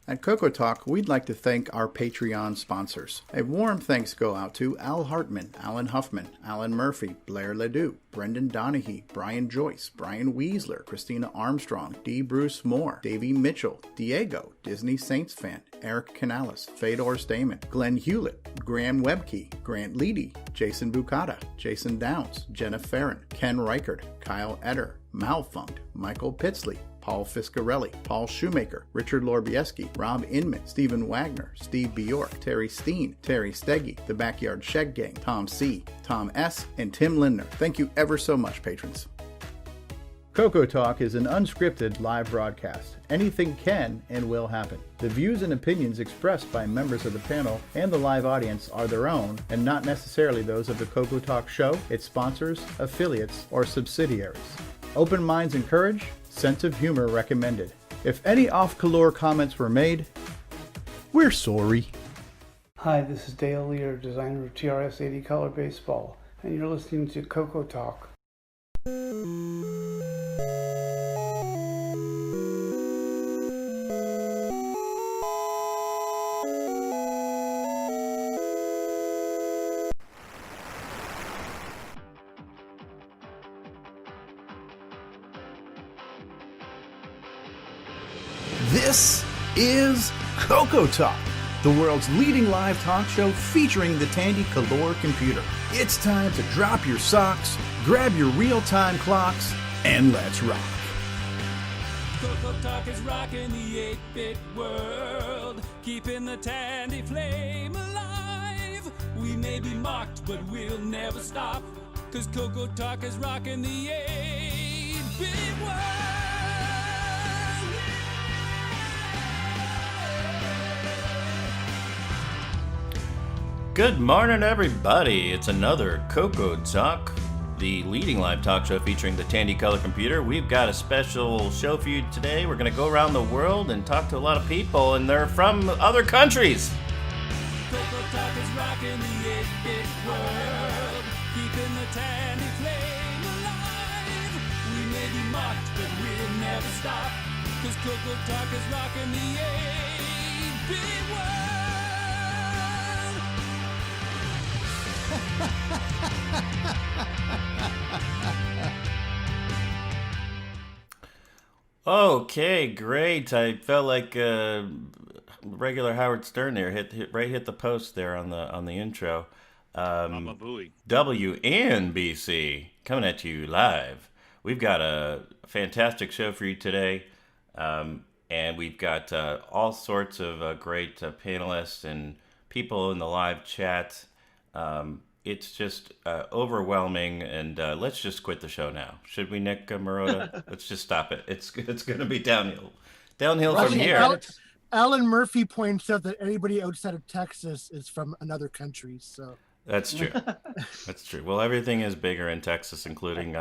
At CoCoTALK, we'd like to thank our Patreon sponsors. A warm thanks go out to Al Hartman, Alan Huffman, Alan Murphy, Blair Ledoux, Brendan Donaghy, Brian Joyce, Brian Weasler, Christina Armstrong, D. Bruce Moore, Davey Mitchell, Diego, Disney Saints fan, Eric Canales, Fedor Stamen, Glenn Hewlett, Graham Webkey, Grant Leedy, Jason Bucata, Jason Downs, Jenna Farron, Ken Reichert, Kyle Etter, Malfund, Michael Pitsley, Paul Fiscarelli, Paul Shoemaker, Richard Lorbieski, Rob Inman, Stephen Wagner, Steve Bjork, Terry Steen, Terry Steggy, The Backyard Shed Gang, Tom C., Tom S., and Tim Lindner. Thank you ever so much, patrons. CoCoTALK is an unscripted live broadcast. Anything can and will happen. The views and opinions expressed by members of the panel and the live audience are their own and not necessarily those of the CoCoTALK show, its sponsors, affiliates, or subsidiaries. Open minds encouraged, sense of humor recommended. If any off-color comments were made, we're sorry. Hi, this is Dale Lear, designer of TRS 80 Color Baseball, and you're listening to CoCoTALK. This is CoCoTALK, the world's leading live talk show featuring the Tandy Color computer. It's time to drop your socks, grab your real-time clocks, and let's rock. CoCoTALK is rocking the 8-bit world, keeping the Tandy flame alive. We may be mocked, but we'll never stop, cause CoCoTALK is rocking the 8-bit world. Good morning, everybody. It's another CoCoTALK, the leading live talk show featuring the Tandy Color computer. We've got a special show for you today. We're going to go around the world and talk to a lot of people, and they're from other countries. CoCoTALK is rocking the 8-bit world, keeping the Tandy flame alive. We may be mocked, but we'll never stop, cause CoCoTALK is rocking the 8-bit world. Okay, great. I felt like regular Howard Stern there. Hit the post there on the intro. Mama Booey. WNBC coming at you live. We've got a fantastic show for you today, and we've got all sorts of great panelists and people in the live chat. It's just overwhelming, and let's just quit the show now. Should we, Nick Marotta? Let's just stop it. It's going to be downhill from here. Alan Murphy points out that anybody outside of Texas is from another country. So that's true. That's true. Well, everything is bigger in Texas, including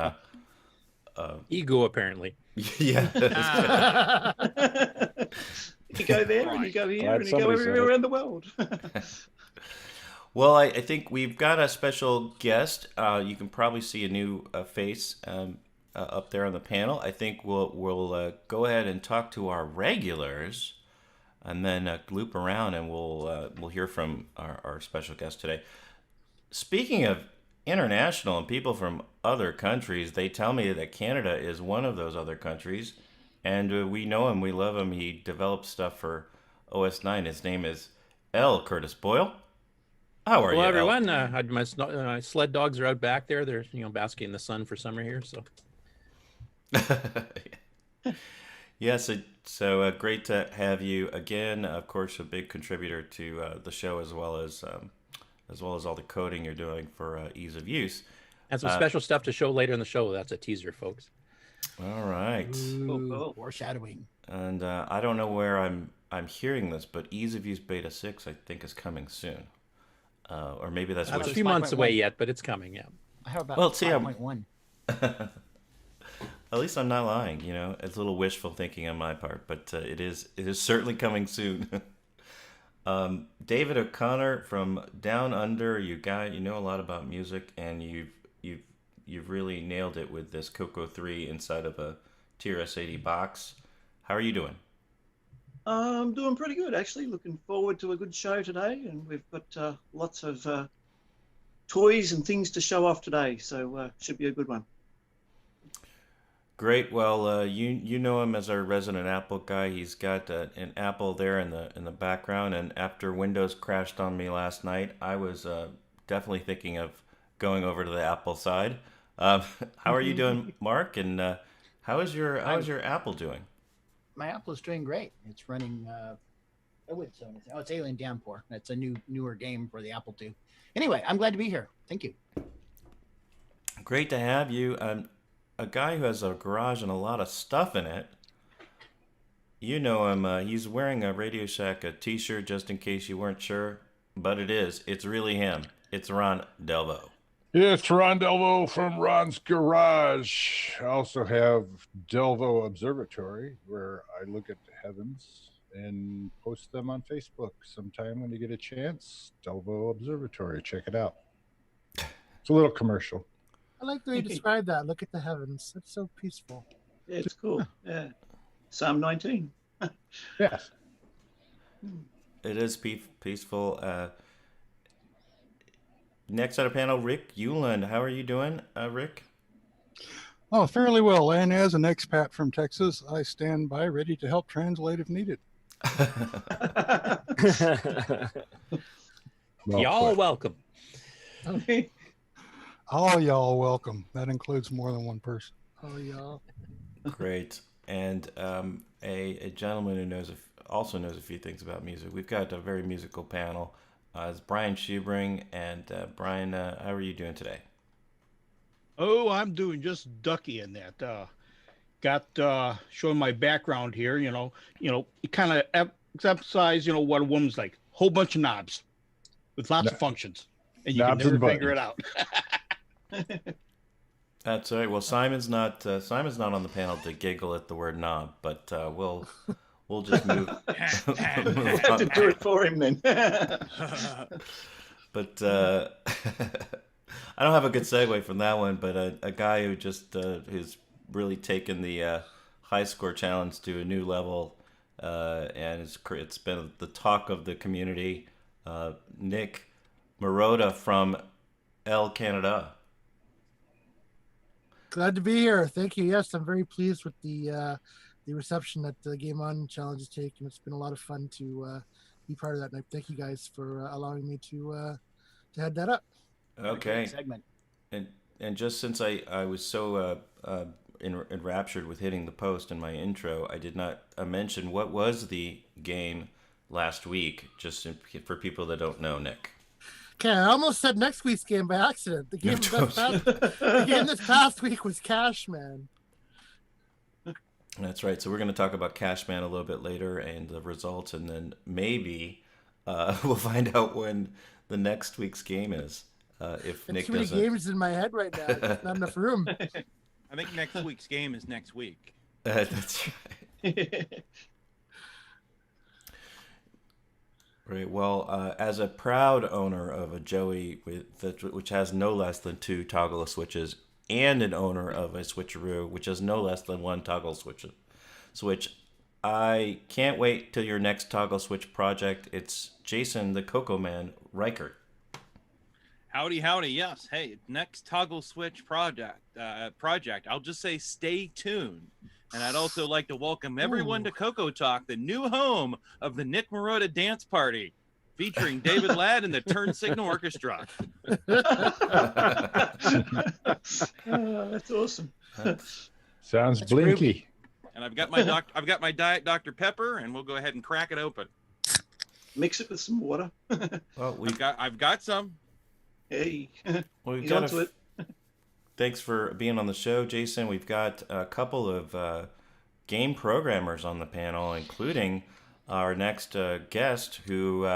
ego, apparently. Yeah. You go there, and you go here, and you go everywhere around the world. Well, I think we've got a special guest. You can probably see a new face up there on the panel. I think we'll go ahead and talk to our regulars, and then loop around, and we'll hear from our special guest today. Speaking of international and people from other countries, they tell me that Canada is one of those other countries, and we know him, we love him. He developed stuff for OS 9. His name is L. Curtis Boyle. How are you, everyone? My sled dogs are out back there. They're basking in the sun for summer here. So, yes. So great to have you again. Of course, a big contributor to the show as well as all the coding you're doing for ease of use. And some special stuff to show later in the show. That's a teaser, folks. All right. Ooh, foreshadowing. And I don't know where I'm hearing this, but ease of use beta 6 I think is coming soon. Or maybe that's a few months away yet, but it's coming. Yeah. I have about 5.1. At least I'm not lying. It's a little wishful thinking on my part, but it is certainly coming soon. David O'Connor from Down Under, you know a lot about music, and you've really nailed it with this CoCo 3 inside of a TRS-80 box. How are you doing? I'm doing pretty good, actually. Looking forward to a good show today, and we've got lots of toys and things to show off today, so should be a good one. Great. Well, you know him as our resident Apple guy. He's got an Apple there in the background. And after Windows crashed on me last night, I was definitely thinking of going over to the Apple side. How are you doing, Mark? And how is your Apple doing? My Apple is doing great. It's running. I would say it's Alien Downpour. That's a newer game for the Apple II. Anyway, I'm glad to be here. Thank you. Great to have you. A guy who has a garage and a lot of stuff in it. You know him. He's wearing a Radio Shack t-shirt, just in case you weren't sure. But it's really him. It's Ron Delvo. Yeah, it's Ron Delvo from Ron's Garage. I also have Delvo Observatory, where I look at the heavens and post them on Facebook sometime when you get a chance. Delvo Observatory, check it out. It's a little commercial. I like the way you describe that. Look at the heavens. It's so peaceful. Yeah, it's cool. Yeah. Psalm 19. Yes. It is peaceful. Next on the panel, Rick Euland. How are you doing, Rick? Oh, fairly well. And as an expat from Texas, I stand by ready to help translate if needed. Y'all welcome. All y'all welcome. That includes more than one person. Oh, y'all. Great. And a gentleman who also knows a few things about music. We've got a very musical panel. It's Brian Schubring. And Brian, how are you doing today? Oh, I'm doing just ducky in that. Got showing my background here. It kind of emphasize, what a woman's like. Whole bunch of knobs with lots of functions, and you can never figure it out. That's all right. Well, Simon's not on the panel to giggle at the word knob, but we'll just move. I had to do it for him then. But I don't have a good segue from that one. But a guy who just who's really taken the high score challenge to a new level, and it's been the talk of the community. Nick Marotta from Canada. Glad to be here. Thank you. Yes, I'm very pleased with the reception that the GameON challenge has taken. It's been a lot of fun to be part of that. And I thank you guys for allowing me to head that up. Okay. Segment. And just since I was so enraptured with hitting the post in my intro, I did not mention what was the game last week, just for people that don't know, Nick. Okay, I almost said next week's game by accident. The game this past week was CashMan. That's right. So we're going to talk about CashMan a little bit later and the results, and then maybe we'll find out when the next week's game is. If Nick too many games in my head right now. There's not enough room. I think next week's game is next week. That's right. Right. Well, as a proud owner of a Joey which has no less than 2 toggle switches, and an owner of a switcheroo which has no less than 1 toggle switch, I can't wait till your next toggle switch project. It's Jason the CoCo Man Reichert. Howdy. Yes. Hey, next toggle switch project. I'll just say stay tuned. And I'd also like to welcome everyone to CoCoTALK, the new home of the Nick Marotta Dance Party, featuring David Ladd and the Turn Signal Orchestra. That's awesome. Sounds blinky. And I've got my Diet Dr. Pepper, and we'll go ahead and crack it open. Mix it with some water. Well, I've got some. Hey, well, he's onto it. Thanks for being on the show, Jason. We've got a couple of game programmers on the panel, including our next guest, who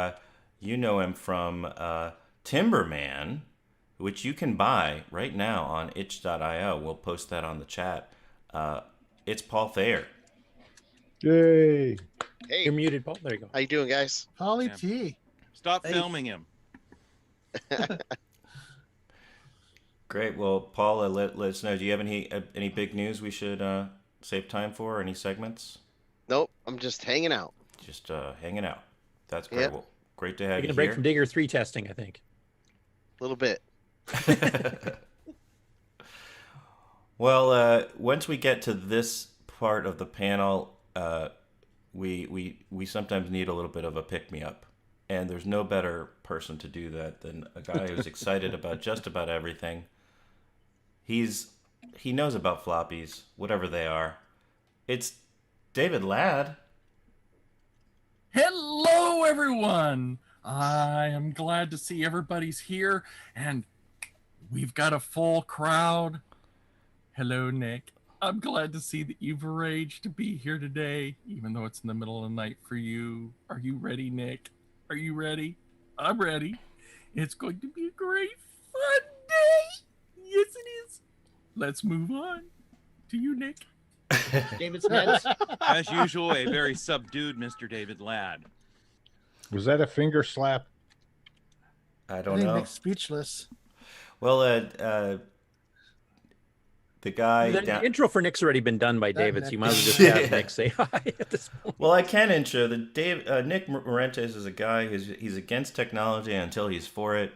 you know him from Timberman, which you can buy right now on itch.io. We'll post that on the chat. It's Paul Thayer. Yay. Hey. You're muted, Paul. There you go. How you doing, guys? Polly T. Stop filming him. Great. Well, Paul, let us know. Do you have any big news we should save time for? Any segments? Nope. I'm just hanging out. just hanging out. That's great. Yep. Well, great to have Taking you a break here. from Digger 3 testing, I think. A little bit. Well, once we get to this part of the panel, we sometimes need a little bit of a pick-me-up. And there's no better person to do that than a guy who's excited about just about everything. He knows about floppies, whatever they are. It's David Ladd. Hello, everyone. I am glad to see everybody's here, and we've got a full crowd. Hello, Nick. I'm glad to see that you've arranged to be here today, even though it's in the middle of the night for you. Are you ready, Nick? Are you ready? I'm ready. It's going to be a great fun day. Yes, it is. Let's move on to you, Nick. David Smith. As usual, a very subdued Mr. David Ladd. Was that a finger slap? I I don't think know. Nick's speechless. Well, the guy The down... intro for Nick's already been done by David, so you might as well just Yeah. have Nick say hi at this point. Well, I can intro the Nick Morentes is a guy he's against technology until he's for it.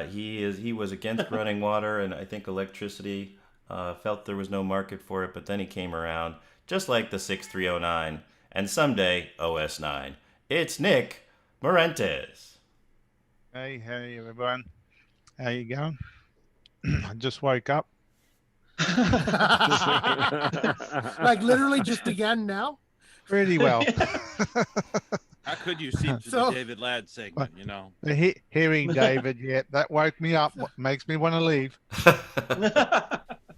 He was against running water and I think electricity. Felt there was no market for it, but then he came around, just like the 6309 and someday OS 9. It's Nick Morentes. Hey everyone. How you going? I just woke up. Like literally just again now? Pretty well. How could you see to So- the David Ladd segment, you know? Hearing David, yeah, that woke me up. What makes me want to leave.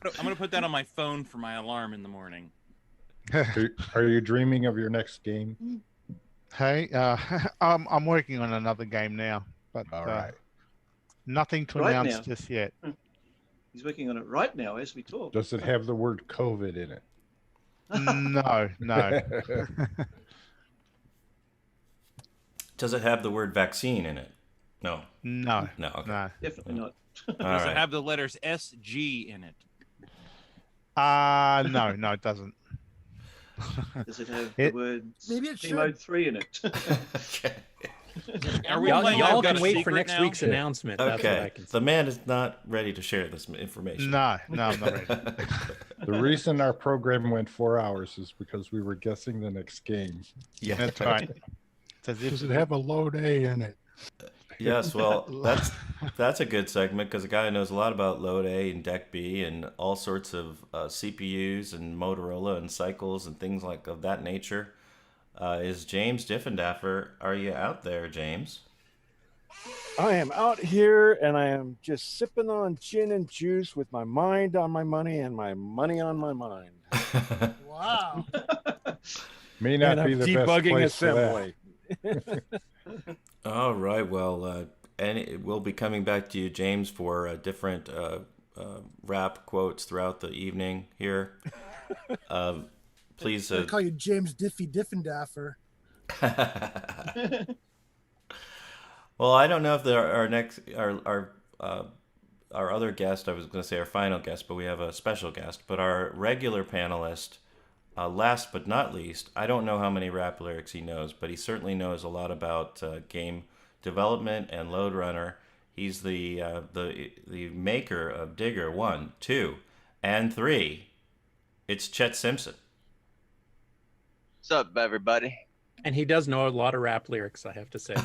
I'm going to put that on my phone for my alarm in the morning. Are you dreaming of your next game? Hey, I'm working on another game now, but All right. nothing to Right announce now. just yet. He's working on it right now as we talk. Does it have the word COVID in it? No. Does it have the word vaccine in it? No. No. Okay. No. Definitely not. All Does right. it have the letters SG in it? No, it doesn't. Does it have It- the words Maybe it Mode 3 in it? Are we Y'all, playing y'all I've Got can a wait for Secret next now? week's announcement. That's what I Okay. can say. The man is not ready to share this information. No, I'm not ready. The reason our program went 4 hours is because we were guessing the next game. Yeah. That's right. It's as if Does it have a load A in it? Yes, well, that's a good segment because a guy who knows a lot about Load A and Deck B and all sorts of CPUs and Motorola and cycles and things like of that nature is James Diffendaffer. Are you out there, James? I am out here and I am just sipping on gin and juice with my mind on my money and my money on my mind. Wow. May not And be I'm the best debugging place for assembly. All right, well, and we'll be coming back to you, James, for different rap quotes throughout the evening here. Please. I call you James Diffendaffer. Well, I don't know if our other guest, I was going to say our final guest, but we have a special guest. But our regular panelist, last but not least, I don't know how many rap lyrics he knows, but he certainly knows a lot about game development and Lode Runner. He's the maker of Digger 1, 2, and 3. It's Chet Simpson. What's up, everybody? And he does know a lot of rap lyrics, I have to say.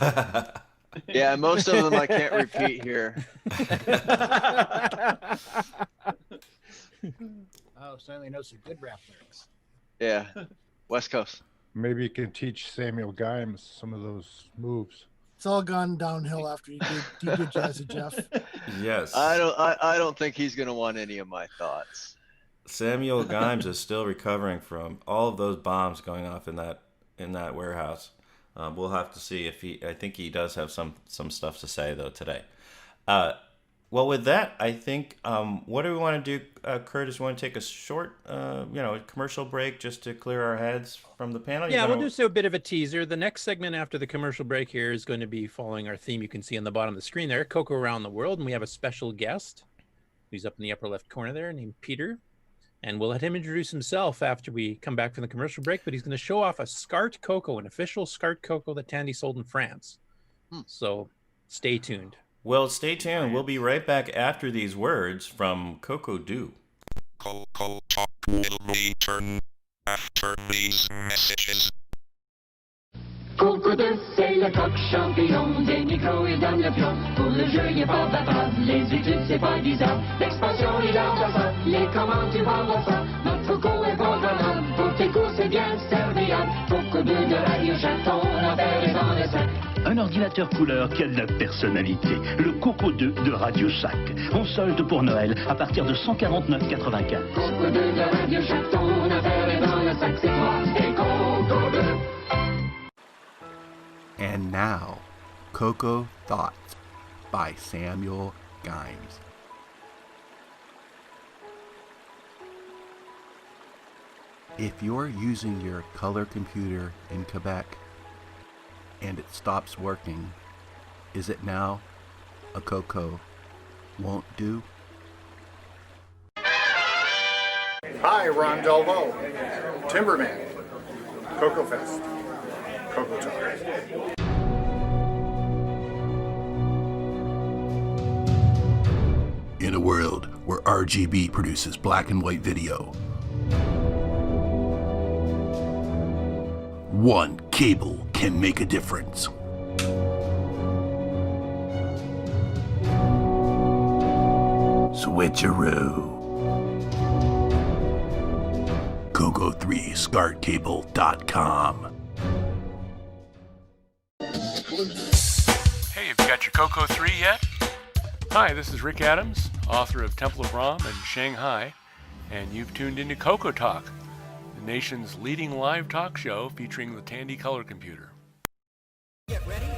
Yeah, most of them I can't repeat here. Oh, certainly knows some good rap lyrics. Yeah, West Coast. Maybe you can teach Samuel Gimes some of those moves. It's all gone downhill after you did Jazzy Jeff. Yes. I don't think he's gonna want any of my thoughts. Samuel Gimes is still recovering from all of those bombs going off in that warehouse. We'll have to see if I think he does have some stuff to say though today. Well, with that, I think what do we want to do, Curtis? Want to take a short, commercial break just to clear our heads from the panel? Yeah, we'll just do a bit of a teaser. The next segment after the commercial break here is going to be following our theme. You can see on the bottom of the screen there, CoCo Around the World, and we have a special guest who's up in the upper left corner there named Peter. And we'll let him introduce himself after we come back from the commercial break, but he's going to show off a SCART CoCo, an official SCART CoCo that Tandy sold in France. So stay tuned. Well, stay tuned. We'll be right back after these words from CoCo CoCo Talk will return after these messages. CoCo2, c'est le coq champignon, des micros et dans le pion. Pour le jeu, il est pas bavard, les études, c'est pas bizarre. L'expansion, il envoie ça, les commandes, tu vas voir ça. Notre CoCo est programmable, pour tes cours, c'est bien serviable. CoCo2 de Radio Shack, ton affaire est dans le sac. Un ordinateur couleur qui a de la personnalité. Le CoCo2 de Radio Shack. En solde pour Noël à partir de 149,84. CoCo2 de Radio Shack, ton affaire est dans le sac. C'est toi et CoCo2. And now, Coco Thoughts by Samuel Gimes. If you're using your color computer in Quebec and it stops working, is it now a CoCo won't do? Hi, Ron Delvo, Timberman, CoCo Fest, CoCoTALK. In a world where RGB produces black and white video, one cable can make a difference. Switcheroo. CoCo3ScartCable.com. Hey, have you got your CoCo 3 yet? Hi, this is Rick Adams, author of Temple of Ram and Shanghai, and you've tuned into CoCoTALK, the nation's leading live talk show featuring the Tandy color computer.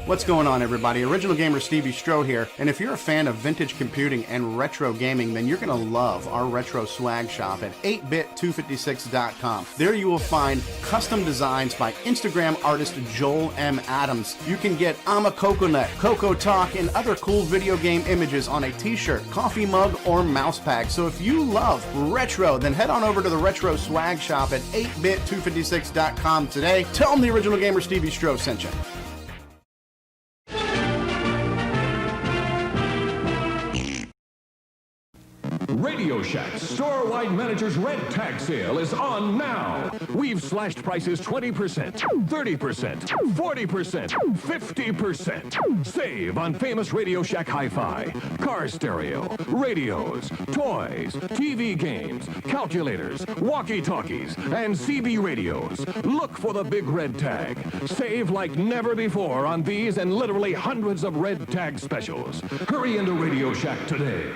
What's going on, everybody? Original Gamer Stevie Stroh here, and if you're a fan of vintage computing and retro gaming, then you're going to love our retro swag shop at 8bit256.com. There you will find custom designs by Instagram artist Joel M. Adams. You can get I'm a Coconut, CoCoTALK, and other cool video game images on a t-shirt, coffee mug, or mouse pad. So if you love retro, then head on over to the retro swag shop at 8bit256.com today. Tell them the Original Gamer Stevie Stroh sent you. Radio Shack store-wide manager's red tag sale is on now. We've slashed prices 20%, 30%, 40%, 50%. Save on famous Radio Shack hi-fi, car stereo, radios, toys, TV games, calculators, walkie-talkies, and CB radios. Look for the big red tag. Save like never before on these and literally hundreds of red tag specials. Hurry into Radio Shack today.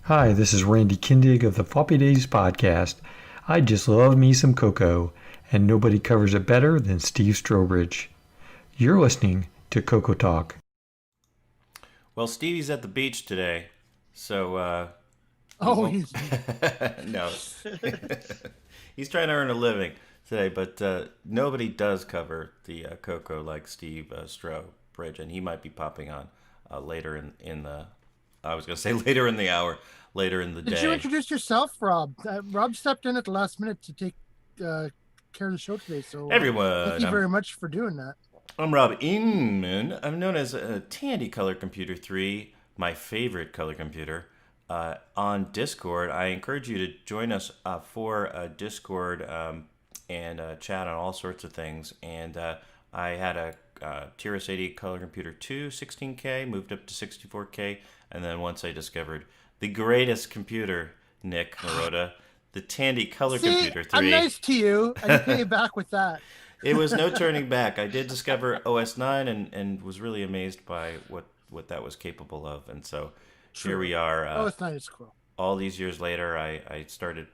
Hi, this is Randy Kindig of the Floppy Days podcast. I just love me some CoCo, and nobody covers it better than Steve Strobridge. You're listening to CoCoTALK. Well, Stevie's at the beach today, so Oh, no, he's trying to earn a living today, but nobody does cover the CoCo like Steve Strobridge, and he might be popping on later in the. I was going to say later in the hour, later in the day. Did you introduce yourself, Rob? Rob stepped in at the last minute to take care of the show today. So everyone, thank you very much for doing that. I'm Rob Inman. I'm known as Tandy Color Computer 3, my favorite color computer. On Discord, I encourage you to join us for Discord and chat on all sorts of things. And I had a TRS-80 Color Computer 2, 16K, moved up to 64K. And then once I discovered the greatest computer, Nick Marotta, the Tandy Color Computer 3. I'm nice to you. I can pay you back with that. It was no turning back. I did discover OS 9 and was really amazed by what that was capable of. And so here we are. OS 9 is cool. All these years later, I started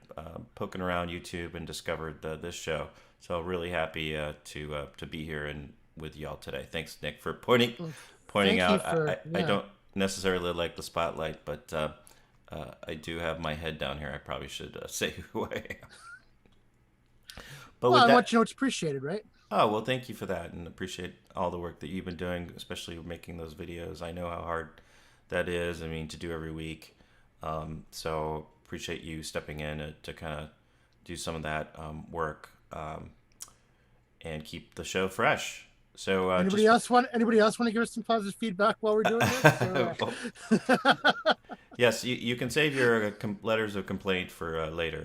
poking around YouTube and discovered this show. So really happy to be here and with y'all today. Thanks, Nick, for pointing out. I don't necessarily like the spotlight, but I do have my head down here. I probably should say who I am. But well, I want you to know it's appreciated, right? Oh, well, thank you for that, and appreciate all the work that you've been doing, especially making those videos. I know how hard that is, I mean, to do every week. So appreciate you stepping in to kind of do some of that work and keep the show fresh. So anybody else want to give us some positive feedback while we're doing this? Yes, you can save your letters of complaint for later.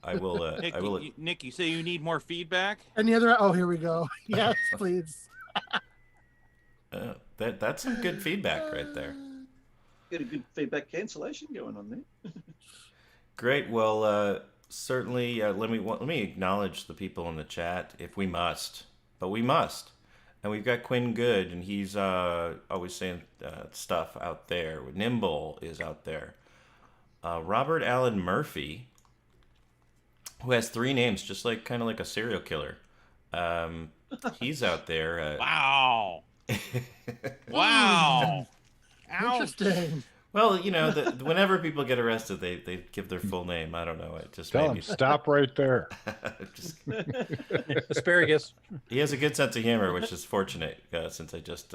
I will. Nick, you say you need more feedback? Any other? Oh, here we go. Yes, please. That's some good feedback right there. Get a good feedback cancellation going on there. Great. Well, certainly. Let me acknowledge the people in the chat, if we must, but we must. And we've got Quinn Good, and he's always saying stuff out there. Nimble is out there. Robert Allen Murphy, who has 3 names, just kind of like a serial killer. He's out there. Wow. Wow. Interesting. Well, whenever people get arrested, they give their full name. I don't know. It just Tell him, stop right there. Asparagus. He has a good sense of humor, which is fortunate since I just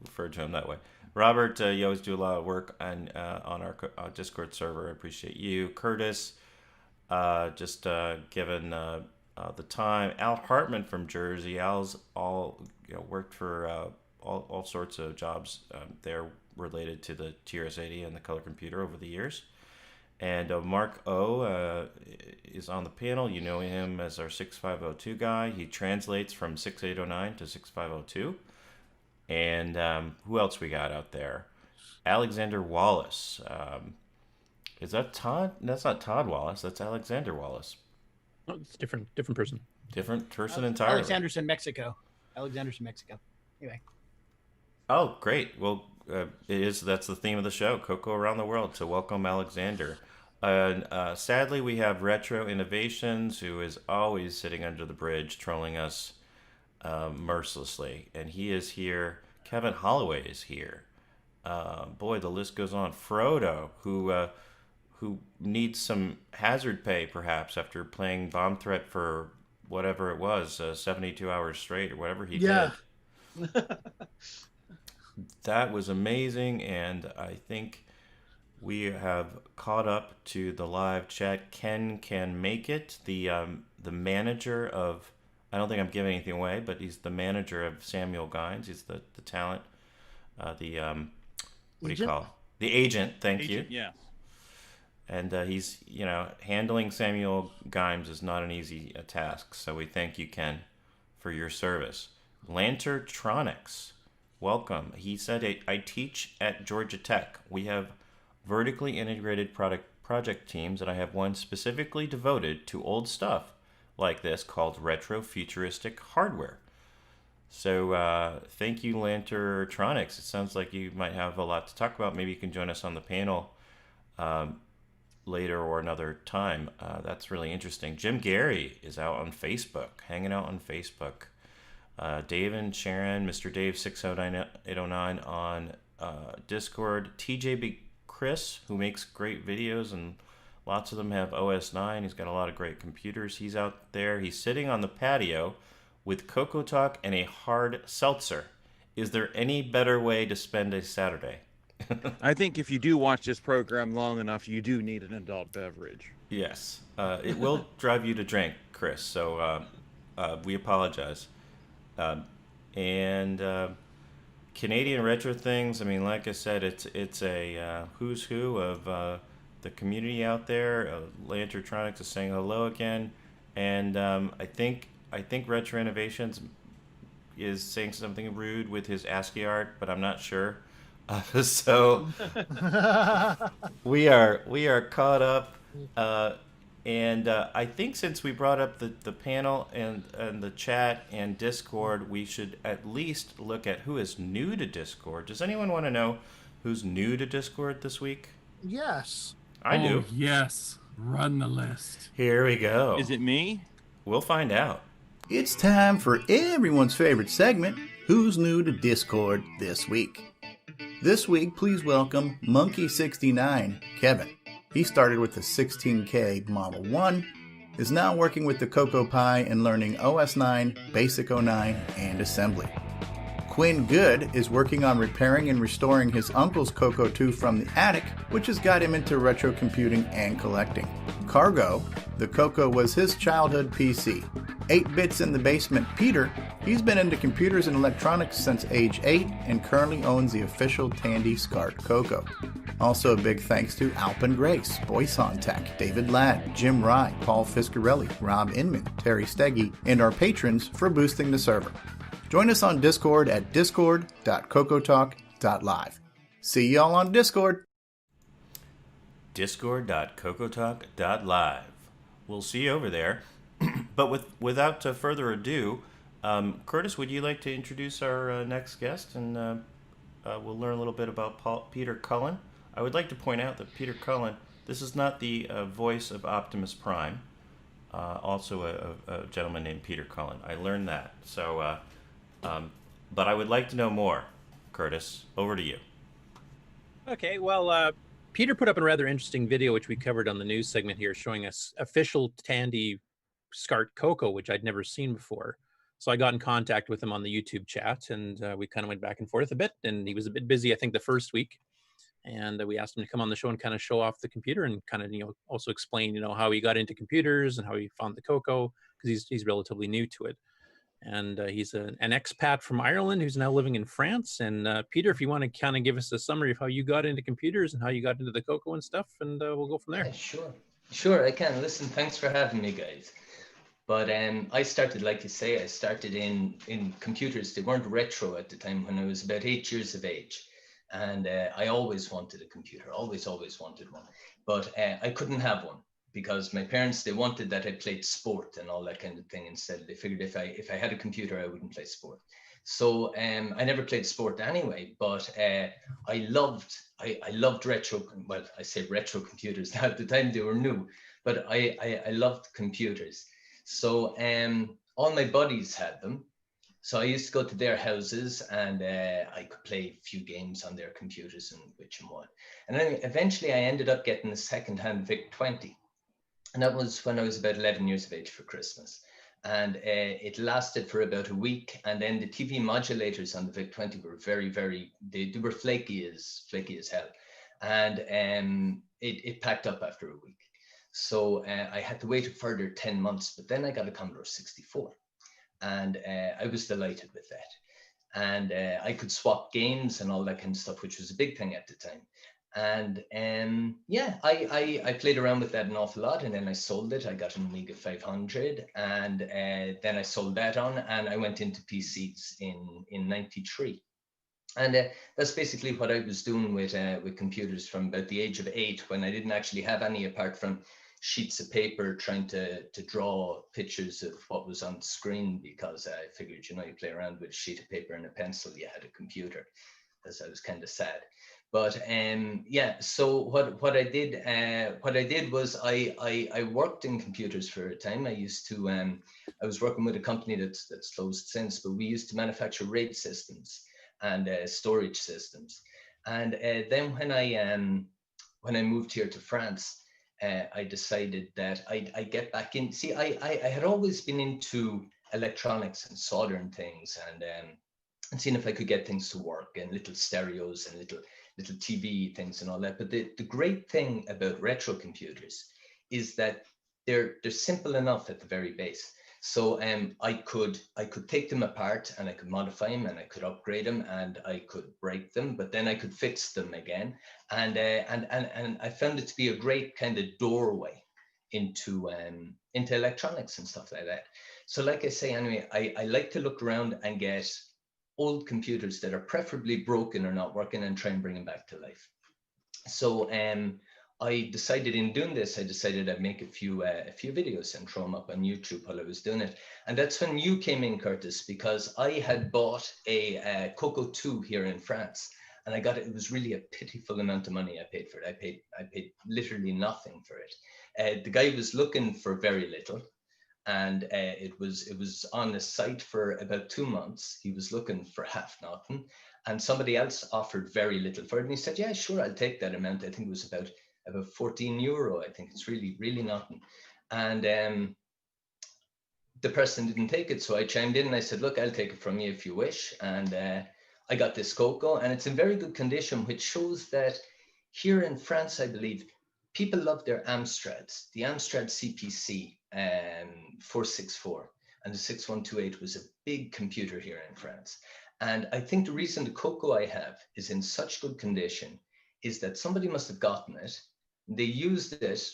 referred to him that way. Robert, you always do a lot of work on our Discord server. I appreciate you. Curtis, just given the time. Al Hartman from Jersey. Al's worked for all sorts of jobs there related to the TRS-80 and the color computer over the years. And Mark O is on the panel. You know him as our 6502 guy. He translates from 6809 to 6502. And who else we got out there? Alexander Wallace. Is that Todd? That's not Todd Wallace. That's Alexander Wallace. Oh, it's different person. Different person entirely. Alexander's in Mexico. Anyway. Oh, great. Well, that's the theme of the show, CoCo Around the World. So welcome, Alexander. Sadly, we have Retro Innovations, who is always sitting under the bridge, trolling us mercilessly. And he is here. Kevin Holloway is here. Boy, the list goes on. Frodo, who needs some hazard pay, perhaps, after playing Bomb Threat for whatever it was, 72 hours straight, or whatever he did. That was amazing, and I think we have caught up to the live chat. Ken can make it. The manager of, I don't think I'm giving anything away, but he's the manager of Samuel Gines. He's the talent, what do you call it? The agent. Thank you. Yeah. And he's, handling Samuel Gines is not an easy task. So we thank you, Ken, for your service. Lantertronics. Welcome. He said, I teach at Georgia Tech. We have vertically integrated project teams, and I have one specifically devoted to old stuff like this called retro futuristic hardware. So thank you, Lantertronics. It sounds like you might have a lot to talk about. Maybe you can join us on the panel later or another time. That's really interesting. Jim Gerrie is out on Facebook, hanging out on Facebook. Dave and Sharon, Mr. Dave 609809 on Discord. TJ Chris, who makes great videos, and lots of them have OS 9. He's got a lot of great computers. He's out there. He's sitting on the patio with CoCoTALK and a hard seltzer. Is there any better way to spend a Saturday? I think if you do watch this program long enough, you do need an adult beverage. Yes. It will drive you to drink, Chris, so we apologize. And Canadian retro things, I mean, like I said, it's a who's who of the community out there. Lantertronics is saying hello again, and I think Retro Innovations is saying something rude with his ASCII art, but I'm not sure. So we are caught up. And I think since we brought up the panel and the chat and Discord, we should at least look at who is new to Discord. Does anyone want to know who's new to Discord this week? Yes. I do. Yes. Run the list. Here we go. Is it me? We'll find out. It's time for everyone's favorite segment, Who's New to Discord This Week. This week, please welcome Monkey69, Kevin. He started with the 16K Model 1, is now working with the CoCo Pi and learning OS 9, Basic 09, and assembly. Quinn Good is working on repairing and restoring his uncle's CoCo 2 from the attic, which has got him into retro computing and collecting. Cargo, the CoCo was his childhood PC. 8 bits in the basement Peter, he's been into computers and electronics since age 8 and currently owns the official Tandy SCART CoCo. Also a big thanks to Alpin Grace, Boyson Tech, David Ladd, Jim Rye, Paul Fiscarelli, Rob Inman, Terry Steggy, and our patrons for boosting the server. Join us on Discord at discord.cocotalk.live. See y'all on Discord. Discord.cocotalk.live. We'll see you over there. But without further ado, Curtis, would you like to introduce our next guest? And we'll learn a little bit about Peter Cullen. I would like to point out that Peter Cullen, this is not the voice of Optimus Prime, also a gentleman named Peter Cullen. I learned that. So, but I would like to know more. Curtis, over to you. Okay, well, Peter put up a rather interesting video, which we covered on the news segment here, showing us official Tandy SCART CoCo, which I'd never seen before. So I got in contact with him on the YouTube chat, and we kind of went back and forth a bit, and he was a bit busy, I think, the first week. And we asked him to come on the show and kind of show off the computer and kind of, also explain, how he got into computers and how he found the CoCo, because he's relatively new to it. And he's an expat from Ireland who's now living in France. And Peter, if you want to kind of give us a summary of how you got into computers and how you got into the CoCo and stuff, and we'll go from there. Yeah, sure, I can. Listen, thanks for having me, guys. But I started, like you say, I started in computers. They weren't retro at the time, when I was about 8 years of age. And I always wanted a computer, always wanted one. But I couldn't have one because my parents, they wanted that I played sport and all that kind of thing instead. They figured if I had a computer, I wouldn't play sport. So I never played sport anyway, but I loved retro, well, I say retro computers. Now at the time they were new, but I loved computers. So all my buddies had them. So I used to go to their houses and I could play a few games on their computers and which and what. And then eventually I ended up getting a second-hand VIC-20. And that was when I was about 11 years of age for Christmas. And it lasted for about a week. And then the TV modulators on the VIC-20 were very, they were flaky as hell. And it packed up after a week. So I had to wait a further 10 months, but then I got a Commodore 64. And I was delighted with that. And I could swap games and all that kind of stuff, which was a big thing at the time. And yeah, I played around with that an awful lot, and then I sold it. I got an Amiga 500, and then I sold that on, and I went into PCs in 93. And that's basically what I was doing with computers from about the age of 8, when I didn't actually have any apart from sheets of paper trying to draw pictures of what was on the screen, because I figured, you play around with a sheet of paper and a pencil, you had a computer, because I was kind of sad. But yeah, so what I did was I worked in computers for a time. I used to I was working with a company that's closed since, but we used to manufacture RAID systems and storage systems. And then when I moved here to France, I decided that I'd get back in. See, I had always been into electronics and soldering things, and seeing if I could get things to work, and little stereos and little TV things and all that. But the great thing about retro computers is that they're simple enough at the very base. So I could take them apart and I could modify them and I could upgrade them and I could break them, but then I could fix them again. And I found it to be a great kind of doorway into electronics and stuff like that. So like I say, anyway, I like to look around and get old computers that are preferably broken or not working and try and bring them back to life. So I decided in doing this, I'd make a few videos and throw them up on YouTube while I was doing it. And that's when you came in, Curtis, because I had bought a CoCo 2 here in France, and I got it. It was really a pitiful amount of money I paid for it. I paid literally nothing for it. The guy was looking for very little, and it was on the site for about 2 months. He was looking for half nothing, and somebody else offered very little for it. And he said, "Yeah, sure, I'll take that amount." I think it was about €14. I think it's really nothing. And the person didn't take it. So I chimed in and I said, look, I'll take it from you if you wish. And I got this CoCo, and it's in very good condition, which shows that here in France, I believe, people love their Amstrads. The Amstrad CPC 464 and the 6128 was a big computer here in France. And I think the reason the CoCo I have is in such good condition is that somebody must have gotten it. They used it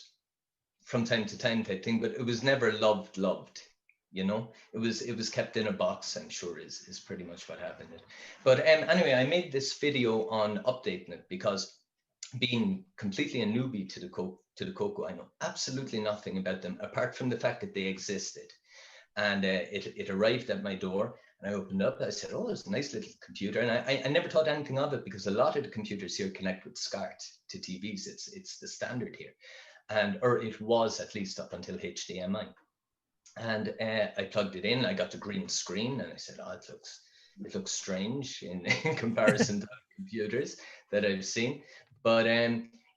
from time to time type thing, but it was never loved. You know, it was kept in a box, I'm sure is pretty much what happened. But anyway, I made this video on updating it because being completely a newbie to the CoCo, I know absolutely nothing about them apart from the fact that they existed. And it arrived at my door, and I opened up. I said, "Oh, it's a nice little computer." And I never thought anything of it because a lot of the computers here connect with SCART to TVs. It's the standard here, or it was at least up until HDMI. And I plugged it in. I got the green screen, and I said, "Oh, it looks strange in comparison to computers that I've seen." But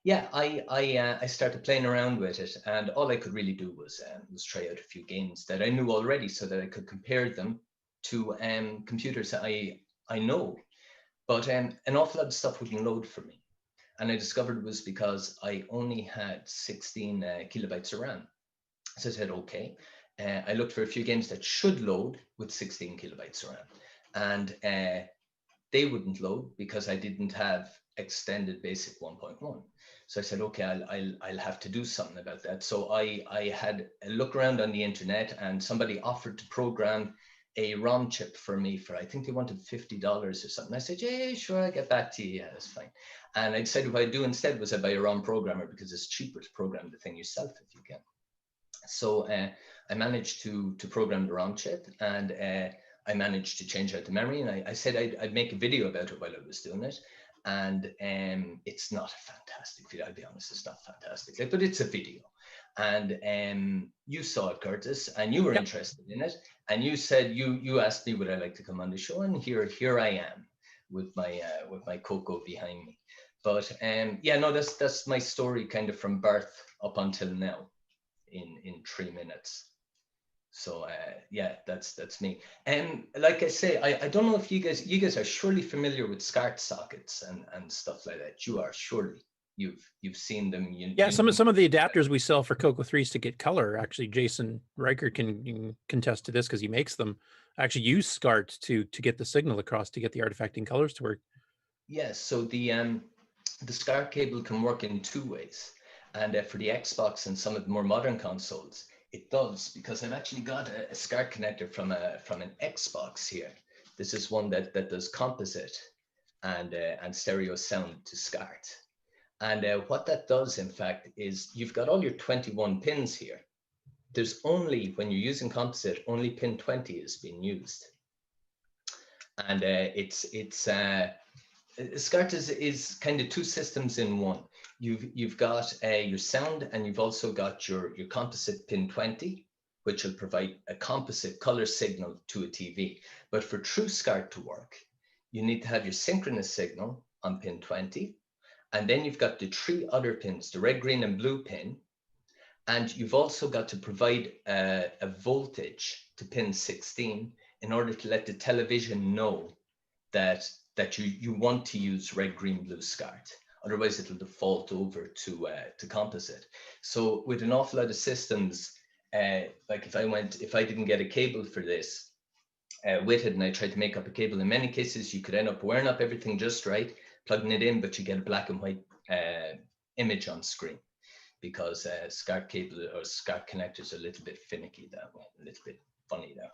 yeah, I started playing around with it, and all I could really do was try out a few games that I knew already, so that I could compare them to computers that I know. But an awful lot of stuff wouldn't load for me, and I discovered it was because I only had 16 kilobytes of RAM. So I said, okay. I looked for a few games that should load with 16 kilobytes of RAM, and they wouldn't load because I didn't have extended basic 1.1. So I said, okay, I'll have to do something about that. So I had a look around on the internet, and somebody offered to program a ROM chip for me for, I think they wanted $50 or something. I said, yeah, sure, I'll get back to you. Yeah, that's fine. And I decided what I'd do instead was I buy a ROM programmer because it's cheaper to program the thing yourself if you can. So I managed to program the ROM chip, and I managed to change out the memory. And I said I'd make a video about it while I was doing it. And it's not a fantastic video. I'll be honest, it's not fantastic, but it's a video. And you saw it, Curtis, and you were interested in it. And you said you asked me would I like to come on the show, and here I am with my CoCo behind me. But yeah, no, that's my story kind of from birth up until now in 3 minutes. So yeah, that's me. And like I say, I don't know if you guys are surely familiar with SCART sockets and stuff like that. You are surely. You've seen them. Yeah, some of the adapters we sell for CoCo 3s to get color, actually Jason Riker can contest to this because he makes them. Actually use SCART to get the signal across to get the artifacting colors to work. Yes, so the SCART cable can work in two ways. And for the Xbox and some of the more modern consoles, it does, because I've actually got a SCART connector from an Xbox here. This is one that does composite and stereo sound to SCART. And what that does, in fact, is you've got all your 21 pins here. There's only, when you're using composite, only pin 20 is being used. And SCART is kind of two systems in one. You've got your sound, and you've also got your composite pin 20, which will provide a composite color signal to a TV. But for true SCART to work, you need to have your synchronous signal on pin 20. And then you've got the three other pins, the red, green, and blue pin. And you've also got to provide a voltage to pin 16 in order to let the television know that you want to use red, green, blue SCART. Otherwise, it'll default over to composite. So with an awful lot of systems, like if I didn't get a cable for this with it, and I tried to make up a cable, in many cases, you could end up wiring up everything just right, plugging it in, but you get a black and white image on screen because SCART cable or SCART connectors are a little bit finicky that way, a little bit funny that way.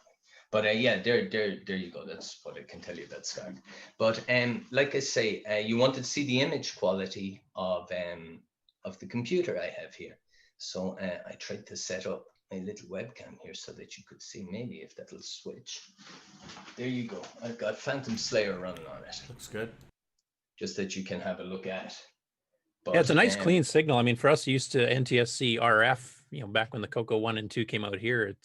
But yeah, there you go. That's what I can tell you about SCART. But like I say, you wanted to see the image quality of the computer I have here. So I tried to set up a little webcam here so that you could see, maybe if that'll switch. There you go. I've got Phantom Slayer running on it. Looks good. Just that you can have a look at. But, yeah, it's a nice clean signal. I mean, for us used to NTSC RF, back when the CoCo 1 and 2 came out here,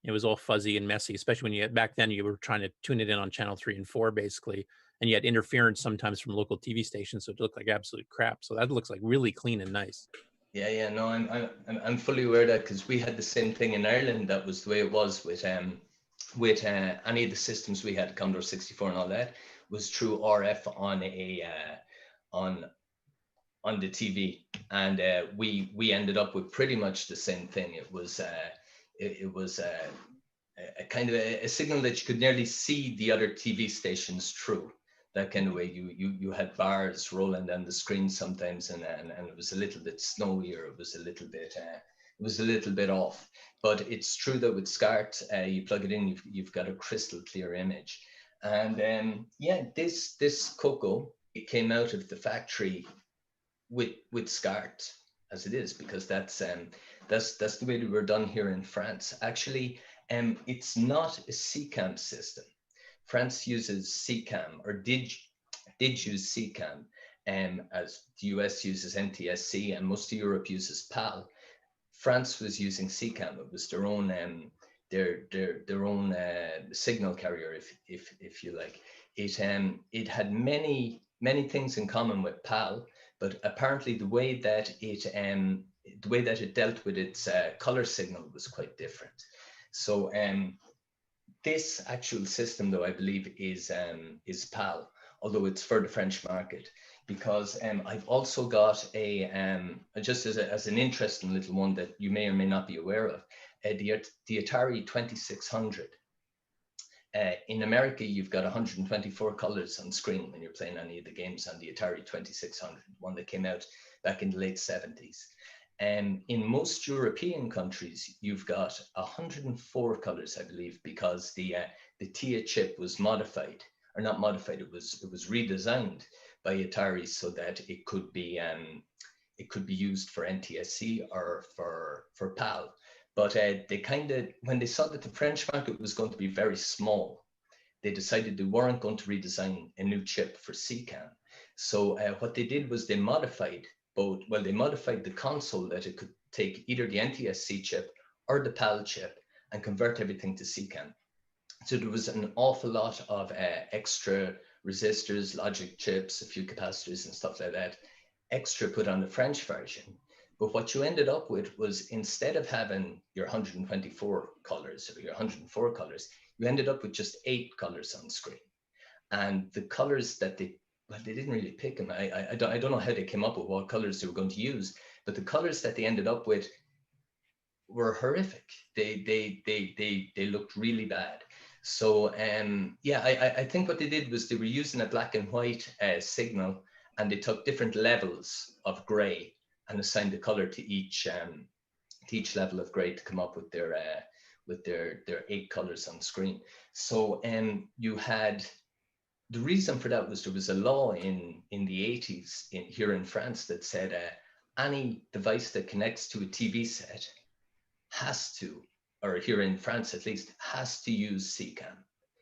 it was all fuzzy and messy, especially when back then you were trying to tune it in on channel 3 and 4 basically, and you had interference sometimes from local TV stations, so it looked like absolute crap. So that looks like really clean and nice. Yeah, no, I'm fully aware of that, because we had the same thing in Ireland. That was the way it was with any of the systems we had, Commodore 64 and all that, was through RF on on the TV, and we ended up with pretty much the same thing. It was a kind of a signal that you could nearly see the other TV stations through. That kind of way, you had bars rolling down the screen sometimes, and it was a little bit snowy, or it was a little bit off. But it's true that with SCART, you plug it in, you've got a crystal clear image. And yeah, this CoCo, it came out of the factory with SCART as it is, because that's the way they were done here in France. Actually, it's not a CCAM system. France uses CCAM, or did use CCAM, as the US uses NTSC, and most of Europe uses PAL. France was using CCAM. It was their own signal carrier, if you like. It had many things in common with PAL, but apparently the way that it dealt with its color signal was quite different. So this actual system, though, I believe is PAL, although it's for the French market, because I've also got just as an interesting little one that you may or may not be aware of, the Atari 2600. In America, you've got 124 colors on screen when you're playing any of the games on the Atari 2600, one that came out back in the late 70s. In most European countries, you've got 104 colors, I believe, because the TIA chip was modified, or not modified. It was redesigned by Atari so that it could be used for NTSC or for PAL. But they kind of, when they saw that the French market was going to be very small, they decided they weren't going to redesign a new chip for CCAM. So what they did was they modified the console that it could take either the NTSC chip or the PAL chip and convert everything to CCAM. So there was an awful lot of extra resistors, logic chips, a few capacitors and stuff like that, extra put on the French version. But what you ended up with was, instead of having your 124 colors or your 104 colors, you ended up with just 8 colors on screen. And the colors that they didn't really pick them. I don't know how they came up with what colors they were going to use, but the colors that they ended up with were horrific. They looked really bad. So yeah, I think what they did was they were using a black and white signal, and they took different levels of gray and assigned the color to each level of gray to come up with their 8 colors on screen. So you had, the reason for that was there was a law in the 80s here in France that said any device that connects to a TV set has to, or here in France at least, has to use CCAM,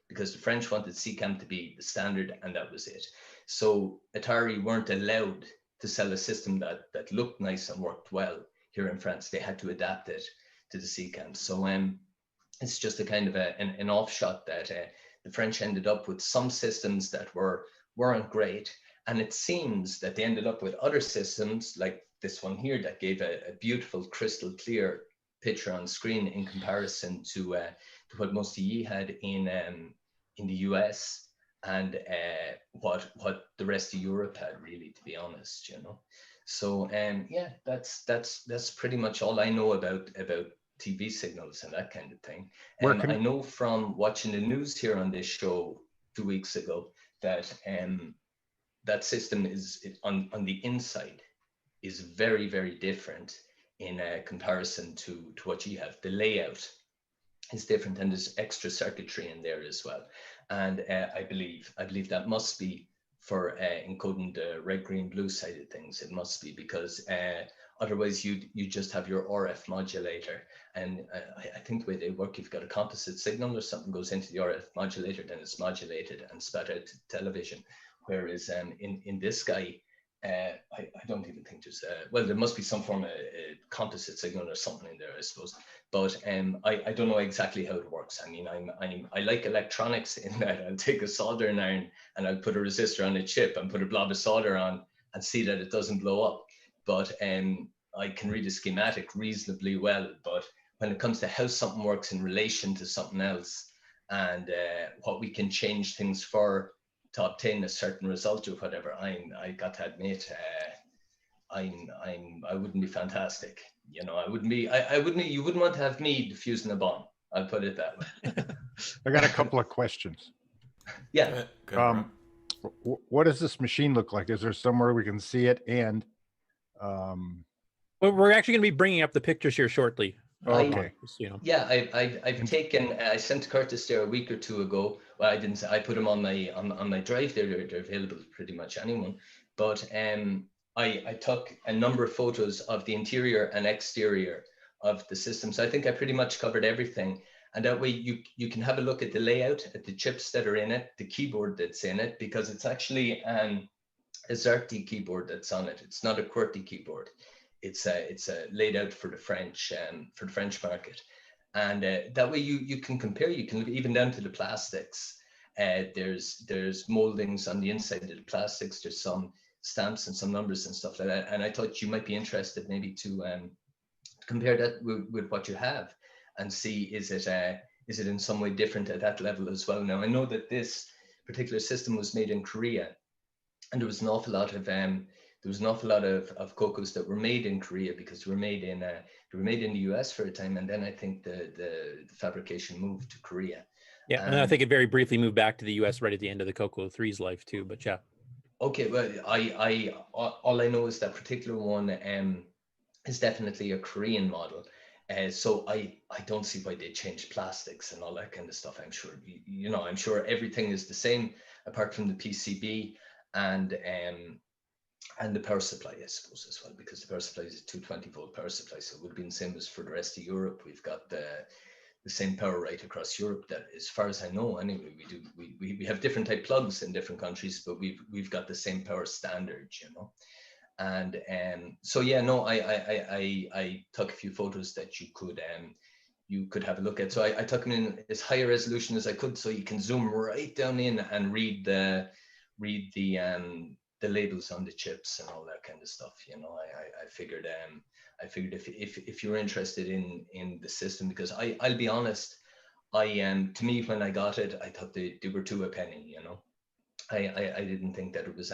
because the French wanted CCAM to be the standard, and that was it. So Atari weren't allowed to sell a system that looked nice and worked well here in France. They had to adapt it to the CCAM. So it's just a kind of an offshot that the French ended up with some systems that weren't great. And it seems that they ended up with other systems like this one here that gave a beautiful crystal clear picture on screen in comparison to what most of ye had in the US and what the rest of Europe had, really, to be honest, you know. So yeah, that's pretty much all I know about TV signals and that kind of thing. And I know from watching the news here on this show 2 weeks ago that that system is on the inside is very, very different in comparison to what you have. The layout is different, and there's extra circuitry in there as well. And I believe that must be for encoding the red, green, blue side of things. It must be, because otherwise you just have your RF modulator. And I think the way they work, you've got a composite signal or something goes into the RF modulator, then it's modulated and spat out to television. Whereas in this guy, I don't even think there's well, there must be some form of composite signal or something in there, I suppose. But I don't know exactly how it works. I mean, I like electronics in that I'll take a soldering iron and I'll put a resistor on a chip and put a blob of solder on and see that it doesn't blow up. But I can read a schematic reasonably well, but when it comes to how something works in relation to something else and what we can change things for to obtain a certain result or whatever, I got to admit, I wouldn't be fantastic. You know, I wouldn't be. You wouldn't want to have me defusing a bomb. I'll put it that way. I got a couple of questions. Yeah. What does this machine look like? Is there somewhere we can see it? And well, we're actually going to be bringing up the pictures here shortly. Okay. You know. Yeah, I've taken. I sent Curtis there a week or two ago. Well, I didn't. I put them on my drive there. They're available to pretty much anyone. But I took a number of photos of the interior and exterior of the system. So I think I pretty much covered everything. And that way you can have a look at the layout, at the chips that are in it, the keyboard that's in it, because it's actually a ZERTY keyboard that's on it. It's not a QWERTY keyboard. It's laid out for the French market. And that way you can compare, you can look even down to the plastics. There's moldings on the inside of the plastics. There's some stamps and some numbers and stuff like that. And I thought you might be interested maybe to compare that with what you have and see, is it in some way different at that level as well? Now, I know that this particular system was made in Korea, and there was an awful lot of CoCos that were made in Korea because they were made in the US for a time, and then I think the fabrication moved to Korea. Yeah, and I think it very briefly moved back to the US right at the end of the CoCo 3's life too. But yeah. Okay, well, all I know is that particular one is definitely a Korean model. So I don't see why they changed plastics and all that kind of stuff. I'm sure, I'm sure everything is the same apart from the PCB and the power supply, I suppose, as well, because the power supply is a 220-volt power supply. So it would have been the same as for the rest of Europe. We've got the same power right across Europe. That, as far as I know, anyway, we have different type plugs in different countries, but we've got the same power standard, And so yeah, no, I took a few photos that you could have a look at. So I took them in as high a resolution as I could, so you can zoom right down in and read the labels on the chips and all that kind of stuff. I figured if you're interested in the system, because I'll be honest, to me, when I got it, I thought they were two a penny. I didn't think that it was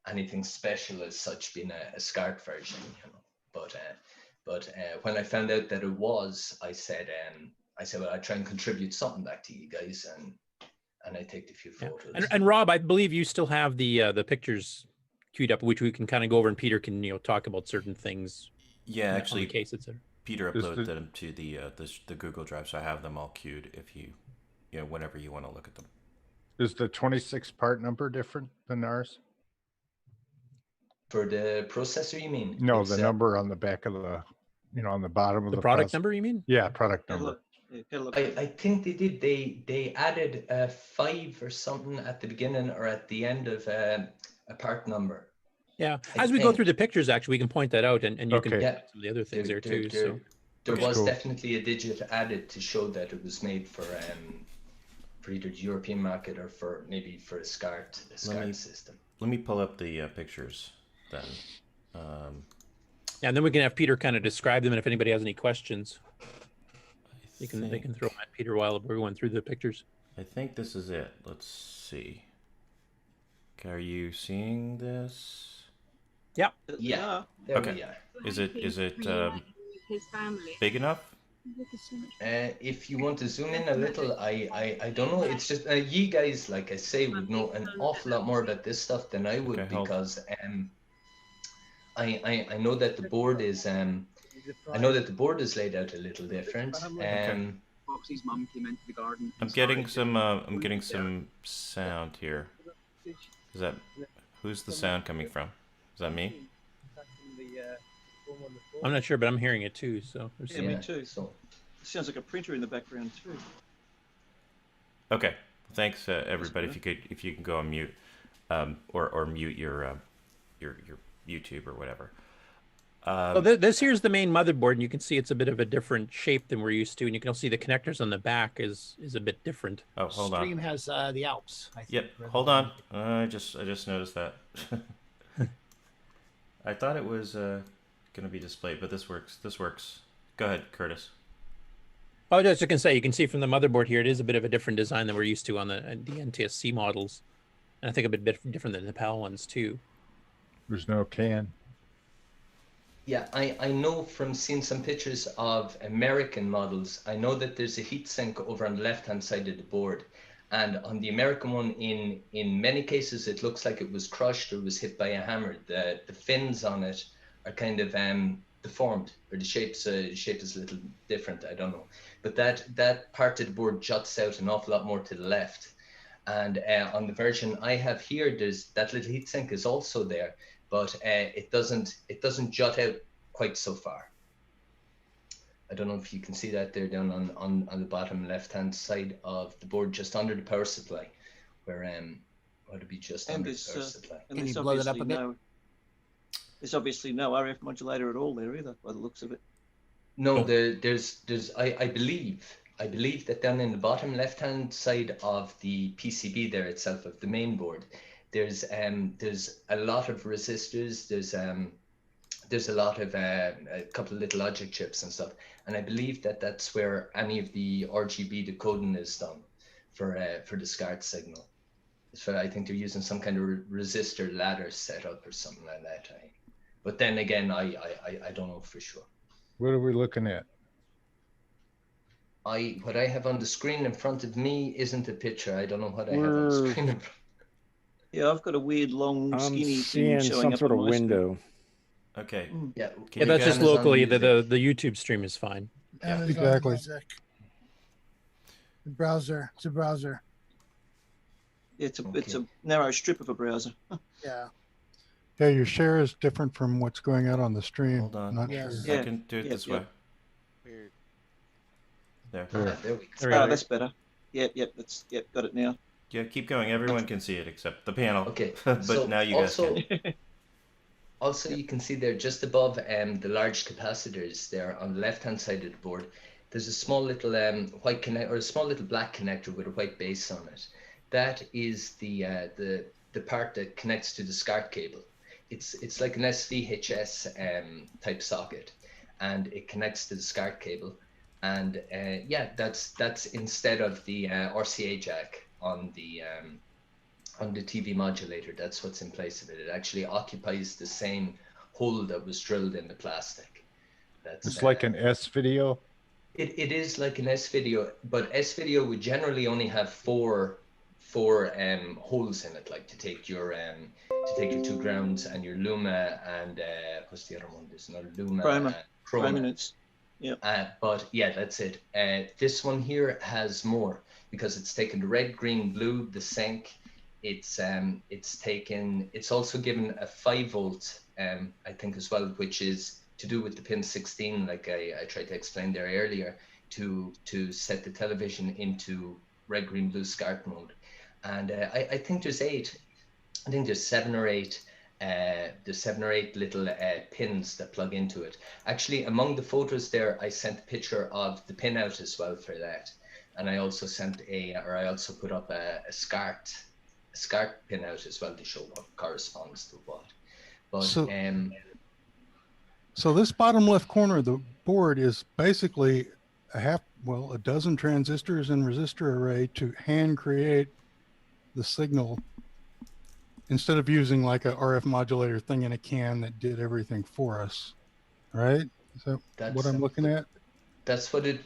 anything special as such, being a SCART version, but when I found out that it was, I said well, I'd try and contribute something back to you guys, and I take a few photos. Yeah. And Rob, I believe you still have the pictures queued up, which we can kind of go over, and Peter can talk about certain things. Yeah, actually, case, etc. Peter uploaded them to the Google Drive, so I have them all queued. If you whenever you want to look at them. Is the 26 part number different than ours? For the processor, you mean? No, the number on the back of the, on the bottom of the product number, you mean? Yeah, product number. I think they did. They added a 5 or something at the beginning or at the end of a part number. Yeah, as we go through the pictures, actually, we can point that out, and you can point some of the other things there too. So there was definitely a digit added to show that it was made for either the European market or for a SCART system. Let me pull up the pictures then. Yeah, and then we can have Peter kind of describe them, and if anybody has any questions, they can throw them at Peter while we're going through the pictures. I think this is it. Let's see. Are you seeing this? Yeah. Yeah. Okay. Is it big enough? If you want to zoom in a little, I don't know. It's just you guys, like I say, would know an awful lot more about this stuff than I would, because I know that the board is laid out a little different. Foxy's mum came into the garden. I'm getting some sound here. Is that who's the sound coming from? Is that me? I'm not sure, but I'm hearing it too. So yeah, me too. So it sounds like a printer in the background too. Okay, thanks everybody. If you can go on mute, or mute your YouTube or whatever. So this here's the main motherboard, and you can see it's a bit of a different shape than we're used to, and you can also see the connectors on the back is a bit different. Oh, hold on. Stream has the Alps. I think. Yep. Hold on. I just noticed that. I thought it was going to be displayed, but this works. This works. Go ahead, Curtis. Oh, I was just going to say, you can see from the motherboard here, it is a bit of a different design than we're used to on the NTSC models. And I think a bit different than the PAL ones, too. There's no can. Yeah, I know from seeing some pictures of American models, I know that there's a heatsink over on the left-hand side of the board. And on the American one, in many cases, it looks like it was crushed or was hit by a hammer. The fins on it are kind of deformed, or the shape is a little different, I don't know. But that part of the board juts out an awful lot more to the left. And on the version I have here, there's that little heatsink is also there, but it doesn't jut out quite so far. I don't know if you can see that there down on the bottom left-hand side of the board, just under the power supply, where would it be just under the power supply? And there's obviously there's obviously no RF modulator at all there either, by the looks of it. No, there's I believe that down in the bottom left-hand side of the PCB there itself, of the main board, there's a lot of resistors, there's a lot of a couple of little logic chips and stuff, and I believe that that's where any of the RGB decoding is done for the SCART signal. So I think they're using some kind of resistor ladder setup or something like that. But then again, I don't know for sure. What are we looking at? What I have on the screen in front of me isn't a picture. I don't know what I have on the screen in front. Yeah, I've got a weird, long, skinny thing seeing showing some up sort on of my window. Screen. Okay. Yeah. Yeah, that's just locally. The YouTube stream is fine. Amazon exactly. Music. The browser. It's a browser. It's a narrow strip of a browser. Yeah. Yeah, your share is different from what's going out on the stream. Hold on. Not Yes. sure. I can do it this way. Weird. There. There we go. Oh, that's better. Yep, got it now. Yeah, keep going. Everyone can see it except the panel. Okay. But So now you guys also, can. Also, you can see there just above the large capacitors there on the left-hand side of the board, there's a small little white connect or a small little black connector with a white base on it. That is the part that connects to the SCART cable. It's like an SVHS type socket, and it connects to the SCART cable. And yeah, that's instead of the RCA jack on the TV modulator. That's what's in place of it. It actually occupies the same hole that was drilled in the plastic. It's like an S video. It is like an S video, but S video would generally only have four holes in it, like to take your 2 grounds and your Luma and what's the other one? There's another Luma. Chroma. Yeah. But yeah, that's it. This one here has more because it's taken the red, green, blue, the sync. It's also given a 5-volt, I think as well, which is to do with the pin 16, like I tried to explain there earlier, to set the television into red, green, blue SCART mode. And I think there's 8. I think there's 7 or 8. There's 7 or 8 little pins that plug into it. Actually, among the photos there, I sent a picture of the pin out as well for that, and I also put up a SCART pin out as well to show what corresponds to what. But so this bottom left corner of the board is basically a dozen transistors and resistor array to hand create the signal instead of using like a RF modulator thing in a can that did everything for us, right? Is that what I'm looking at? That's what it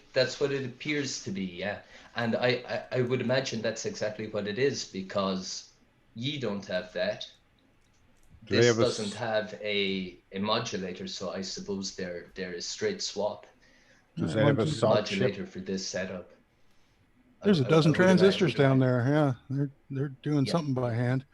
appears to be, yeah. And I would imagine that's exactly what it is, because ye don't have that. This doesn't have a modulator, so I suppose there is straight swap. Does it have a modulator for this setup? There's a dozen transistors down there. Yeah, they're doing something by hand.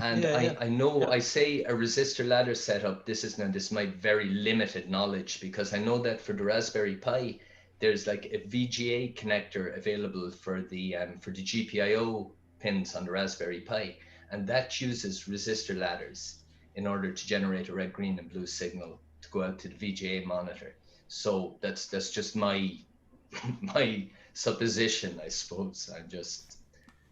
And I know I say a resistor ladder setup. This is my very limited knowledge, because I know that for the Raspberry Pi, there's like a VGA connector available for the GPIO pins on the Raspberry Pi, and that uses resistor ladders in order to generate a red, green, and blue signal to go out to the VGA monitor. So that's just my supposition, I suppose.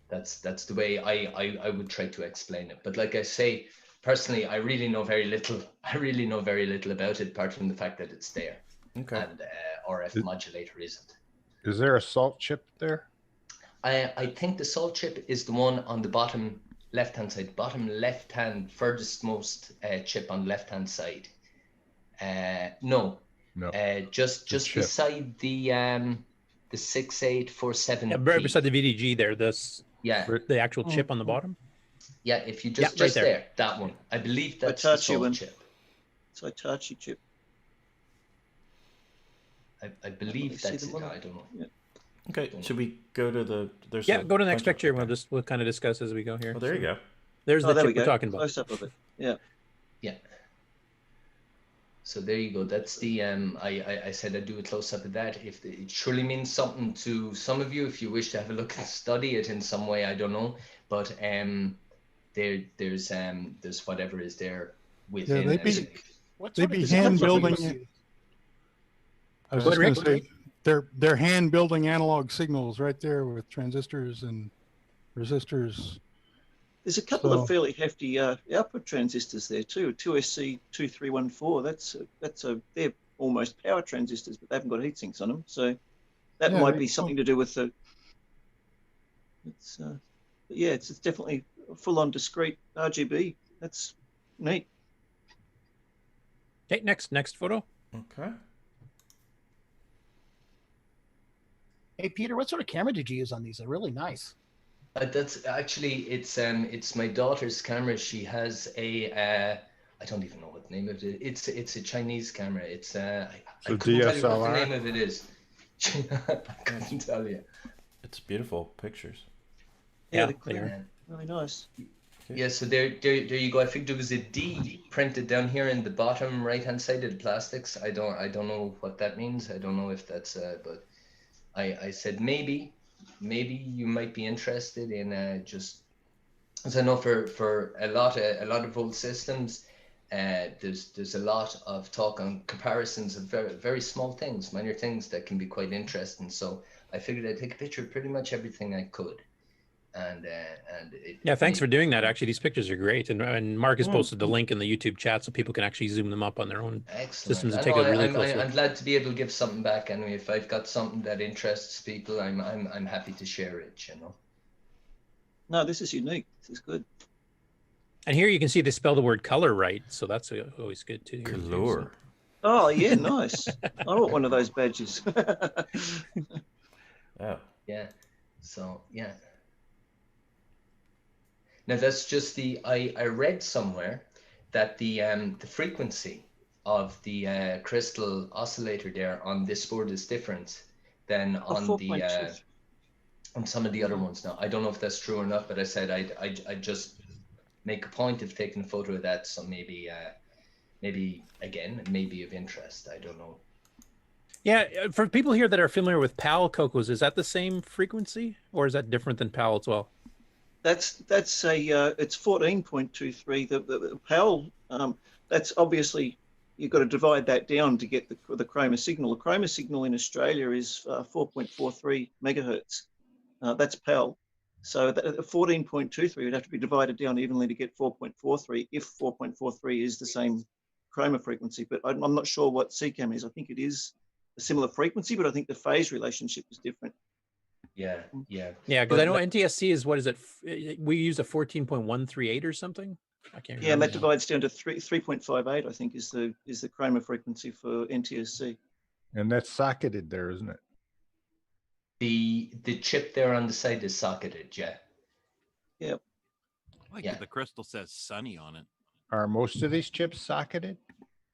That's the way I would try to explain it. But like I say, personally, I really know very little. I really know very little about it, apart from the fact that it's there. Okay. And RF modulator isn't. Is there a salt chip there? I think the salt chip is the one on the bottom left-hand side, furthest most chip on the left-hand side. No. Just chip. beside the 6847. Yeah, right beside the VDG there. Yeah. The actual chip on the bottom. Yeah, if you just right there. there, that one. I believe that's the Hitachi salt one. chip. It's a Hitachi chip. I believe see that's the it. one? I don't know. Yeah. Okay, should we go to the? There's Yeah, a go to the next bunch of- picture. And we'll kind of discuss as we go here. Oh, there you go. There's the there we chip we're go. talking about. Close up of it. Yeah. Yeah. So there you go. That's the I said I'd do a close up of that. If it surely means something to some of you, if you wish to have a look and study it in some way, I don't know. But there's whatever is there within. They'd be hand building it. I was just going to say they're hand building analog signals right there with transistors and resistors. There's a couple of fairly hefty output transistors there too. 2SC2314. They're almost power transistors, but they haven't got heat sinks on them. So that might be something to do with the. It's definitely a full-on discrete RGB. That's neat. Okay, next photo. Okay. Hey Peter, what sort of camera did you use on these? They're really nice. That's actually it's my daughter's camera. She has a I don't even know what the name of it is. It's a Chinese camera. It's I couldn't tell you what the name of it is. I couldn't tell you. It's beautiful pictures. Yeah, they are really nice. Yeah, so there you go. I think there was a D printed down here in the bottom right hand side of the plastics. I don't know what that means. I don't know if that's but I said maybe you might be interested in just as I know for a lot of old systems, there's a lot of talk on comparisons of very, very small things, minor things that can be quite interesting. So I figured I'd take a picture of pretty much everything I could. And thanks for doing that. Actually, these pictures are great, and Mark has posted the link in the YouTube chat so people can actually zoom them up on their own systems and take a really close look. I'm glad to be able to give something back. Anyway, if I've got something that interests people, I'm happy to share it. You know. No, this is unique. This is good. And here you can see they spell the word color right, so that's always good too. Color. Oh yeah, nice. I want one of those badges. Oh. Yeah. So yeah. Now that's just I read somewhere that the frequency of the crystal oscillator there on this board is different than on the on some of the other ones. Now I don't know if that's true or not, but I said I'd just make a point of taking a photo of that, so maybe again it may be of interest. I don't know. Yeah, for people here that are familiar with PAL CoCos, is that the same frequency or is that different than PAL as well? That's it's 14.23. The PAL, that's obviously you've got to divide that down to get the chroma signal. The chroma signal in Australia is 4.43 megahertz. That's PAL. So 14.23 would have to be divided down evenly to get 4.43 if 4.43 is the same chroma frequency. But I'm not sure what CCAM is. I think it is a similar frequency, but I think the phase relationship is different. Yeah. Because I know NTSC is, what is it? We use a 14.138 or something. I can't remember. Yeah, and that divides down to 3.58. I think is the chroma frequency for NTSC. And that's socketed there, isn't it? The chip there on the side is socketed. Yeah. Yep. I like that the crystal says Sunny on it. Are most of these chips socketed?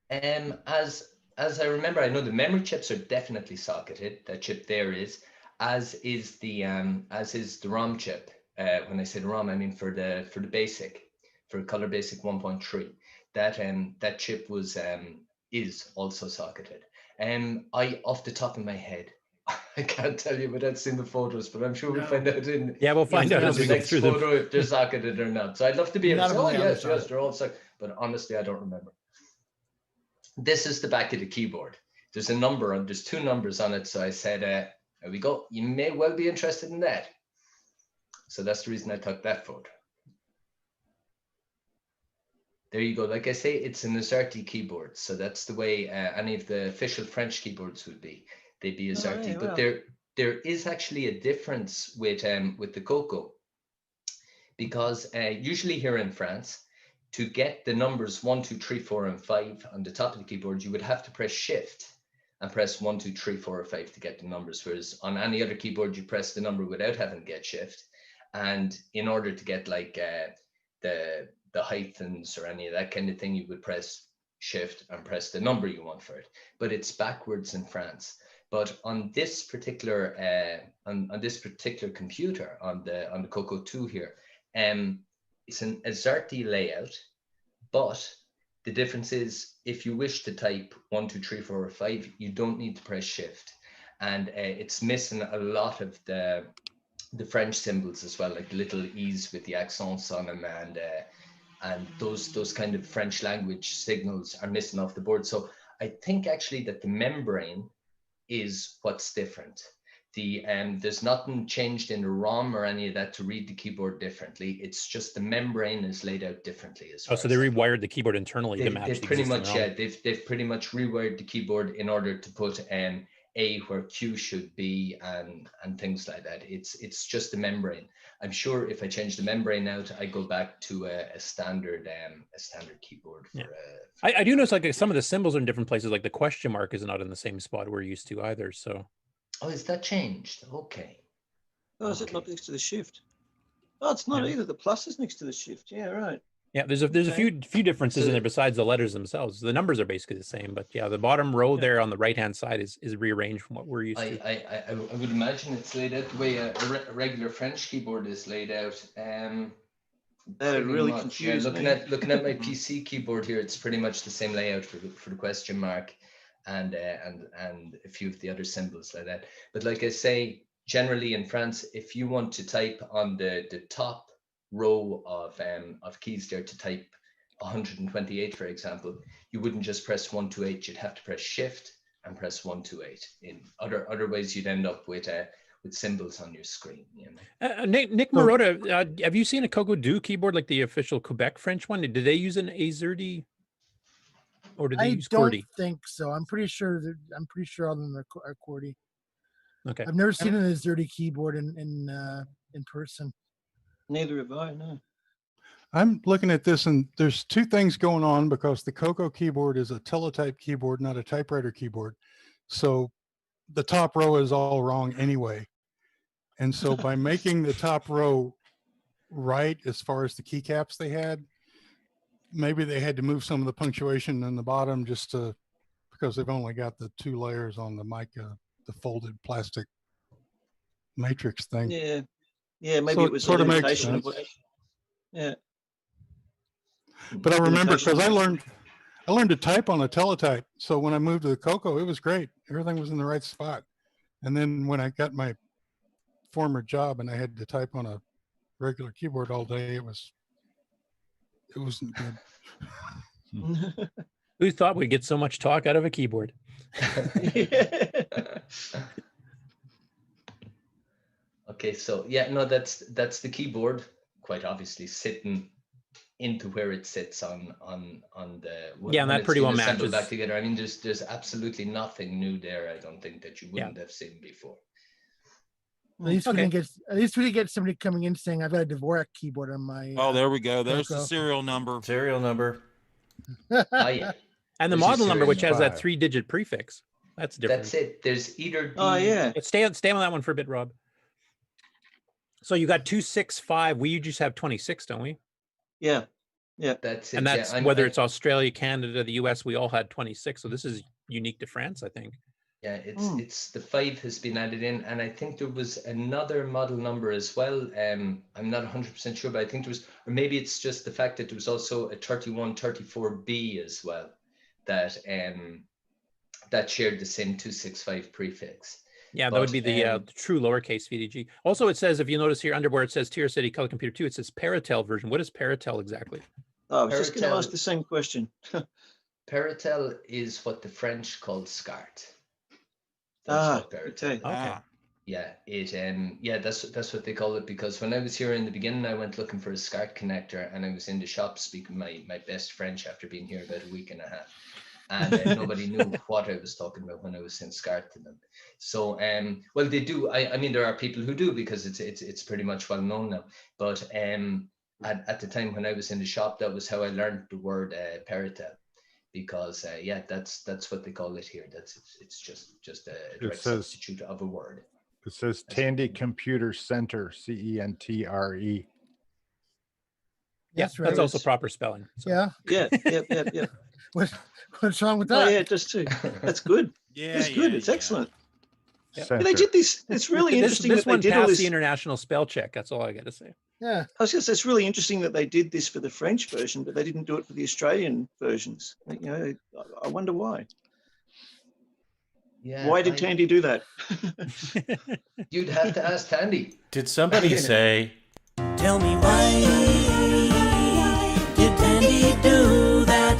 As I remember, I know the memory chips are definitely socketed. That chip there is. As is the ROM chip. When I say the ROM, I mean for the basic, for Color Basic 1.3. That chip is also socketed. I off the top of my head, I can't tell you without seeing the photos, but I'm sure we'll find out in we'll find out as we the go next through photo if they're socketed or not. So I'd love to be able to say, oh yes, they're all socketed. But honestly, I don't remember. This is the back of the keyboard. There's a number on. There's two numbers on it. So I said, there we go. You may well be interested in that. So that's the reason I took that photo. There you go. Like I say, it's an AZERTY keyboard. So that's the way any of the official French keyboards would be. They'd be AZERTY. yeah, But well. there is actually a difference with the CoCo, because usually here in France, to get the numbers 1, 2, 3, 4, and 5 on the top of the keyboard, you would have to press Shift and press 1, 2, 3, 4, or 5 to get the numbers. Whereas on any other keyboard, you press the number without having to get Shift. And in order to get like the hyphens or any of that kind of thing, you would press Shift and press the number you want for it. But it's backwards in France. But on this particular on this particular computer, on the CoCo 2 here, it's an AZERTY layout, but the difference is if you wish to type 1, 2, 3, 4, or 5, you don't need to press Shift, and it's missing a lot of the French symbols as well, like the little E's with the accents on them, and those kind of French language signals are missing off the board. So I think actually that the membrane is what's different. There's nothing changed in the ROM or any of that to read the keyboard differently. It's just the membrane is laid out differently as well. Oh, so they rewired the keyboard internally to match They've the pretty existing much, ROM. yeah, they've pretty much rewired the keyboard in order to put A where Q should be and things like that. It's just the membrane. I'm sure if I change the membrane out, I go back to a standard keyboard. For, yeah. I do notice like some of the symbols are in different places. Like the question mark is not in the same spot we're used to either. So. Oh, is that changed? Okay. Oh, is it not next to the Shift? Oh, it's not either. The plus is next to the Shift. Yeah, right. Yeah, there's a few differences in there besides the letters themselves. The numbers are basically the same, but yeah, the bottom row there on the right hand side is rearranged from what we're used to. I would imagine it's laid out the way a regular French keyboard is laid out. That really confused looking me. Looking at my PC keyboard here, it's pretty much the same layout for the question mark and a few of the other symbols like that. But like I say, generally in France, if you want to type on the top row of keys there to type 128, for example, you wouldn't just press 128. You'd have to press Shift and press 128. In other ways, you'd end up with symbols on your screen. You know? Nick Marotta, have you seen a CoCo keyboard like the official Quebec French one? Did they use an AZERTY, or did they use QWERTY? I don't think so. I'm pretty sure all of them are QWERTY. Okay. I've never seen an AZERTY keyboard in person. Neither have I, no. I'm looking at this, and there's two things going on because the CoCo keyboard is a teletype keyboard, not a typewriter keyboard. So the top row is all wrong anyway. And so by making the top row right as far as the keycaps they had, maybe they had to move some of the punctuation in the bottom just to, because they've only got the 2 layers on the mic, the folded plastic matrix thing. Yeah. Yeah, maybe So it was sort a of makes limitation of sense. what, yeah. But I remember because I Limitation. learned to type on a teletype. So when I moved to the CoCo, it was great. Everything was in the right spot. And then when I got my former job and I had to type on a regular keyboard all day, it wasn't good. Who thought we'd get so much talk out of a keyboard? Okay, so yeah, no, that's the keyboard, quite obviously sitting into where it sits on the Yeah, and that pretty well matches back together. I mean, there's absolutely nothing new there. I don't think that you wouldn't have seen before. At least we didn't get somebody coming in saying I've got a Dvorak keyboard on my. Oh, there we go. There's the CoCo. serial number. Serial number. Yeah. And the There's model a number, which has that 5. 3-digit prefix. That's different. That's it. There's either. But stay on that one for a bit, Rob. So you got 265. We just have 26, don't we? Yeah. Yeah. That's it. And that's yeah, whether it's Australia, Canada, the US, we all had 26. So this is unique to France, I think. Yeah, it's the 5 has been added in, and I think there was another model number as well. I'm not 100% sure, but I think there was, or maybe it's just the fact that there was also a 3134B as well that that shared the same 265 prefix. Yeah, that would be the true lowercase VDG. Also, it says, if you notice here under where it says Tier City Color Computer 2, it says Paratel version. What is Paratel exactly? Oh, I was just going to ask the same question. Paratel is what the French called SCART. Okay. Yeah, that's what they call it, because when I was here in the beginning, I went looking for a SCART connector, and I was in the shop speaking my best French after being here about a week and a half, and nobody knew what I was talking about when I was saying SCART to them. So well, they do. I mean, there are people who do, because it's pretty much well known now. But at the time when I was in the shop, that was how I learned the word Peritel, because that's what they call it here. It's just a direct substitute of a word. It says Tandy Computer Center, CENTRE. Yes, that's also proper spelling. So. Yeah. Yeah. What's wrong with that? Oh yeah, just too. That's good. Yeah, it's good. It's excellent. Yeah. They did this. It's really interesting this that one they did all passed this. the international spell check. That's all I got to say. Yeah. I was going to say, it's really interesting that they did this for the French version, but they didn't do it for the Australian versions. I wonder why. Yeah. Why did Tandy do that? You'd have to ask Tandy. Did somebody say? Tell me why did Tandy do that?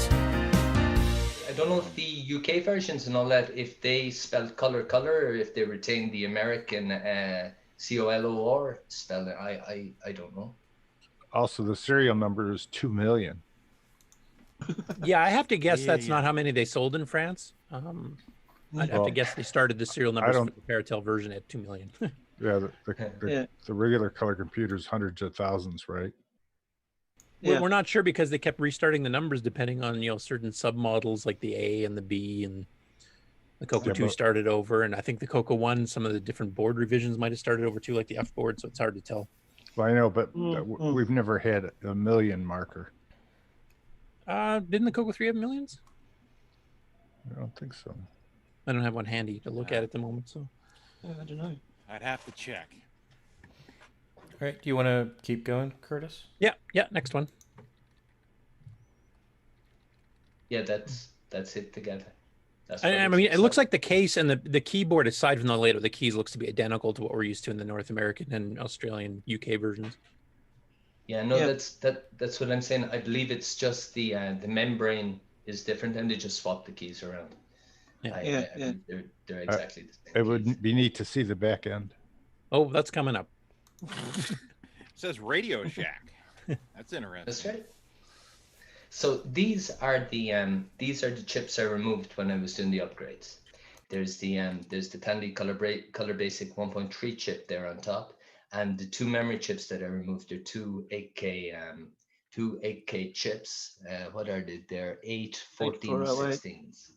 I don't know if the UK versions and all that, if they spelled color, or if they retained the American COLOR spelling. I don't know. Also, the serial number is 2 million. Yeah, I have to guess that's not how many they sold in France. I'd have to guess they started the serial numbers for the Paratel version at 2 million. Yeah, the regular color computer's hundreds of thousands, right? We're not sure, because they kept restarting the numbers depending on certain submodels like the A and the B, and the CoCo 2 started over, and I think the CoCo 1, some of the different board revisions might have started over too, like the F board, so it's hard to tell. Well, I know, but we've never had a million marker. Didn't the CoCo 3 have millions? I don't think so. I don't have one handy to look at the moment, so I don't know. I'd have to check. All right, do you want to keep going, Curtis? Yeah, next one. Yeah, that's it together. I mean, it looks like the case and the keyboard, aside from the layout, the keys looks to be identical to what we're used to in the North American and Australian, UK versions. Yeah, no, that's what I'm saying. I believe it's just the membrane is different, and they just swap the keys around. I believe they're exactly the same. It would be neat to see the back end. Oh, that's coming up. It says Radio Shack. That's interesting. That's right. So these are the chips I removed when I was doing the upgrades. There's the Tandy Color Basic 1.3 chip there on top, and the two memory chips that I removed are two 8K chips. What are they? They're 8, 14, 16s.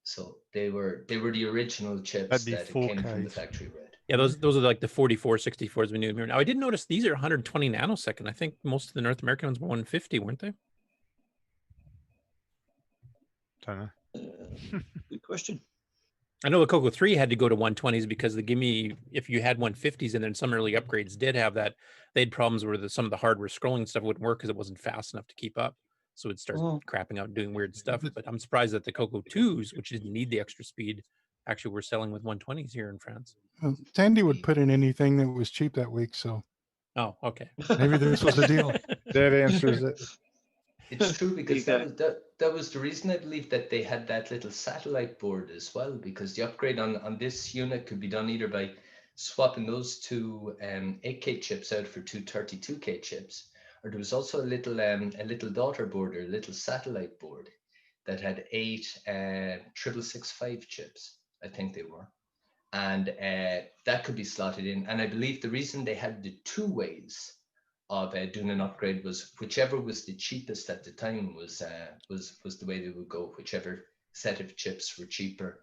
So they were the original chips that came from the factory read. Yeah, those are like the 4464s we knew. Now I did notice these are 120 nanosecond. I think most of the North American ones were 150, weren't they? Good question. I know the CoCo 3 had to go to 120s because if you had 150s, and then some early upgrades did have that, they had problems where some of the hardware scrolling stuff wouldn't work because it wasn't fast enough to keep up. So it'd start crapping out and doing weird stuff. But I'm surprised that the CoCo 2s, which didn't need the extra speed, actually were selling with 120s here in France. Tandy would put in anything that was cheap that week, so. Oh, okay. Maybe this was the deal. That answers it. It's true, because that was the reason I believe that they had that little satellite board as well, because the upgrade on this unit could be done either by swapping those two 8K chips out for two 32K chips, or there was also a little daughter board, or a little satellite board that had 8 6665 chips, I think they were, and that could be slotted in. And I believe the reason they had the two ways of doing an upgrade was whichever was the cheapest at the time was the way they would go, whichever set of chips were cheaper.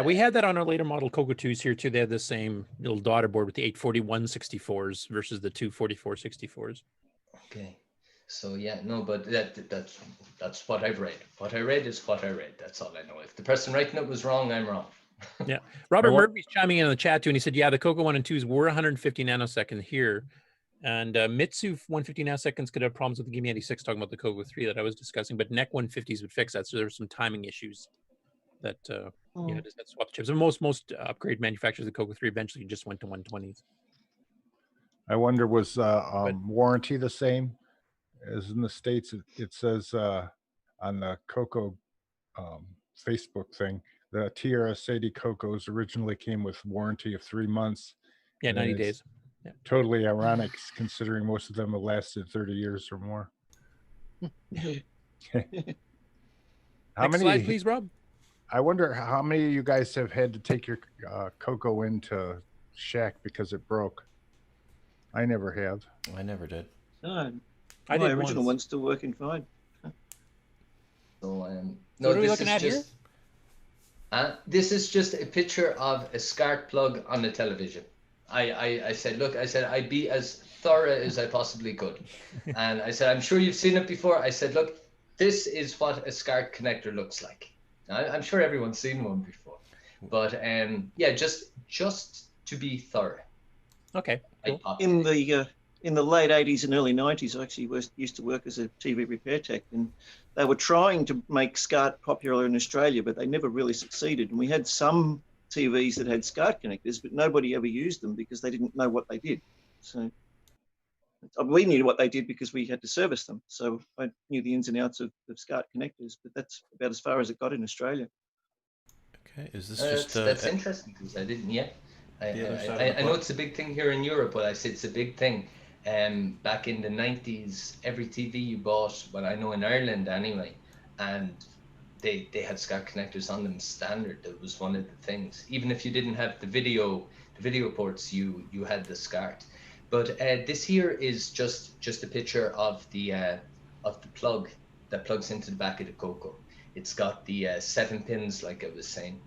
We had that on our later model CoCo 2s here too. They had the same little daughter board with the 841 64s versus the 244 64s. Okay, so but that's what I've read. What I read is what I read. That's all I know. If the person writing it was wrong, I'm wrong. Yeah, Robert Murphy's chiming in the chat too, and he said, the CoCo 1 and 2s were 150 nanosecond here. And Mitsu 150 nanoseconds could have problems with the Gimme 86, talking about the CoCo 3 that I was discussing, but NEC 150s would fix that. So there were some timing issues that just had swap chips. And most upgrade manufacturers of the CoCo 3 eventually just went to 120s. I wonder, was warranty the same as in the States? It says on the CoCo Facebook thing The TRS-80 CoCos originally came with warranty of 3 months. Yeah, and 90 it's days. Yeah. Totally ironic considering most of them have lasted 30 years or more. How Next many, slide, please, Rob. I wonder how many of you guys have had to take your CoCo into Shack because it broke. I never have. I never did. No, I my did original once. one's still working fine. So So what are we this looking is at here? just this is just a picture of a SCART plug on the television. I said, look, I said I'd be as thorough as I possibly could, and I said, I'm sure you've seen it before. I said, look, this is what a SCART connector looks like. I'm sure everyone's seen one before, but yeah, just to be thorough. Okay. Cool. In the late 80s and early 90s, I actually used to work as a TV repair tech, and they were trying to make SCART popular in Australia, but they never really succeeded. And we had some TVs that had SCART connectors, but nobody ever used them because they didn't know what they did. So we knew what they did because we had to service them. So I knew the ins and outs of SCART connectors, but that's about as far as it got in Australia. Okay, is this just that's interesting because I didn't yet. I know it's a big thing here in Europe, but I say it's a big thing. Back in the 90s, every TV you bought, well, I know in Ireland anyway, and they had SCART connectors on them standard. That was one of the things. Even if you didn't have the video ports, you had the SCART. But this here is just a picture of the plug that plugs into the back of the CoCo. It's got the 7 pins, like I was saying.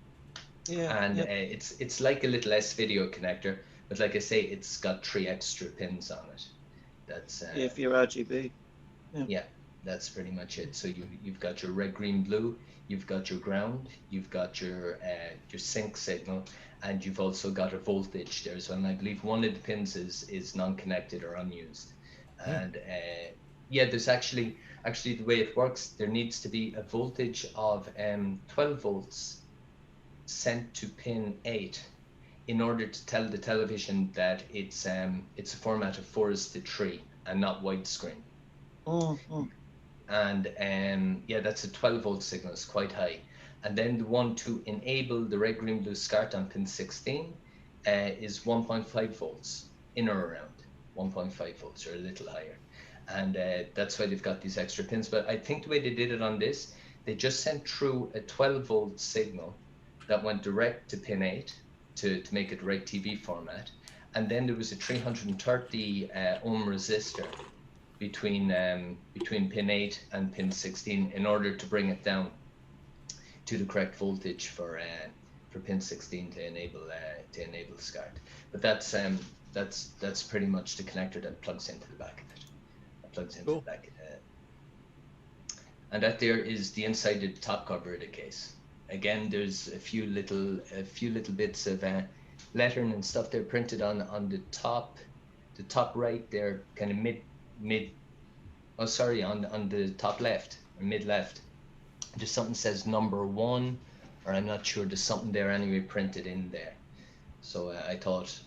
Yeah. And it's like a little S video connector, but like I say, it's got 3 extra pins on it. That's yeah, for your RGB. Yeah, that's pretty much it. So you've got your red, green, blue. You've got your ground. You've got your sync signal, and you've also got a voltage there as well. And I believe one of the pins is non-connected or unused. And yeah, there's actually the way it works. There needs to be a voltage of 12 volts sent to pin 8 in order to tell the television that it's a format of 4:3 and not widescreen. And yeah, that's a 12 volt signal. It's quite high. And then the one to enable the red, green, blue SCART on pin 16 is 1.5 volts, in or around 1.5 volts or a little higher. And that's why they've got these extra pins. But I think the way they did it on this, they just sent through a 12 volt signal that went direct to pin 8 to make it the right TV format. And then there was a 330 ohm resistor between pin 8 and pin 16 in order to bring it down to the correct voltage for pin 16 to enable SCART. But that's pretty much the connector that plugs into the back of it. That plugs into the back of it. And that there is the inside of the top cover of the case. Again, there's a few little bits of lettering and stuff there printed on the top right there, kind of on the top left or mid left. There's something says number 1, or I'm not sure. There's something there anyway printed in there. So I thought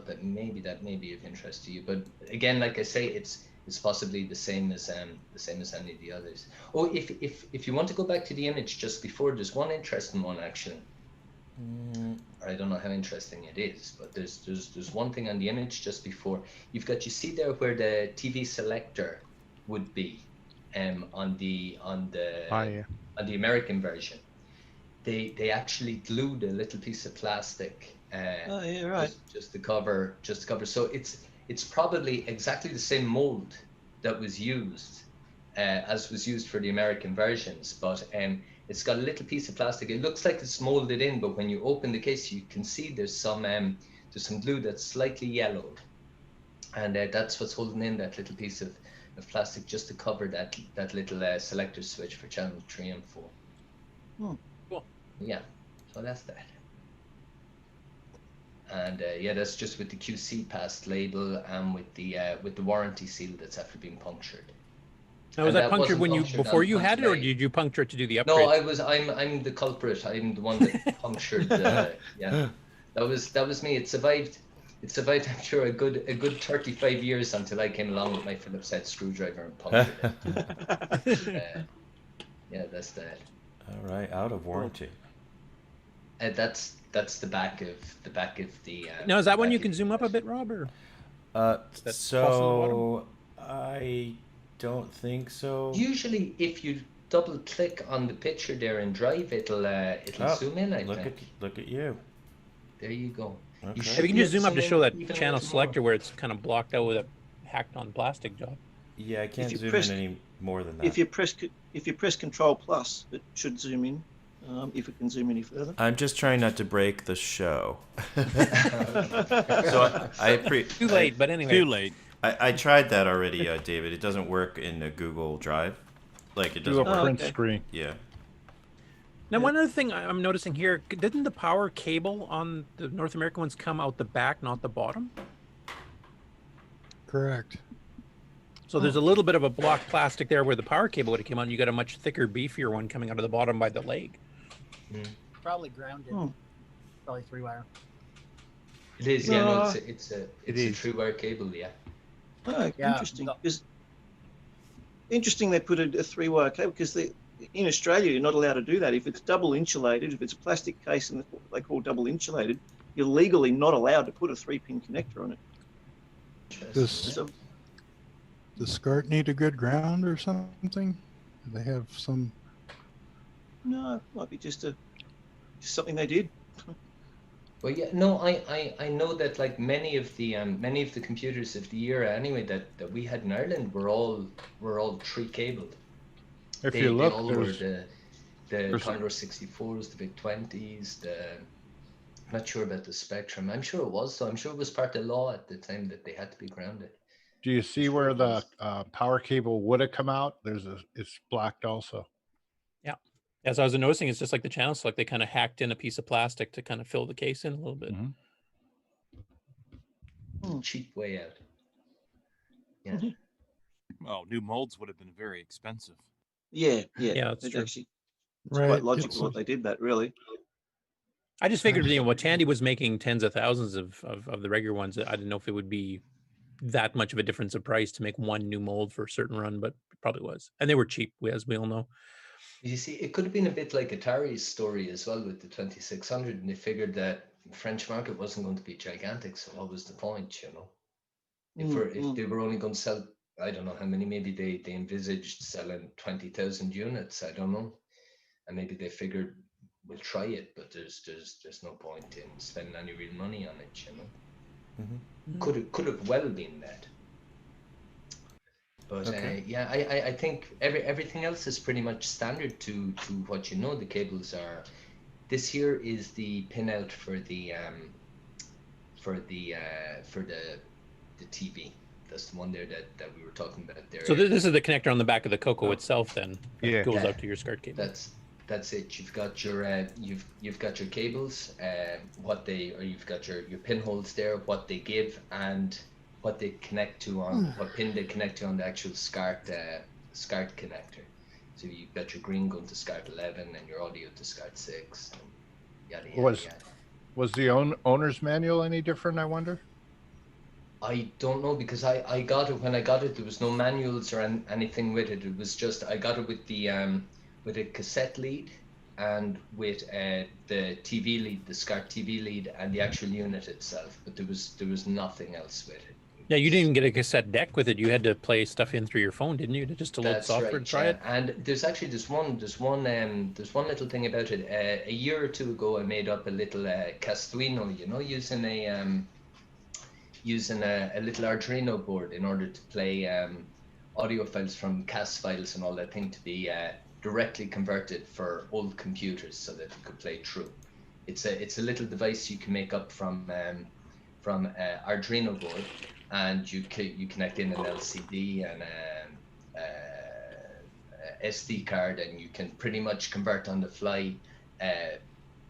that may be of interest to you. But again, like I say, it's possibly the same as any of the others. Oh, if you want to go back to the image just before, there's one interesting one actually. I don't know how interesting it is, but there's one thing on the image just before. You see there where the TV selector would be on the American version. They actually glued a little piece of plastic just to cover. So it's probably exactly the same mold that was used as was used for the American versions, but it's got a little piece of plastic. It looks like it's molded in, but when you open the case, you can see there's some glue that's slightly yellowed, and that's what's holding in that little piece of plastic just to cover that little selector switch for channel 3 and 4. Cool. Yeah, so that's that. And yeah, that's just with the QC passed label and with the warranty seal that's after being punctured. Now, was that punctured before you had it, or did you puncture it to do the upgrade? No, I'm the culprit. I'm the one that punctured. Yeah, that was me. It survived. I'm sure a good 35 years until I came along with my Phillips head screwdriver and punctured it. Yeah, that's that. All right, out of warranty. That's the back of the. Now, is that one back you of can the zoom up a bit, Rob? Or that's possible So I don't think so. Usually, if you double click on the picture there in Drive, it'll Oh, zoom in. I look think. look at you. There you go. Okay. You If should you can be just able zoom up to in show that even a channel little selector more. where it's kind of blocked out with a hacked on plastic job. Yeah, I can't you zoom press- in any more than that. If you press Control Plus, it should zoom in. If it can zoom any further. I'm just trying not to break the show. So Too late, but anyway. Too late. I tried that already, David. It doesn't work in a Google Drive. Like it Do doesn't a work. print screen. Yeah. Now, one other thing I'm noticing here, didn't the power cable on the North American ones come out the back, not the bottom? Correct. So there's a little bit of a block plastic there where the power cable would have come out, and you got a much thicker, beefier one coming out of the bottom by the leg. Probably grounded. Probably 3-wire. It is, yeah. No, it's a true wire cable, yeah. Oh, Yeah, interesting. Interesting they put a 3-wire cable because in Australia you're not allowed to do that. If it's double insulated, if it's a plastic case and they call double insulated, you're legally not allowed to put a 3-pin connector on it. Does SCART need a good ground or something? Do they have some? No, it might be just something they did. Well, yeah, no, I know that like many of the computers of the era anyway that we had in Ireland were all 3-cabled. If you look, they all were the there's- Commodore 64s, the VIC 20s, I'm not sure about the Spectrum. I'm sure it was, so I'm sure it was part of law at the time that they had to be grounded. Do you see where the power cable would have come out? It's blocked also. Yeah. As I was noticing, it's just like the channel select. They kind of hacked in a piece of plastic to kind of fill the case in a little bit. Cheap way out. Yeah. Oh, new molds would have been very expensive. Yeah, that's it's true. actually quite logical that they did that, really. I just figured, what Tandy was making tens of thousands of the regular ones. I didn't know if it would be that much of a difference of price to make one new mold for a certain run, but it probably was. And they were cheap, as we all know. You see, it could have been a bit like Atari's story as well with the 2600, and they figured that the French market wasn't going to be gigantic, so what was the point, If they were only going to sell, I don't know how many, maybe they envisaged selling 20,000 units, I don't know. And maybe they figured we'll try it, but there's no point in spending any real money on it, Could have well been that. But I think everything else is pretty much standard to what the cables are. This here is the pinout for the TV. That's the one there that we were talking about there. So this is the connector on the back of the CoCo itself, then. That goes out to your SCART cable. That's it. You've got your you've got your cables, you've got your pinholes there, what they give and what they connect to on what pin they connect to on the actual SCART connector. So you've got your green going to SCART 11 and your audio to SCART 6. And yada yada yada. Was the owner's manual any different, I wonder? I don't know, because I got it when I got it. There was no manuals or anything with it. It was just I got it with a cassette lead and with the TV lead, the SCART TV lead, and the actual unit itself. But there was nothing else with it. Yeah, you didn't even get a cassette deck with it. You had to play stuff in through your phone, didn't you? Just to load software to try it. And there's one little thing about it. A year or two ago, I made up a little Castuino, using a little Arduino board in order to play audio files from CAS files and all that thing to be directly converted for old computers so that it could play through. It's a little device you can make up from Arduino board, and you connect in an LCD and a SD card, and you can pretty much convert on the fly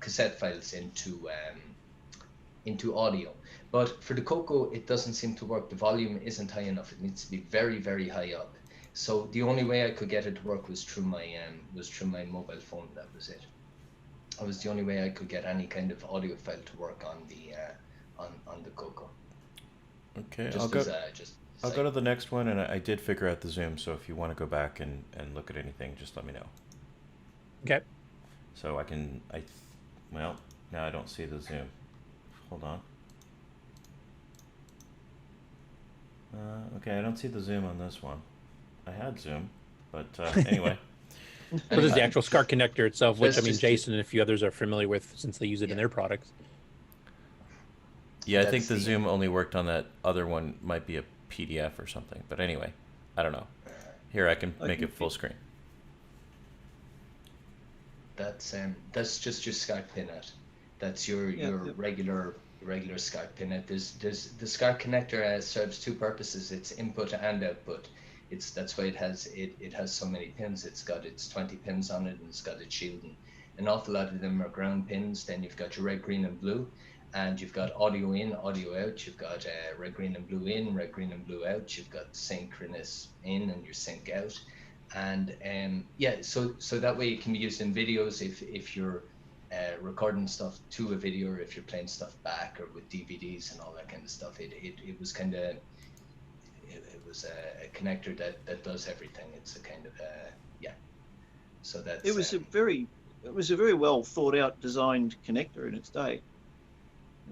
cassette files into audio. But for the CoCo, it doesn't seem to work. The volume isn't high enough. It needs to be very, very high up. So the only way I could get it to work was through my mobile phone. That was it. That was the only way I could get any kind of audio file to work on the CoCo. Okay, I'll go to the next one, and I did figure out the zoom. So if you want to go back and look at anything, just let me know. Okay. So No, I don't see the zoom. Hold on. Okay, I don't see the zoom on this one. I had zoom, but anyway. But there's the actual SCART connector itself, which I mean, just- Jason and a few others are familiar with since they use it in their products. Yeah, I think the zoom only worked on that other one. Might be a PDF or something. But anyway, I don't know. Here, I can make it full screen. That's just your SCART pinhead. That's your regular SCART pinhead. There's the SCART connector serves two purposes. It's input and output. That's why it has so many pins. It's got its 20 pins on it, and it's got its shielding. An awful lot of them are ground pins. Then you've got your red, green, and blue, and you've got audio in, audio out. You've got red, green, and blue in, red, green, and blue out. You've got synchronous in and your sync out, and so that way it can be used in videos if you're recording stuff to a video, or if you're playing stuff back, or with DVDs and all that kind of stuff. It was kind of it was a connector that does everything. It's a kind of So that's it was a very well thought out, designed connector in its day.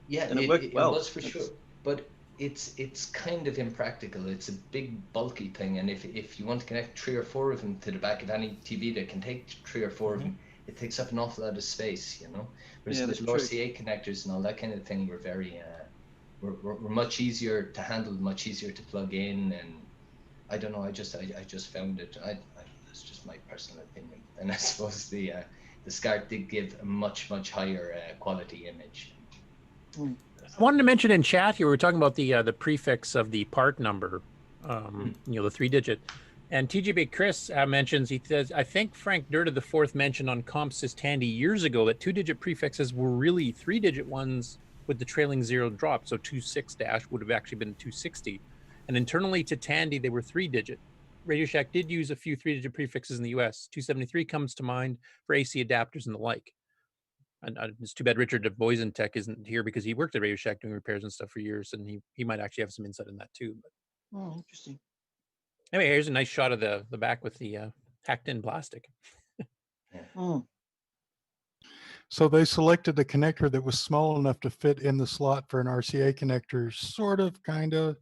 Yeah, and it worked well. It was for sure, but it's kind of impractical. It's a big bulky thing, and if you want to connect 3 or 4 of them to the back of any TV that can take 3 or 4 of them, it takes up an awful lot of space, Whereas the RCA connectors and all that kind of thing were very were much easier to handle, much easier to plug in, and I don't know. I just found it. That's just my personal opinion, and I suppose the SCART did give a much higher quality image. I wanted to mention in chat here, we were talking about the prefix of the part number, the 3-digit. And TGB Chris mentions, he says, I think Frank Durda the fourth mentioned on CompSys Tandy years ago that 2-digit prefixes were really 3-digit ones with the trailing 0 drop. So 26- would have actually been 260. And internally to Tandy, they were 3-digit. Radio Shack did use a few 3-digit prefixes in the US. 273 comes to mind for AC adapters and the like. And it's too bad Richard de Boisentech isn't here, because he worked at Radio Shack doing repairs and stuff for years, and he might actually have some insight on that too. But oh, interesting. Anyway, here's a nice shot of the back with the hacked in plastic. So they selected a connector that was small enough to fit in the slot for an RCA connector, sort of, kind of.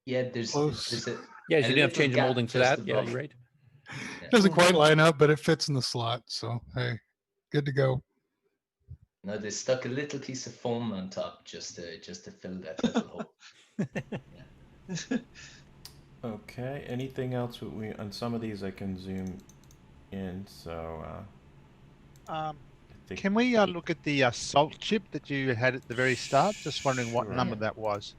Yeah, there's close. Yeah, you didn't have to change the molding for that. Yeah, you're right. Doesn't quite line up, but it fits in the slot. So hey, good to go. No, they stuck a little piece of foam on top just to fill that little hole. Okay. Anything else? On some of these I can zoom in. So. Can we look at the salt chip that you had at the very start? Just wondering what number that was.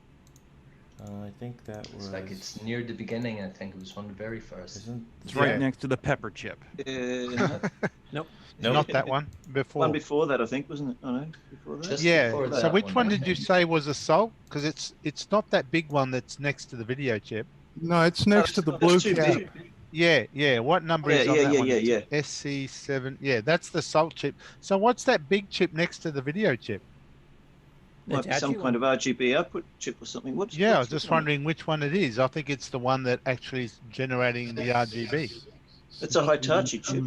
I think that was. It's like it's near the beginning. I think it was one of the very first. It's right next to the pepper chip. Nope. Not that one. Before. One before that, I think, wasn't it? Oh, no, before that. Yeah. So which one did you say was a salt? Because it's not that big one that's next to the video chip. No, it's next to the blue cap. Yeah. What number is on that one? Yeah. SC7. Yeah, that's the salt chip. So what's that big chip next to the video chip? Might be some kind of RGB output chip or something. I was just wondering which one it is. I think it's the one that actually is generating the RGB. It's a Hitachi chip.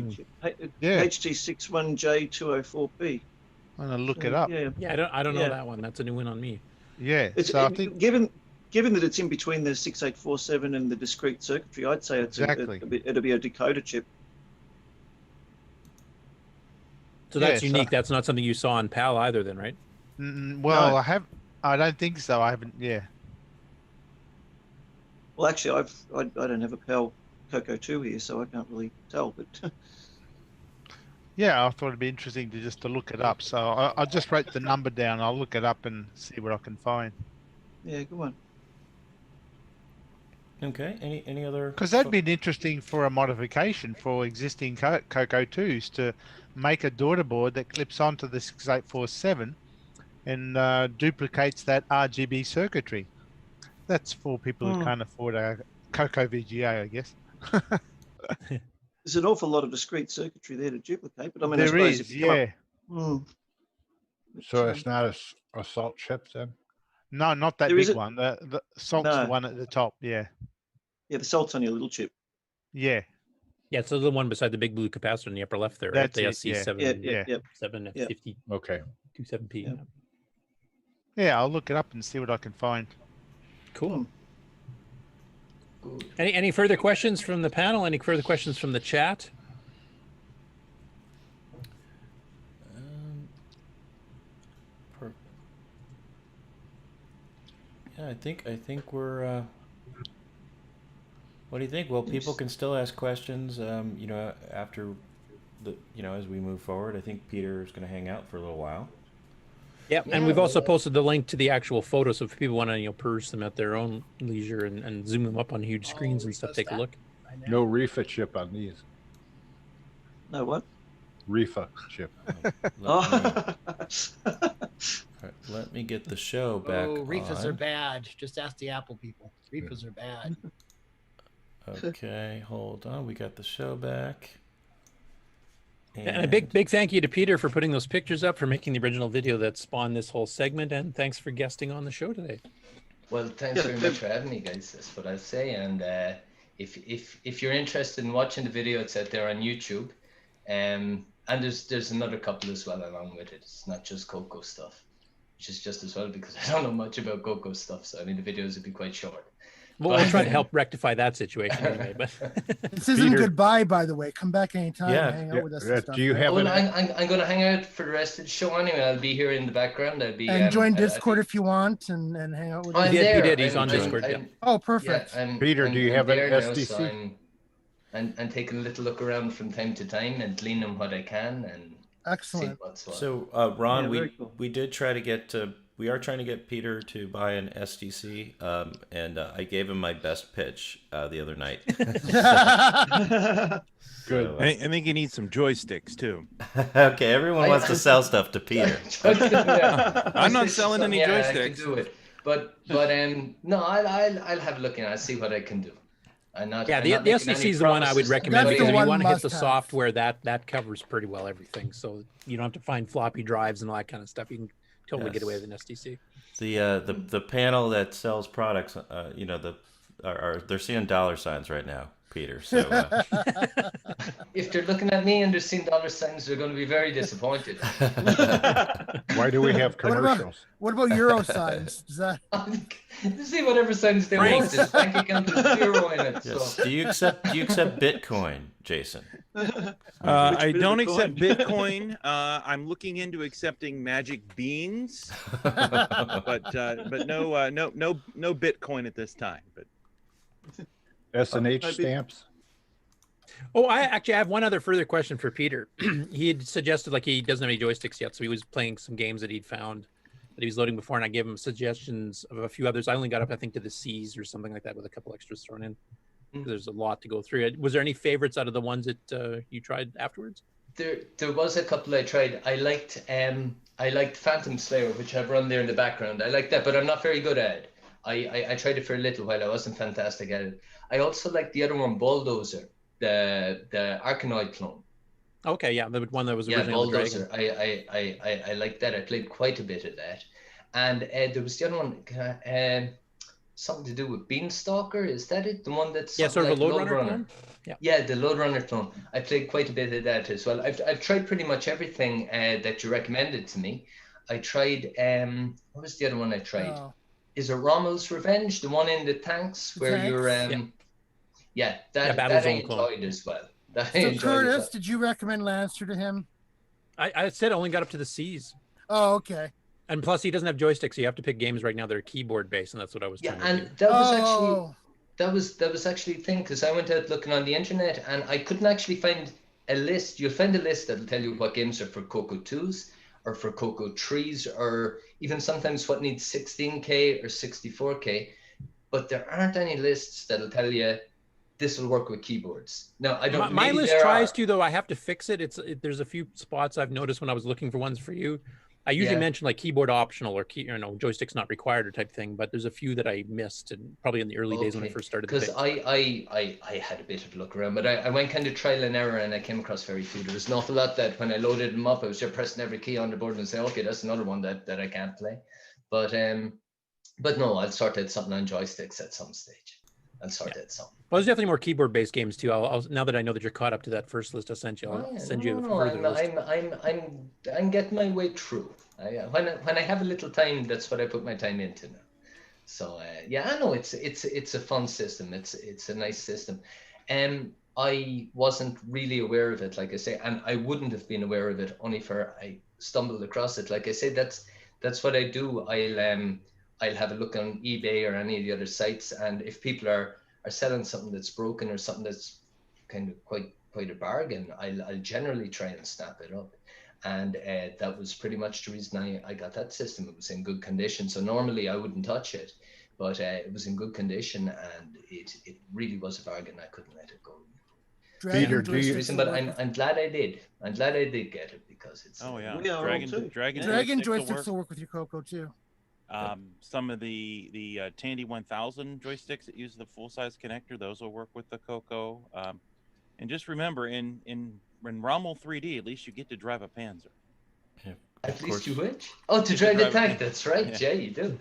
Yeah. HT61J204B. I'm gonna look it up. Yeah, I don't know that one. That's a new one on me. Yeah. So I think given that it's in between the 6847 and the discrete circuitry, I'd say it's it'll be a decoder chip. So that's unique. That's not something you saw on PAL either, then, right? Well, no. I don't think so. I haven't. Yeah. Well, actually, I don't have a PAL CoCo 2 here, so I can't really tell. But yeah, I thought it'd be interesting to look it up. So I just wrote the number down. I'll look it up and see what I can find. Yeah, good one. Okay. Any other? Because that'd be interesting for a modification for existing CoCo 2s to make a daughter board that clips onto the 6847 and duplicates that RGB circuitry. That's for people who can't afford a CoCo VGA, I guess. There's an awful lot of discrete circuitry there to duplicate, but I mean, there is, So it's not a salt chip then? No, not that big one. The salt's one at the top. Yeah. Yeah, the salt's only a little chip. Yeah. Yeah, it's the little one beside the big blue capacitor in the upper left there, right? That's The it, yeah. SC7 7 at Yeah. 50. Okay. 27p. Yeah, I'll look it up and see what I can find. Cool. Any further questions from the panel? Any further questions from the chat? Yeah, I think we're. What do you think? Well, people can still ask questions. You know, after the, you know, as we move forward. I think Peter is going to hang out for a little while. Yeah, and we've also posted the link to the actual photos, so if people want to, peruse them at their own leisure and zoom them up on huge screens and stuff, take a look. No RIFA chip on these. No what? RIFA chip. Let me get the show back. Oh, reefers on. are bad. Just ask the Apple people. Reefers are bad. Okay, hold on. We got the show back. And a big thank you to Peter for putting those pictures up, for making the original video that spawned this whole segment, and thanks for guesting on the show today. Well, thanks very much for having me, guys. That's what I'll say. And if you're interested in watching the video, it's out there on YouTube. And there's another couple as well along with it. It's not just CoCo stuff, which is just as well, because I don't know much about CoCo stuff. So I mean, the videos would be quite short. Well, we'll try to help rectify that situation anyway. But this isn't goodbye, by the way. Come back anytime. Yeah. And hang out with us. And stuff, Do you have Well, I'm going to hang out for the rest of the show anyway. I'll be here in the background. I'll be and join Discord if you want, and hang out with us. I'm there. He did. He's on Discord. Yeah. Oh, perfect. Peter, do you have an there SDC? Now, so I'm taking a little look around from time to time and gleaning what I can and excellent. See what's what. So, Ron, Yeah, we very cool. we did try to get we are trying to get Peter to buy an SDC, and I gave him my best pitch the other night. Good. So, I think he needs some joysticks too. Okay, everyone wants to sell stuff to Peter. I'm not selling any I can joysticks. do it, but no, I'll have a look and I'll see what I can do. I'm not, yeah, I'm the not making SDC any is the one I would promises. recommend, That's the because if you one want to hit the must have. software, that covers pretty well everything. So you don't have to find floppy drives and all that kind of stuff. You can totally get away with an SDC. The panel that sells products, you know, they're seeing dollar signs right now, Peter. So If they're looking at me and they're seeing dollar signs, they're going to be very disappointed. Why do we have commercials? What about Euro signs? Is that? See whatever signs they want. This bank account is zero in it. yes. So. Do you accept Bitcoin, Jason? I don't accept Bitcoin. I'm looking into accepting magic beans, but no Bitcoin at this time. But S&H stamps? Oh, I have one other further question for Peter. He had suggested, like, he doesn't have any joysticks yet, so he was playing some games that he'd found that he was loading before, and I gave him suggestions of a few others. I only got up, I think, to the C's or something like that, with a couple extras thrown in. There's a lot to go through. Was there any favorites out of the ones that you tried afterwards? There was a couple I tried. I liked Phantom Slayer, which I've run there in the background. I like that, but I'm not very good at it. I tried it for a little while. I wasn't fantastic at it. I also liked the other one, Bulldozer, the Arkanoid clone. Okay, yeah, the one that was originally on the Dragon. Bulldozer. I liked that. I played quite a bit of that. And there was the other one, something to do with Beanstalker. Is that it? The one that's sort of like a Load Runner clone? Yeah, the Load Runner clone. I played quite a bit of that as well. I've tried pretty much everything that you recommended to me. I tried, what was the other one I tried? Oh. Is it Rommel's Revenge? The one in the tanks where Tanks? you're, that I Battlezone clone. enjoyed as well. That I So enjoyed as well. Curtis, did you recommend Lancer to him? I said I only got up to the C's. Oh, okay. And plus, he doesn't have joysticks, so you have to pick games right now that are keyboard based, and that's what I was trying to do. And that was actually the thing, because I went out looking on the internet and I couldn't actually find a list. You'll find a list that'll tell you what games are for CoCo 2s or for CoCo 3s, or even sometimes what needs 16K or 64K, but there aren't any lists that'll tell you this will work with keyboards. No, I don't. My maybe list there tries are. to, though. I have to fix it. There's a few spots I've noticed when I was looking for ones for you. I usually mention like keyboard optional or joysticks not required or type thing, but there's a few that I missed, and probably in the early days when I first started. Because I had a bit of a look around, but I went kind of trial and error, and I came across very few. There was an awful lot that when I loaded them up, I was just pressing every key on the board and saying, okay, that's another one that I can't play. But no, I'll sort out something on joysticks at some stage. I'll sort out something. Well, there's definitely more keyboard-based games too. I'll now that I know that you're caught up to that first list, I'll send you a further list. I'm getting my way through. When I have a little time, that's what I put my time into now. So yeah, I know it's a fun system. It's a nice system. I wasn't really aware of it, like I say, and I wouldn't have been aware of it only for I stumbled across it. Like I say, that's what I do. I'll have a look on eBay or any of the other sites, and if people are selling something that's broken or something that's kind of quite a bargain, I'll generally try and snap it up. And that was pretty much the reason I got that system. It was in good condition, so normally I wouldn't touch it, but it was in good condition, and it really was a bargain. I couldn't let it go. Dragon Reason, but I'm glad I did. I'm glad I did get it because it's. Oh yeah, Dragon joysticks will work with your CoCo too. Some of the Tandy 1000 joysticks that use the full-size connector, those will work with the CoCo. And just remember, in Rommel 3D, at least you get to drive a Panzer. Yeah, at least you which? Oh, to drive the tank. That's right, yeah. You do.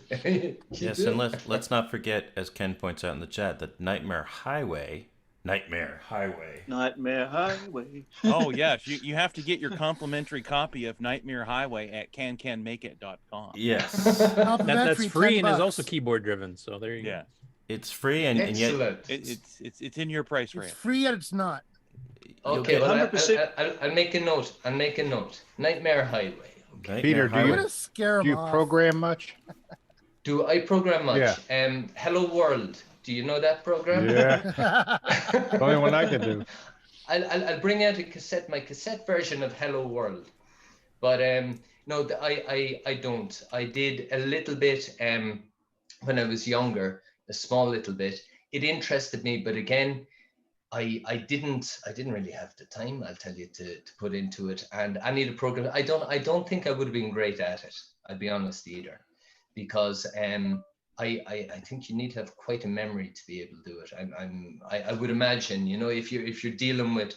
Yes, and let's not forget, as Ken points out in the chat, that Nightmare Highway. Oh yes, you have to get your complimentary copy of Nightmare Highway at cancanmakeit.com. Yes, that's free and is also keyboard driven. So there you go. It's free and yet it's in your price range. It's free and it's not. Okay, well, I'll make a note. Nightmare Highway. Okay. Peter, do you program much? Do I program much? Yeah. Hello World. Do you know that program? Yeah. Only one I can do. I'll bring out my cassette version of Hello World, but no, I don't. I did a little bit when I was younger, a small little bit. It interested me, but again, I didn't really have the time, I'll tell you, to put into it. And I need a program. I don't think I would have been great at it, I'll be honest, either, because I think you need to have quite a memory to be able to do it. I would imagine, if you're dealing with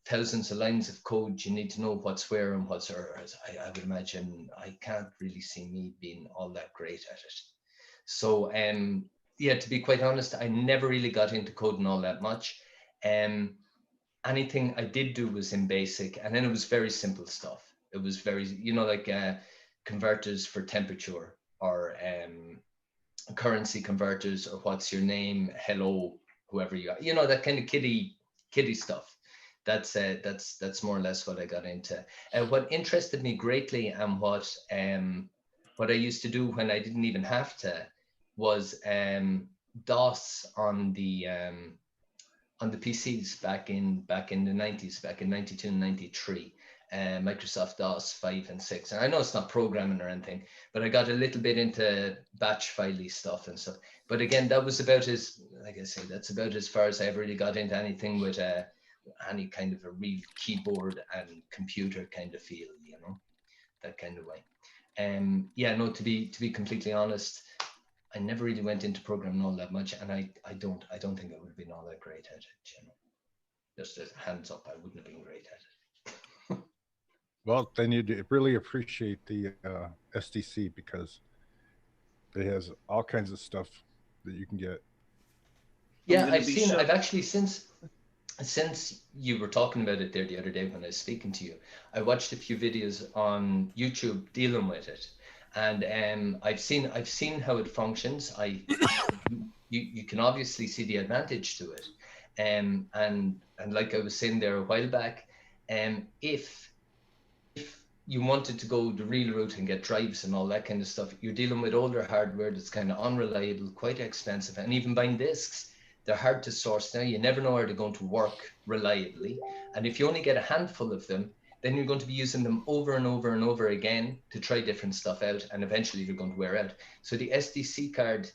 thousands of lines of code, you need to know what's where and what's where. I would imagine I can't really see me being all that great at it. So yeah, to be quite honest, I never really got into coding all that much. Anything I did do was in BASIC, and then it was very simple stuff. It was very, like converters for temperature, or currency converters, or what's your name, hello, whoever you are, that kind of kiddie stuff. That's more or less what I got into. What interested me greatly, and what I used to do when I didn't even have to, was DOS on the PCs back in the 90s, back in 92 and 93. Microsoft DOS 5 and 6. And I know it's not programming or anything, but I got a little bit into batch filey stuff and stuff. But again, that was about that's about as far as I ever really got into anything with any kind of a real keyboard and computer kind of feel, that kind of way. Yeah, no, to be completely honest, I never really went into programming all that much, and I don't think I would have been all that great at it, Just as hands up, I wouldn't have been great at it. Well, then you'd really appreciate the SDC, because it has all kinds of stuff that you can get. Yeah, I've actually, since you were talking about it there the other day when I was speaking to you, I watched a few videos on YouTube dealing with it, and I've seen how it functions. You can obviously see the advantage to it, and like I was saying there a while back, if you wanted to go the real route and get drives and all that kind of stuff, you're dealing with older hardware that's kind of unreliable, quite expensive, and even buying discs, they're hard to source now. You never know are they going to work reliably, and if you only get a handful of them, then you're going to be using them over and over and over again to try different stuff out, and eventually they're going to wear out. So the SDC card,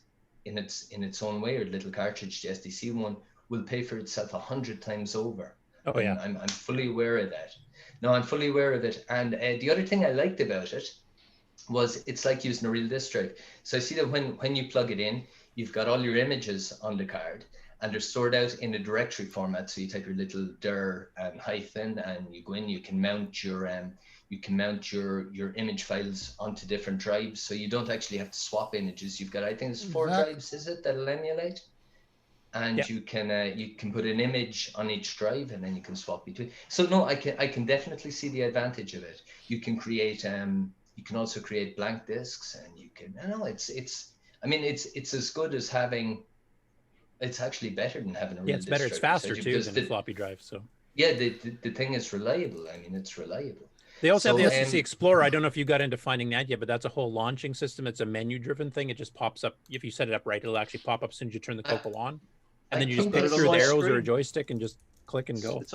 in its own way, or the little cartridge, the SDC one, will pay for itself 100 times over. Oh yeah, I'm fully aware of that. No, I'm fully aware of it. And the other thing I liked about it was it's like using a real disk drive. So I see that when you plug it in, you've got all your images on the card, and they're stored out in a directory format. So you type your little dir and hyphen, and you go in. You can mount your image files onto different drives, so you don't actually have to swap images. You've got, I think it's 4 drives, is it, that'll emulate? and you can put an image on each drive, and then you can swap between. So no, I can definitely see the advantage of it. You can create you can also create blank disks, and you can, I mean, it's as good as having. It's actually better than having a real it's better. disk It's drive faster too than a floppy drive. So yeah, the thing is reliable. I mean, it's reliable. They also have the SCC Explorer. I don't know if you got into finding that yet, but that's a whole launching system. It's a menu-driven thing. It just pops up. If you set it up right, it'll actually pop up as soon as you turn the CoCo on. And then you just pick through the arrows or a joystick and just click and go. It's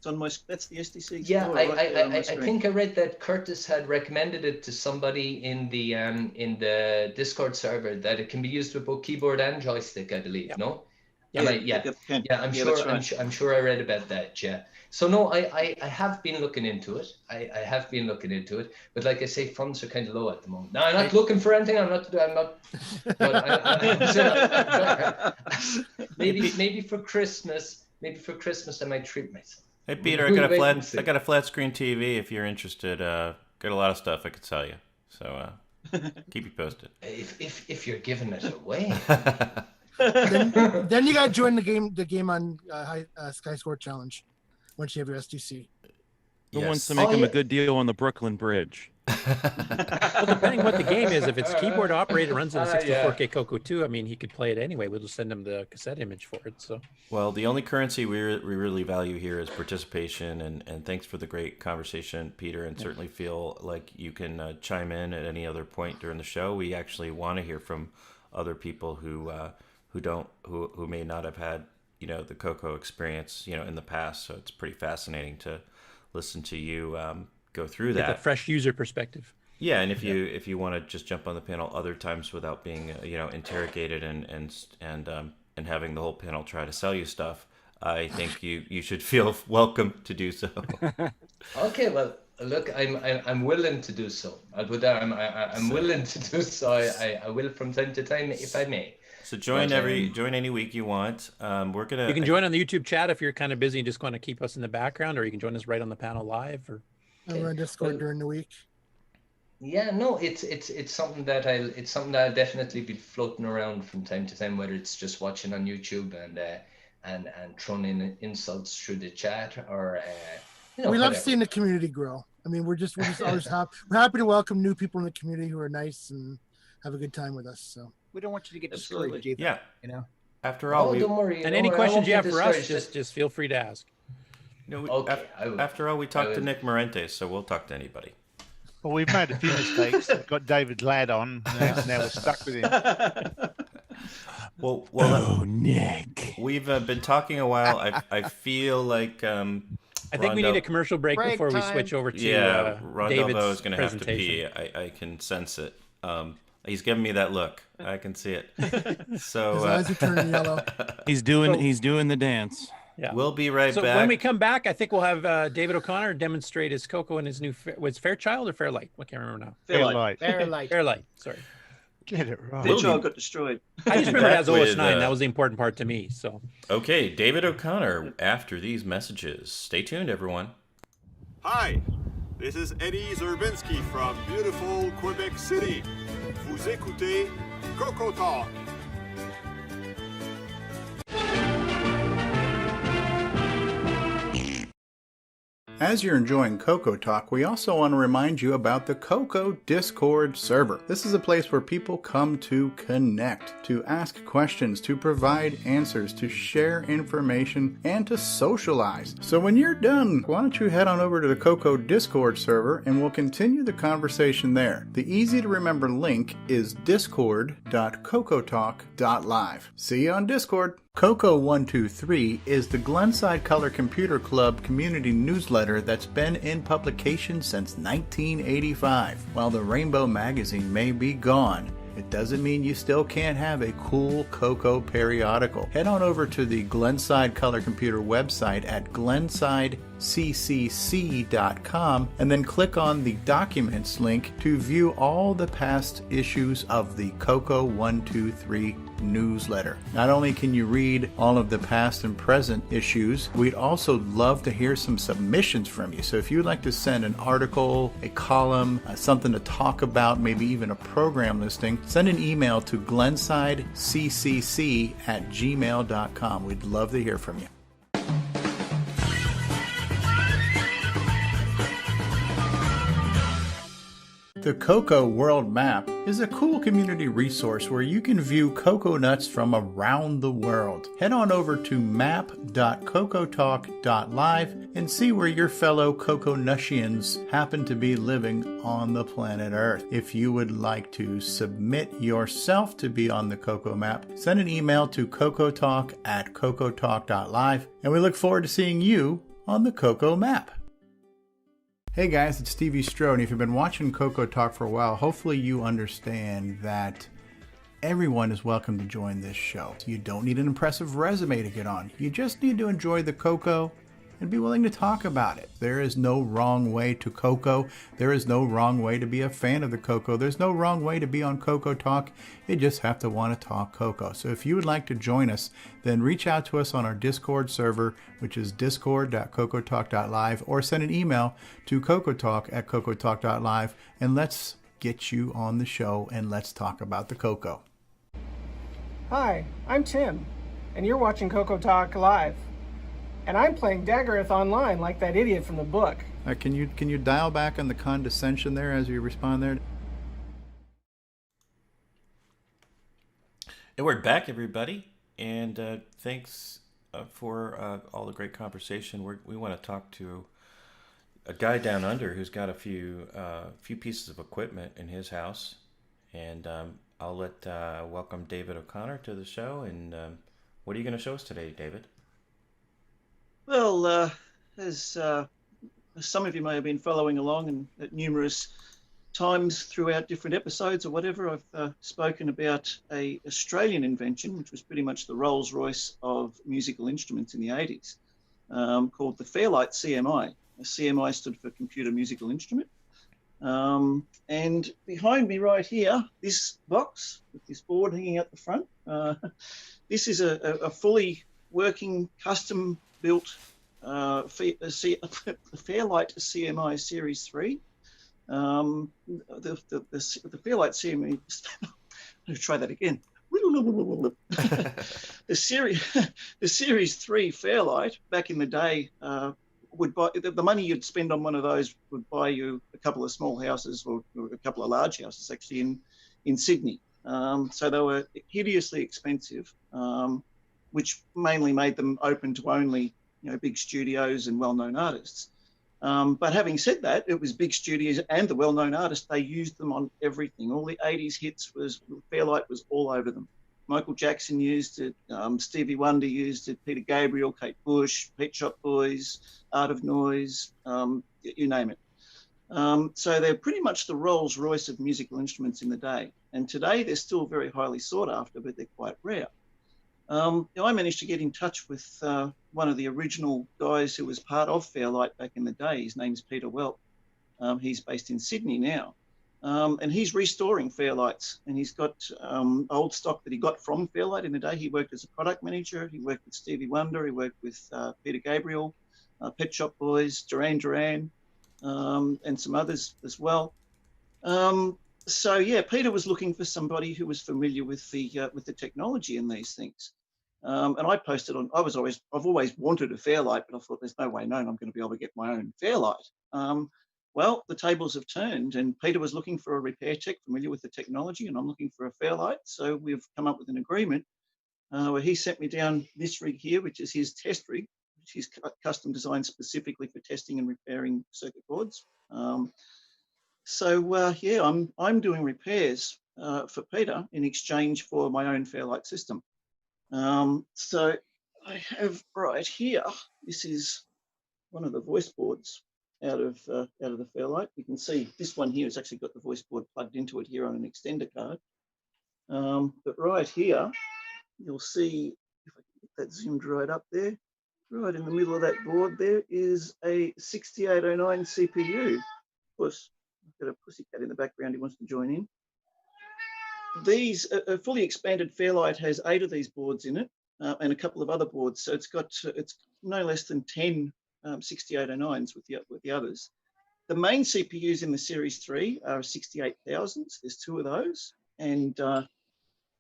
on my, that's the SDC Explorer. Yeah, I think I read that Curtis had recommended it to somebody in the Discord server, that it can be used with both keyboard and joystick, I believe, no? I'm sure I read about that. Yeah. So no, I have been looking into it. I have been looking into it, but like I say, funds are kind of low at the moment. Now, I'm not looking for anything. I'm not. Maybe for Christmas. Maybe for Christmas, I might treat myself. Hey Peter, I got a flat screen TV. If you're interested, got a lot of stuff I could sell you. So keep you posted. If you're giving it away. then you got to join the GameON Sky Score Challenge once you have your SDC. Who wants to make him a good deal on the Brooklyn Bridge? Well, depending what the game is, if it's keyboard operated, runs in a 64K CoCo 2, I mean, he could play it anyway. We'll just send him the cassette image for it. So, well, the only currency we really value here is participation, and thanks for the great conversation, Peter, and certainly feel like you can chime in at any other point during the show. We actually want to hear from other people who may not have had the CoCo experience in the past. So it's pretty fascinating to listen to you go through that. Get the fresh user perspective. Yeah, and if you want to just jump on the panel other times without being interrogated and having the whole panel try to sell you stuff, I think you should feel welcome to do so. Okay, well, look, I'm willing to do so. I'll put that. I'm willing to do so. I will from time to time if I may. So join any week you want. You can join on the YouTube chat if you're kind of busy and just want to keep us in the background, or you can join us right on the panel live. Or we're on Discord during the week. Yeah, no, it's something that I'll definitely be floating around from time to time, whether it's just watching on YouTube and throwing in insults through the chat, or we love seeing the community grow. I mean, we're just always happy to welcome new people in the community who are nice and have a good time with us. So we don't want you to get discouraged either. Yeah. After all, don't worry. And any questions you have for us, just feel free to ask. After all, we talked to Nick Morentes, so we'll talk to anybody. Well, we've made a few mistakes. We've got David Ladd on. Now we're stuck with him. Well, Nick. We've been talking a while. I feel like I think we need a commercial break before we switch over to David's is going to have to pee. I can sense it. He's giving me that look. I can see it. So his eyes are turning yellow. He's doing the dance. Yeah. We'll be right back. So when we come back, I think we'll have David O'Connor demonstrate his CoCo and his new was Fairchild or Fairlight? I can't remember now. Fairlight. Sorry. Get it right. Fairchild got destroyed. I just remember it has OS 9. That was the important part to me. So. Okay, David O'Connor. After these messages, stay tuned, everyone. Hi, this is Eddie Zerbinski from beautiful Quebec City. Vous écoutez CoCoTALK. As you're enjoying CoCoTALK, we also want to remind you about the CoCo Discord server. This is a place where people come to connect, to ask questions, to provide answers, to share information, and to socialize. So when you're done, why don't you head on over to the CoCo Discord server and we'll continue the conversation there. The easy to remember link is discord.cocotalk.live. See you on Discord. CoCo123 is the Glenside Color Computer Club community newsletter that's been in publication since 1985. While the Rainbow magazine may be gone, it doesn't mean you still can't have a cool CoCo periodical. Head on over to the Glenside Color Computer website at glensideccc.com and then click on the Documents link to view all the past issues of the CoCo123 newsletter. Not only can you read all of the past and present issues, we'd also love to hear some submissions from you. So if you'd like to send an article, a column, something to talk about, maybe even a program listing, send an email to glensideccc@gmail.com. We'd love to hear from you. The CoCo World Map is a cool community resource where you can view cocoa nuts from around the world. Head on over to map.cocotalk.live and see where your fellow CoCoNussians happen to be living on the planet Earth. If you would like to submit yourself to be on the CoCo Map, send an email to cocotalk@cocotalk.live, and we look forward to seeing you on the CoCo Map. Hey guys, it's Stevie Stroh, and if you've been watching CoCo Talk for a while, hopefully you understand that everyone is welcome to join this show. You don't need an impressive resume to get on. You just need to enjoy the CoCo and be willing to talk about it. There is no wrong way to CoCo. There is no wrong way to be a fan of the CoCo. There's no wrong way to be on CoCo Talk. You just have to want to talk CoCo. So if you would like to join us, then reach out to us on our Discord server, which is discord.cocotalk.live, or send an email to cocotalk@cocotalk.live, and let's get you on the show and let's talk about the CoCo. Hi, I'm Tim, and you're watching CoCo Talk Live. And I'm playing Daggerath online like that idiot from the book. Can you dial back on the condescension there as you respond there? And we're back, everybody, and thanks for all the great conversation. We want to talk to a guy down under who's got a few pieces of equipment in his house, and I'll welcome David O'Connor to the show. And what are you going to show us today, David? Well, as some of you may have been following along, and at numerous times throughout different episodes or whatever, I've spoken about an Australian invention, which was pretty much the Rolls-Royce of musical instruments in the 80s, called the Fairlight CMI. The CMI stood for Computer Musical Instrument. And behind me right here, this box with this board hanging out the front, this is a fully working, custom-built Fairlight CMI Series 3. The Fairlight CMI, let's try that again. The Series 3 Fairlight, back in the day, would buy the money you'd spend on one of those would buy you a couple of small houses or a couple of large houses actually in Sydney. So they were hideously expensive, which mainly made them open to only big studios and well-known artists. But having said that, it was big studios and the well-known artists. They used them on everything. All the 80s hits Fairlight was all over them. Michael Jackson used it. Stevie Wonder used it. Peter Gabriel, Kate Bush, Pet Shop Boys, Art of Noise, you name it. So they're pretty much the Rolls-Royce of musical instruments in the day. And today they're still very highly sought after, but they're quite rare. I managed to get in touch with one of the original guys who was part of Fairlight back in the day. His name's Peter Welt. He's based in Sydney now. And he's restoring Fairlights. And he's got old stock that he got from Fairlight in the day. He worked as a product manager. He worked with Stevie Wonder. He worked with Peter Gabriel, Pet Shop Boys, Duran Duran, and some others as well. So yeah, Peter was looking for somebody who was familiar with the technology in these things. And I posted on. I've always wanted a Fairlight, but I thought there's no way known I'm going to be able to get my own Fairlight. Well, the tables have turned, and Peter was looking for a repair tech familiar with the technology, and I'm looking for a Fairlight. So we've come up with an agreement where he sent me down this rig here, which is his test rig, which is custom designed specifically for testing and repairing circuit boards. Yeah, I'm doing repairs for Peter in exchange for my own Fairlight system. So I have right here. This is one of the voice boards out of the Fairlight. You can see this one here has actually got the voice board plugged into it here on an extender card. But right here, you'll see if I can get that zoomed right up there. Right in the middle of that board, there is a 6809 CPU. Of course, I've got a pussycat in the background who wants to join in. these a fully expanded Fairlight has 8 of these boards in it, and a couple of other boards. So it's no less than 10 6809s with the others. The main CPUs in the Series 3 are 68000s. There's 2 of those, and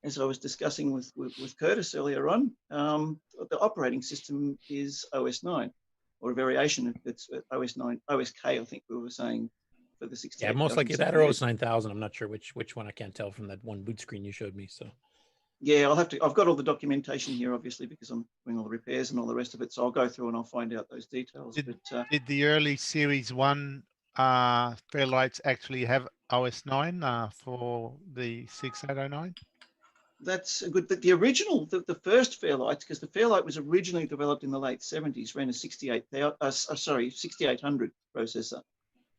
as I was discussing with Curtis earlier on, the operating system is OS 9, or a variation. It's OS 9, OSK, I think we were saying, for the 68. Yeah, most likely that or OS 9000. I'm not sure which one. I can't tell from that one boot screen you showed me. So yeah, I've got all the documentation here, obviously, because I'm doing all the repairs and all the rest of it. So I'll go through and I'll find out those details. Did the early Series 1 Fairlights actually have OS 9 for the 6809? That's good. The original, the first Fairlight, because the Fairlight was originally developed in the late 70s, ran a 6800 processor.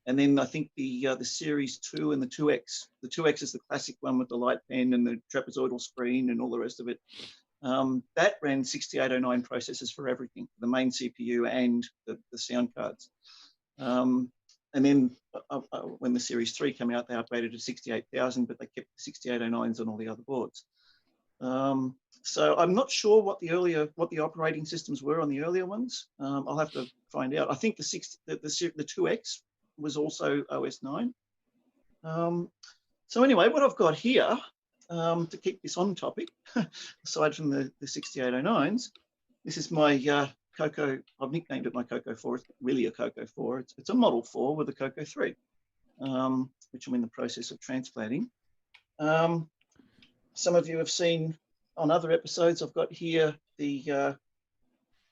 And then I think the Series 2 and the 2X. The 2X is the classic one with the light pen and the trapezoidal screen and all the rest of it. That ran 6809 processors for everything, the main CPU and the sound cards. And then when the Series 3 came out, they upgraded to 68000, but they kept the 6809s on all the other boards. So I'm not sure what the operating systems were on the earlier ones. I'll have to find out. I think the 2X was also OS 9. So anyway, what I've got here, to keep this on topic, aside from the 6809s, this is my CoCo. I've nicknamed it my CoCo 4. It's really a CoCo 4. It's a Model 4 with a CoCo 3, which I'm in the process of transplanting. Some of you have seen on other episodes, I've got here the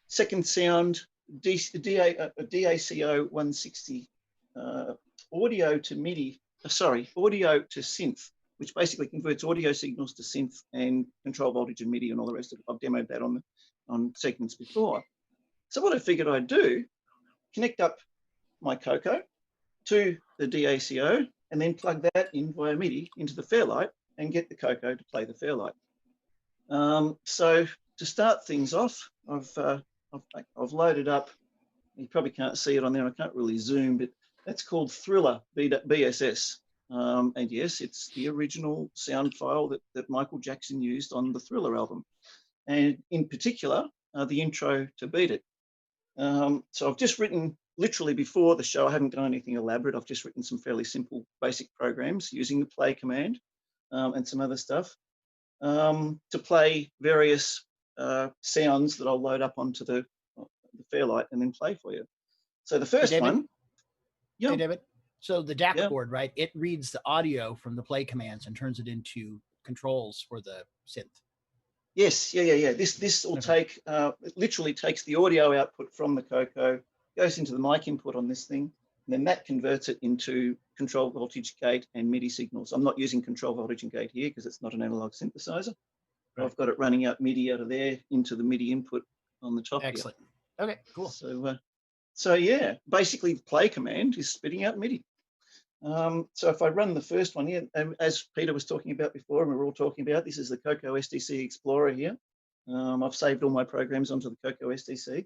second sound DACO 160 audio to MIDI, audio to synth, which basically converts audio signals to synth and control voltage and MIDI and all the rest of it. I've demoed that on segments before. So what I figured I'd do, connect up my CoCo to the DACO and then plug that in via MIDI into the Fairlight and get the CoCo to play the Fairlight. So to start things off, I've loaded up, you probably can't see it on there, I can't really zoom, but that's called Thriller BSS. And yes, it's the original sound file that Michael Jackson used on the Thriller album. And in particular, the intro to Beat It. So I've just written, literally before the show, I haven't done anything elaborate. I've just written some fairly simple basic programs using the play command and some other stuff to play various sounds that I'll load up onto the Fairlight and then play for you. So the first one. Yeah. Hey, David. So the DAC board, right? It reads the audio from the play commands and turns it into controls for the synth. Yes, yeah. This will take, it literally takes the audio output from the CoCo, goes into the mic input on this thing, and then that converts it into control voltage gate and MIDI signals. I'm not using control voltage and gate here because it's not an analog synthesizer. Right. I've got it running out MIDI out of there into the MIDI input on the top. Excellent. Here. Okay, cool. So yeah, basically the play command is spitting out MIDI. So if I run the first one here, as Peter was talking about before, and we were all talking about, this is the CoCo SDC Explorer here. I've saved all my programs onto the CoCo SDC.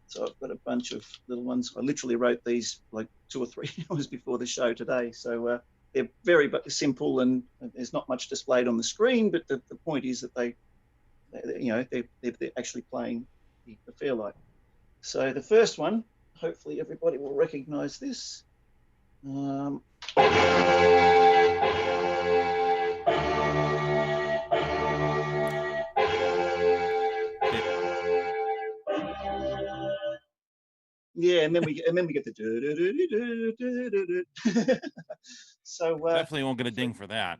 So I've got a bunch of little ones. I literally wrote these like 2 or 3 hours before the show today. So they're very simple and there's not much displayed on the screen, but the point is that they're actually playing the Fairlight. So the first one, hopefully everybody will recognize this. Yeah, and then we get the so definitely won't get a ding for that.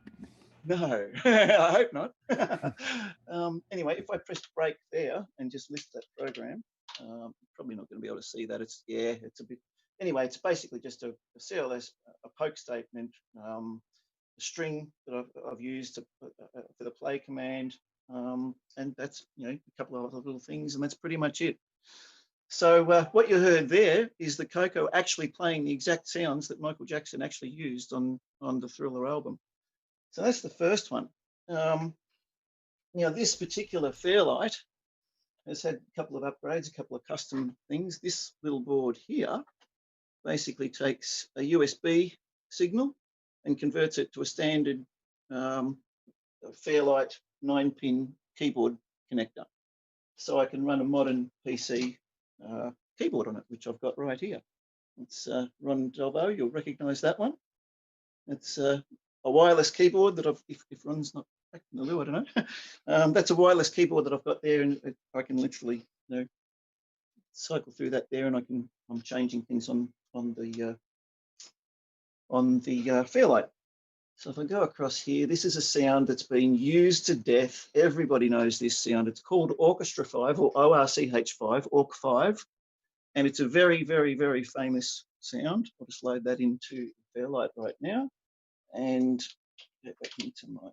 No, I hope not. Anyway, if I press break there and just lift that program, probably not going to be able to see that. It's a bit. Anyway, it's basically just a CLS, a poke statement, a string that I've used for the play command, and that's a couple of other little things, and that's pretty much it. So what you heard there is the CoCo actually playing the exact sounds that Michael Jackson actually used on the Thriller album. So that's the first one. This particular Fairlight has had a couple of upgrades, a couple of custom things. This little board here basically takes a USB signal and converts it to a standard a Fairlight 9-pin keyboard connector. So I can run a modern PC keyboard on it, which I've got right here. It's Ron Delvo, you'll recognize that one. It's a wireless keyboard that if Ron's not back in the loo, I don't know. That's a wireless keyboard that I've got there, and I can literally, cycle through that there, and I'm changing things on the Fairlight. So if I go across here, this is a sound that's been used to death. Everybody knows this sound. It's called Orchestra 5 or ORCH5, ORC5. And it's a very, very, very famous sound. I'll just load that into Fairlight right now and get back into my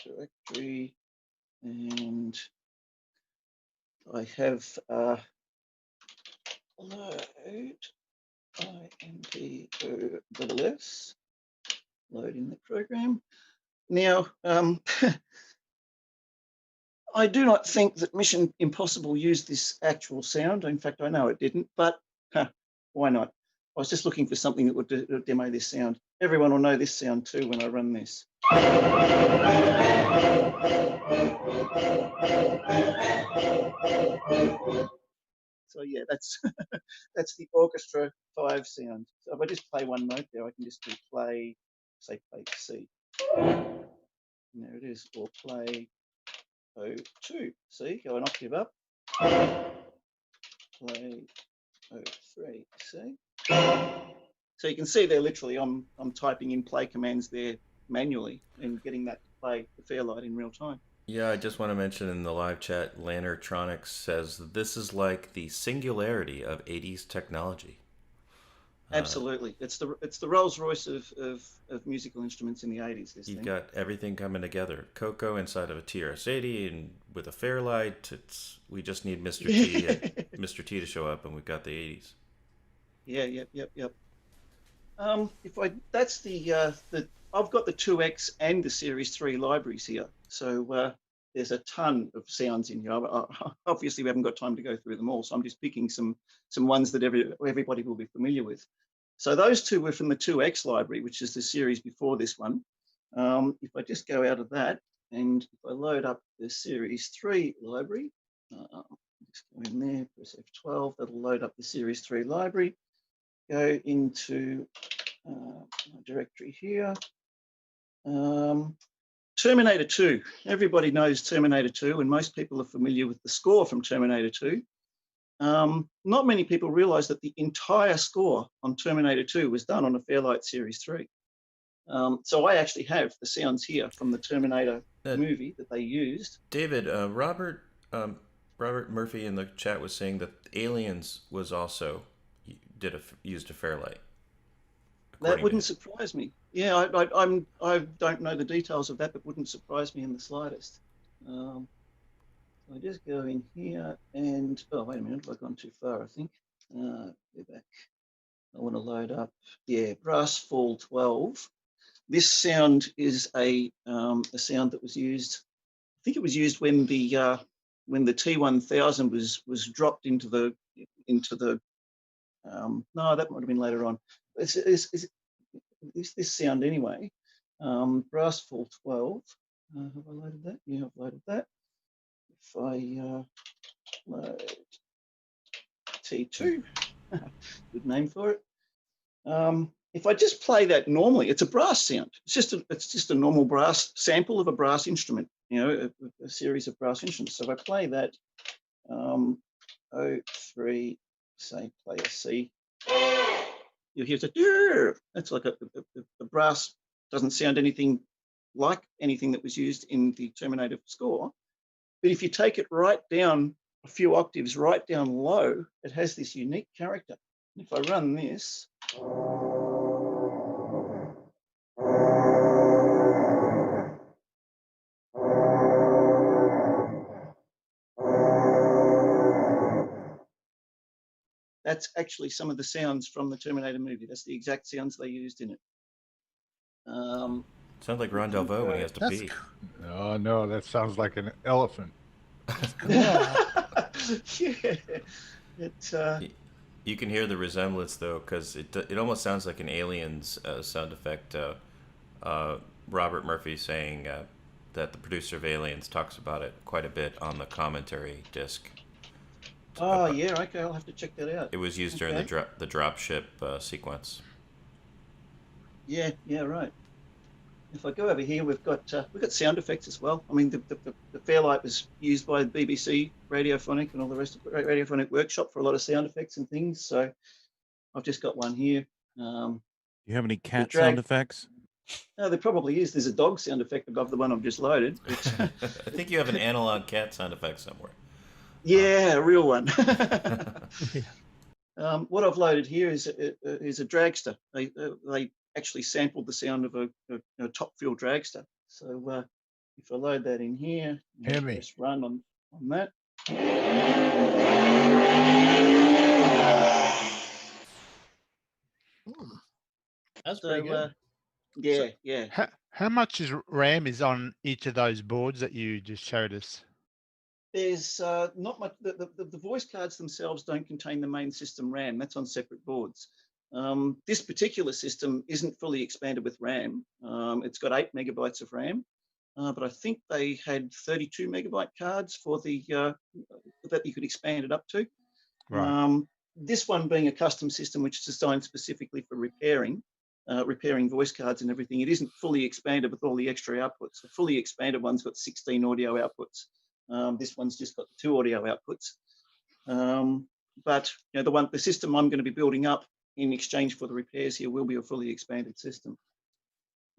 directory. And I have load IMPOSS. Loading the program. Now, I do not think that Mission Impossible used this actual sound. In fact, I know it didn't, but why not? I was just looking for something that would demo this sound. Everyone will know this sound too when I run this. So yeah, that's that's the Orchestra 5 sound. So if I just play one note there, I can just do play, say play C. And there it is, or play O2. See, go an octave up. Play O3. See. So you can see there, literally, I'm typing in play commands there manually and getting that to play the Fairlight in real time. Yeah, I just want to mention in the live chat, Lantertronics says this is like the singularity of 80s technology. Absolutely, it's the Rolls Royce of musical instruments in the 80s. This You've thing. got everything coming together. CoCo inside of a TRS-80 and with a Fairlight. We just need Mr. T Mr. T to show up, and we've got the 80s. Yeah, yep. That's the I've got the 2X and the Series 3 libraries here, so there's a ton of sounds in here. Obviously, we haven't got time to go through them all, so I'm just picking some ones that everybody will be familiar with. So those two were from the 2X library, which is the series before this one. If I just go out of that and if I load up the Series 3 library, just go in there, press F12, that'll load up the Series 3 library. Go into my directory here. Terminator 2. Everybody knows Terminator 2, and most people are familiar with the score from Terminator 2. Not many people realize that the entire score on Terminator 2 was done on a Fairlight Series 3. So I actually have the sounds here from the Terminator movie that they used. David, Robert Murphy in the chat was saying that Aliens was also used a Fairlight. That wouldn't surprise me. Yeah, I don't know the details of that, but wouldn't surprise me in the slightest. I just go in here and, oh, wait a minute, I've gone too far, I think. Go back. I want to load up, Brass Fall 12. This sound is a sound that was used, I think it was used when the T1000 was dropped into the no, that might have been later on. It's this sound anyway. Brass Fall 12. Have I loaded that? Yeah, I've loaded that. If I load T2, good name for it. If I just play that normally, it's a brass sound. It's just a normal brass sample of a brass instrument. A series of brass instruments. So if I play that, O3, say play a C, you'll hear it. That's like a brass. Doesn't sound anything like anything that was used in the Terminator score. But if you take it right down a few octaves, right down low, it has this unique character. And if I run this, that's actually some of the sounds from the Terminator movie. That's the exact sounds they used in it. Sounds like Ron Delvo when he has to pee. Oh, no, that sounds like an elephant. Yeah. You can hear the resemblance, though, because it almost sounds like an Aliens sound effect Robert Murphy saying that the producer of Aliens talks about it quite a bit on the commentary disc. Oh, yeah, okay, I'll have to check that out. It was used during the dropship sequence. Yeah, right. If I go over here, we've got sound effects as well. I mean, the Fairlight was used by the BBC Radiophonic and all the rest of the Radiophonic Workshop for a lot of sound effects and things. So I've just got one here. Do you have any cat sound effects? No, there probably is. There's a dog sound effect above the one I've just loaded. I think you have an analog cat sound effect somewhere. Yeah, a real one. What I've loaded here is a dragster. They actually sampled the sound of a top fuel dragster. So if I load that in here, press run on that. That's pretty good. Yeah. How much RAM is on each of those boards that you just showed us? There's not much. The voice cards themselves don't contain the main system RAM. That's on separate boards. This particular system isn't fully expanded with RAM. It's got 8 megabytes of RAM, but I think they had 32 megabyte cards for the that you could expand it up to. Right. This one being a custom system, which is designed specifically for repairing voice cards and everything, it isn't fully expanded with all the extra outputs. The fully expanded one's got 16 audio outputs. This one's just got 2 audio outputs. But the system I'm going to be building up in exchange for the repairs here will be a fully expanded system.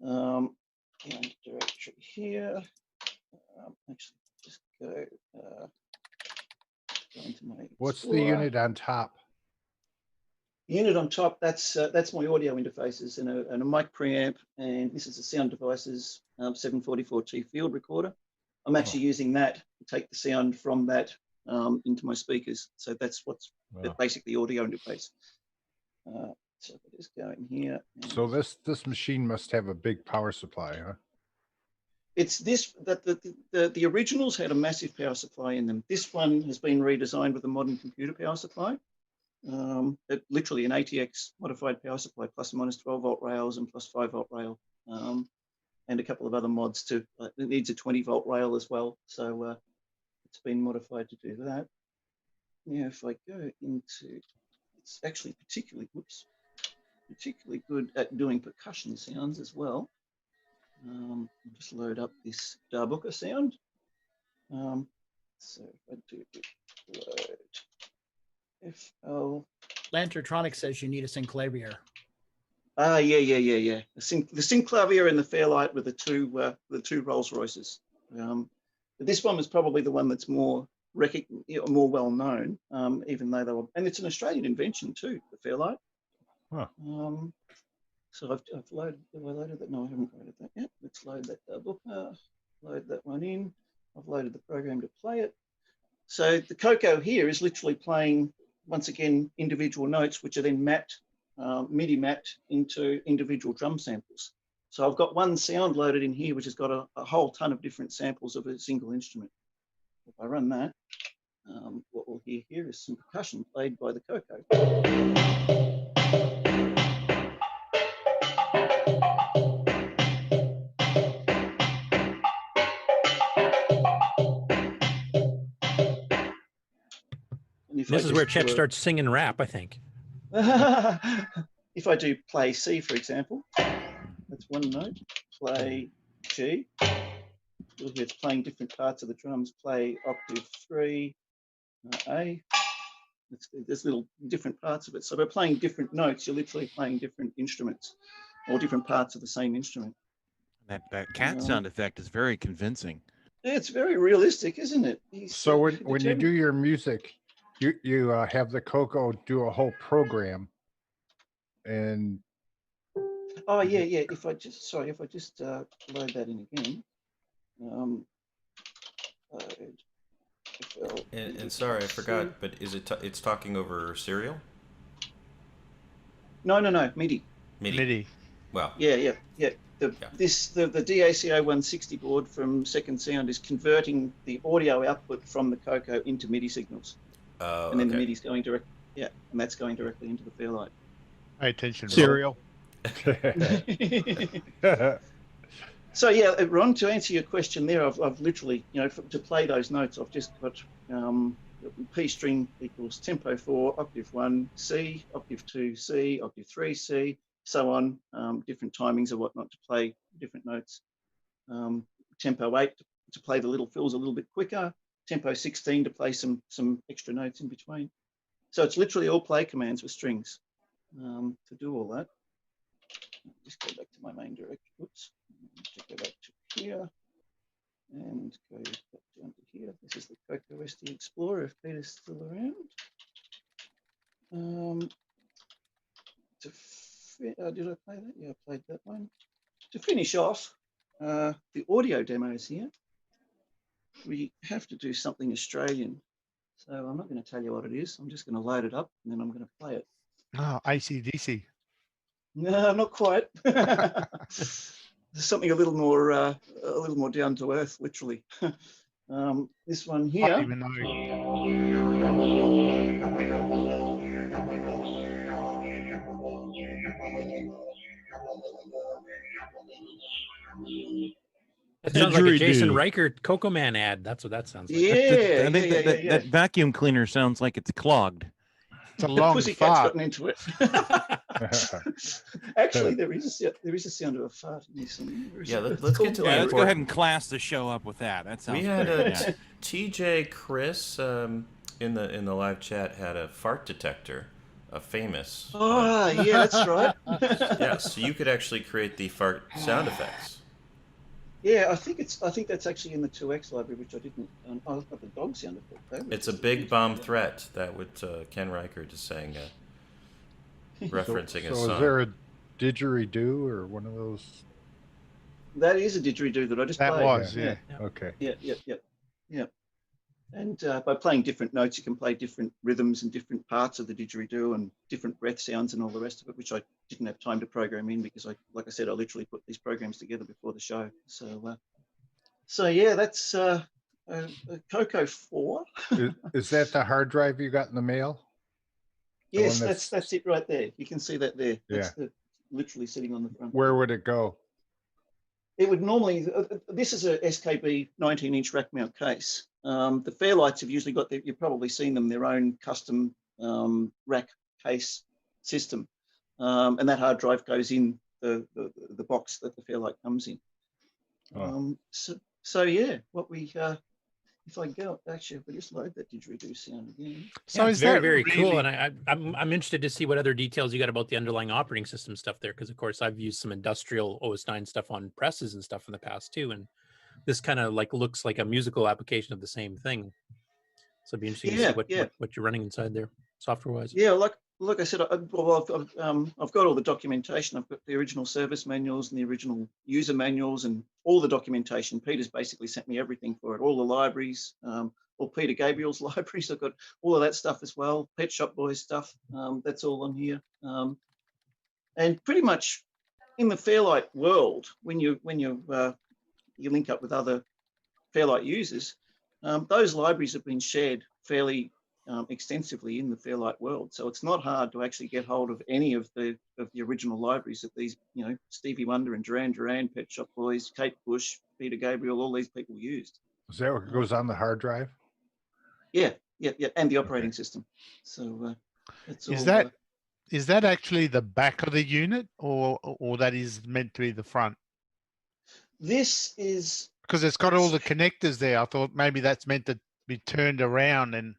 And directory here. Actually, just go into my. What's the unit on top? The unit on top, that's my audio interfaces and a mic preamp, and this is the Sound Devices 744T field recorder. I'm actually using that to take the sound from that into my speakers. So that's what's basically audio interface. So if I just go in here. So this machine must have a big power supply, huh? It's this that the originals had a massive power supply in them. This one has been redesigned with a modern computer power supply. Literally an ATX modified power supply, plus or minus 12 volt rails and plus 5 volt rail. And a couple of other mods too. It needs a 20 volt rail as well. So it's been modified to do that. Yeah, if I go into, it's actually particularly good at doing percussion sounds as well. I'll just load up this Darbuka sound. So if I do load FL. Lantertronic says you need a synclavier. Yeah. The synclavier and the Fairlight were the two Rolls Royces. But this one was probably the one that's more well known, even though they were, and it's an Australian invention too, the Fairlight. Huh. So I've loaded. Have I loaded that? No, I haven't loaded that yet. Let's load that Darbuka. Load that one in. I've loaded the program to play it. So the CoCo here is literally playing once again individual notes, which are then mapped. MIDI mapped into individual drum samples. So I've got one sound loaded in here, which has got a whole ton of different samples of a single instrument. If I run that, what we'll hear here is some percussion played by the CoCo. This is where Chet starts singing rap, I think. If I do play C, for example, that's one note. Play G. You'll hear it's playing different parts of the drums. Play octave 3, A. There's little different parts of it. So by playing different notes, you're literally playing different instruments or different parts of the same instrument. That cat sound effect is very convincing. Yeah, it's very realistic, isn't it? So when you do your music, you have the CoCo do a whole program, and yeah. If I just load that in again. And sorry, I forgot, but is it? It's talking over serial? No, MIDI. MIDI. Wow. Yeah. The DACO 160 board from Second Sound is converting the audio output from the CoCo into MIDI signals. And then the MIDI's going direct, and that's going directly into the Fairlight. Pay attention. Serial. So yeah, Ron, to answer your question there, I've literally, to play those notes, I've just got P string equals tempo 4, octave 1, C, octave 2, C, octave 3, C, so on, different timings or whatnot to play different notes. Tempo 8 to play the little fills a little bit quicker, tempo 16 to play some extra notes in between. So it's literally all play commands with strings to do all that. Just go back to my main directory. Oops. Go back to here and go back down to here. This is the CoCo SD Explorer if Peter's still around. Did I play that? Yeah, I played that one. To finish off the audio demos here, we have to do something Australian. So I'm not going to tell you what it is. I'm just going to load it up and then I'm going to play it. Oh, AC/DC. No, not quite. There's something a little more down to earth, literally. This one here. I don't even know. It sounds like a Jason Reichert Coco Man ad. That's what that sounds like. Yeah, I think that vacuum cleaner sounds like it's clogged. It's a long Pussycat's fart. gotten into it. Actually, there is a sound of a fart in this one. Yeah, let's get to that. Let's go ahead and class the show up with that. That sounds. We had great. TJ Chris in the live chat had a fart detector, a famous. Oh, yeah, that's right. Yeah, so you could actually create the fart sound effects. Yeah, I think that's actually in the 2X library, which I didn't. I've got the dog sound effect. It's a big bomb threat. That what Ken Reichert is saying, referencing his So song. is there a didgeridoo or one of those? That is a didgeridoo that I just played. That was, yeah. Okay. Yeah. And by playing different notes, you can play different rhythms and different parts of the didgeridoo and different breath sounds and all the rest of it, which I didn't have time to program in because like I said, I literally put these programs together before the show. So yeah, that's CoCo 4. Is that the hard drive you got in the mail? Yes, that's it right there. You can see that there. Yeah. That's literally sitting on the front. Where would it go? It would normally, this is a SKB 19-inch rack mount case. The Fairlights have usually got, you've probably seen them, their own custom rack case system. And that hard drive goes in the box that the Fairlight comes in. So yeah, what we, if I go, actually, if we just load that didgeridoo sound again. So it's very, very cool. And I'm interested to see what other details you got about the underlying operating system stuff there. Because of course I've used some industrial OS 9 stuff on presses and stuff in the past too. And this kind of like looks like a musical application of the same thing. So it'd be interesting to see what you're running inside there software wise. Yeah, like I said, I've got all the documentation. I've got the original service manuals and the original user manuals and all the documentation. Peter's basically sent me everything for it, all the libraries, all Peter Gabriel's libraries. I've got all of that stuff as well, Pet Shop Boys stuff. That's all on here. And pretty much in the Fairlight world, when you link up with other Fairlight users, those libraries have been shared fairly extensively in the Fairlight world. So it's not hard to actually get hold of any of the original libraries that these, Stevie Wonder and Duran Duran, Pet Shop Boys, Kate Bush, Peter Gabriel, all these people used. Is that what goes on the hard drive? Yeah, and the operating system. So it's Is all, that actually the back of the unit, or that is meant to be the front? This is because it's got all the connectors there. I thought maybe that's meant to be turned around and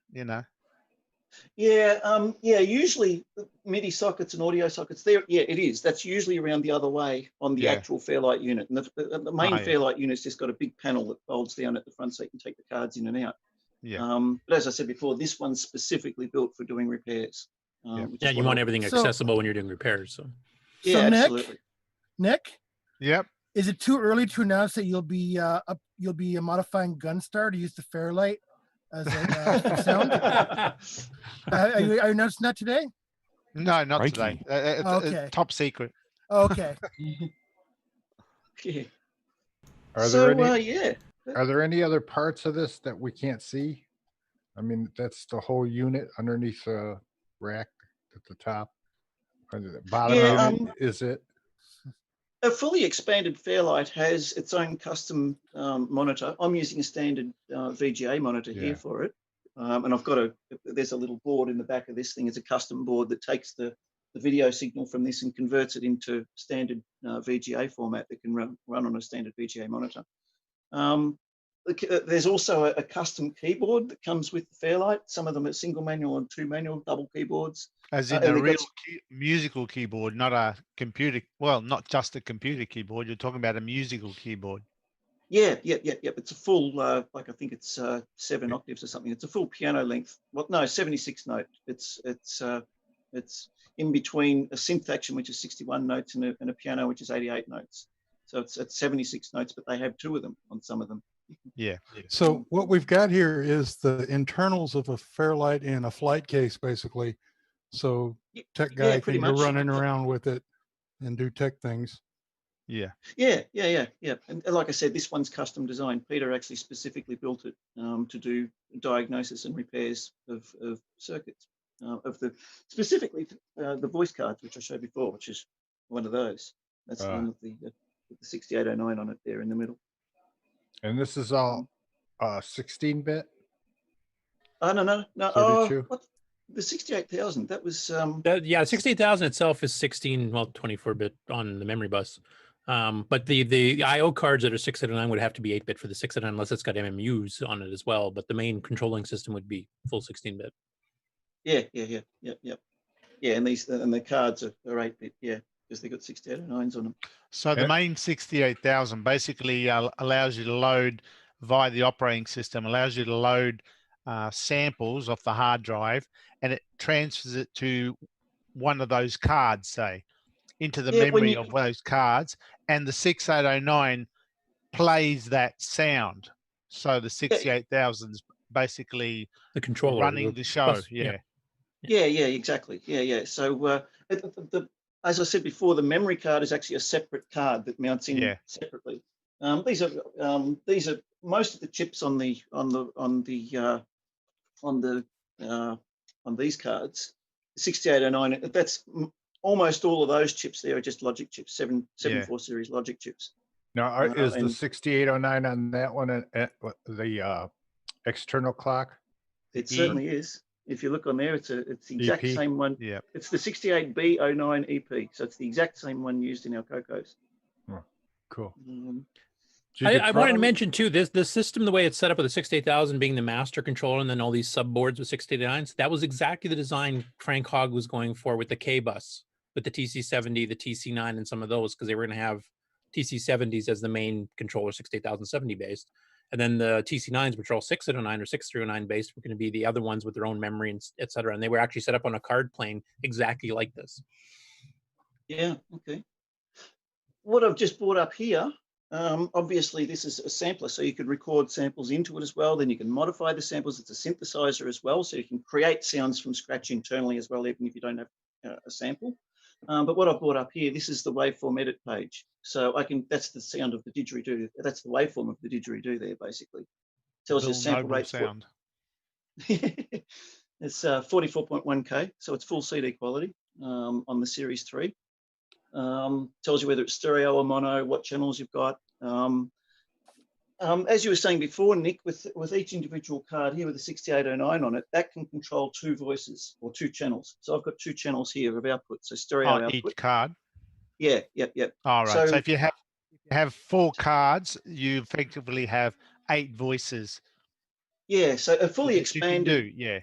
Yeah, usually MIDI sockets and audio sockets there. Yeah, it is. That's usually around the other way on the actual Fairlight unit. And the main Fairlight unit's just got a big panel that folds down at the front so you can take the cards in and out. Yeah. But as I said before, this one's specifically built for doing repairs. Yeah, you want everything accessible when you're doing repairs. So yeah, absolutely. Nick? Yep. Is it too early to announce that you'll be modifying Gunstar to use the Fairlight as a sound? Are you announcing that today? No, not today. Okay. Top secret. Okay. Yeah. Are there any other parts of this that we can't see? I mean, that's the whole unit underneath the rack at the top. Or the bottom unit, is it? A fully expanded Fairlight has its own custom monitor. I'm using a standard VGA monitor here for it. And I've got there's a little board in the back of this thing. It's a custom board that takes the video signal from this and converts it into standard VGA format that can run on a standard VGA monitor. There's also a custom keyboard that comes with the Fairlight. Some of them are single manual and 2 manual double keyboards. As in a real musical keyboard, not a computer. Well, not just a computer keyboard. You're talking about a musical keyboard. Yeah. It's a full, like I think it's 7 octaves or something. It's a full piano length. Well, no, 76 note. It's in between a synth action, which is 61 notes, and a piano, which is 88 notes. So it's at 76 notes, but they have 2 of them on some of them. Yeah. So what we've got here is the internals of a Fairlight in a flight case, basically. So tech guy can go running around with it and do tech things. Yeah. And like I said, this one's custom designed. Peter actually specifically built it to do diagnosis and repairs of circuits, specifically the voice cards, which I showed before, which is one of those. That's the one with the 6809 on it there in the middle. And this is all 16-bit? No. 32? What? The 68,000, that was... 68,000 itself is 24-bit on the memory bus. But the I/O cards that are 609 would have to be 8-bit for the 609 unless it's got MMUs on it as well. But the main controlling system would be full 16-bit. Yeah. And the cards are 8-bit, because they got 6809s on them. So the main 68,000 basically allows you to load via the operating system, allows you to load samples off the hard drive, and it transfers it to one of those cards, say, into the memory of those cards, and the 6809 plays that sound. So the 68,000 is basically the controller running the show. Yeah, exactly. Yeah. So as I said before, the memory card is actually a separate card that mounts in separately. These are most of the chips on these cards. 6809. That's almost all of those chips. There are just logic chips, 74 series logic chips. Now, is the 6809 on that one the external clock? It certainly is. If you look on there, it's the exact EP? same one. Yeah. It's the 68B09 EP. So it's the exact same one used in our CoCos. Oh, cool. I wanted to mention too, this system, the way it's set up with the 68,000 being the master controller and then all these subboards with 689s, that was exactly the design Frank Hogg was going for with the K-Bus, with the TC70, the TC9, and some of those, because they were going to have TC70s as the main controller, 68,070 based. And then the TC9s, which are all 609 or 6309 based, were going to be the other ones with their own memory, and et cetera. And they were actually set up on a card plane exactly like this. Yeah, okay. What I've just brought up here, obviously this is a sampler, so you could record samples into it as well. Then you can modify the samples. It's a synthesizer as well, so you can create sounds from scratch internally as well, even if you don't have a sample. But what I've brought up here, this is the waveform edit page. So that's the sound of the didgeridoo. That's the waveform of the didgeridoo there, basically. Tells you sample rate. Sound. It's 44.1K, so it's full CD quality on the Series 3. Tells you whether it's stereo or mono, what channels you've got. As you were saying before, Nick, with each individual card here with the 6809 on it, that can control 2 voices or 2 channels. So I've got 2 channels here of output, so stereo output. Each card? Yeah. All right. So if you have 4 cards, you effectively have 8 voices. Yeah, so a fully expanded. Yeah,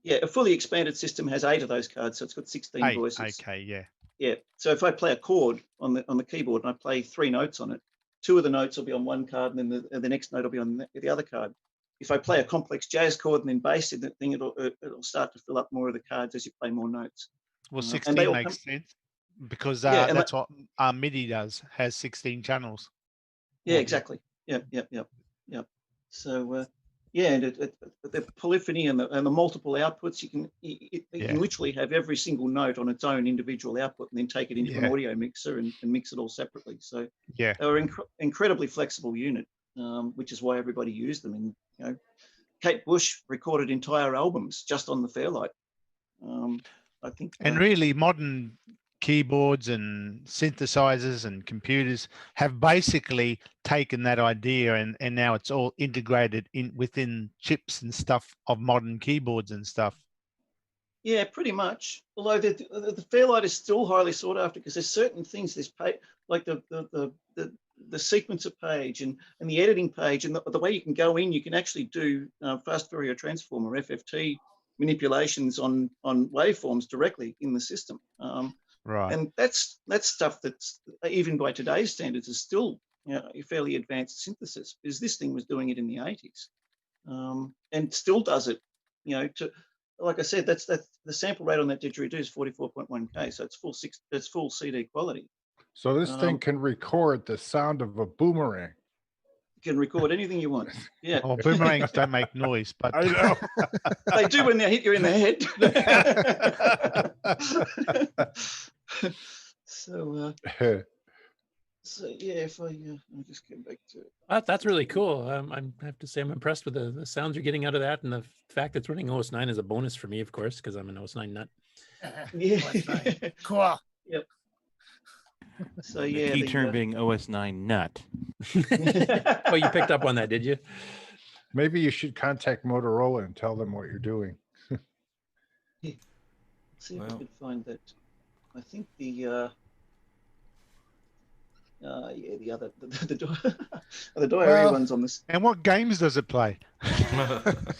a fully expanded system has 8 of those cards, so it's got 16 voices. Okay, yeah. Yeah. So if I play a chord on the keyboard and I play 3 notes on it, 2 of the notes will be on one card, and then the next note will be on the other card. If I play a complex jazz chord and then bass in the thing, it'll start to fill up more of the cards as you play more notes. Well, 16 makes sense because that's what MIDI does, has 16 channels. Yeah, exactly. Yep. So and the polyphony and the multiple outputs, you can literally have every single note on its own individual output and then take it into an audio mixer and mix it all separately. So they're incredibly flexible unit, which is why everybody used them. And Kate Bush recorded entire albums just on the Fairlight. I think. And really, modern keyboards and synthesizers and computers have basically taken that idea and now it's all integrated in within chips and stuff of modern keyboards and stuff. Yeah, pretty much. Although the Fairlight is still highly sought after because there's certain things, like the sequencer page and the editing page and the way you can go in, you can actually do fast Fourier transform or FFT manipulations on waveforms directly in the system. Right. And that's stuff that's even by today's standards is still a fairly advanced synthesis, because this thing was doing it in the 80s and still does it. Like I said, that's the sample rate on that didgeridoo is 44.1K, so it's full CD quality. So this thing can record the sound of a boomerang. You can record anything you want. Yeah. Oh, boomerangs don't make noise, but I know. They do when they hit you in the head. So yeah, if I'll just get back to it. That's really cool. I have to say I'm impressed with the sounds you're getting out of that, and the fact that it's running OS 9 is a bonus for me, of course, because I'm an OS 9 nut. Yeah. Cool. Yep. So yeah, Key term being OS 9 nut. Oh, you picked up on that, did you? Maybe you should contact Motorola and tell them what you're doing. Yeah. See if I could find that. I think the diary one's on this. And what games does it play?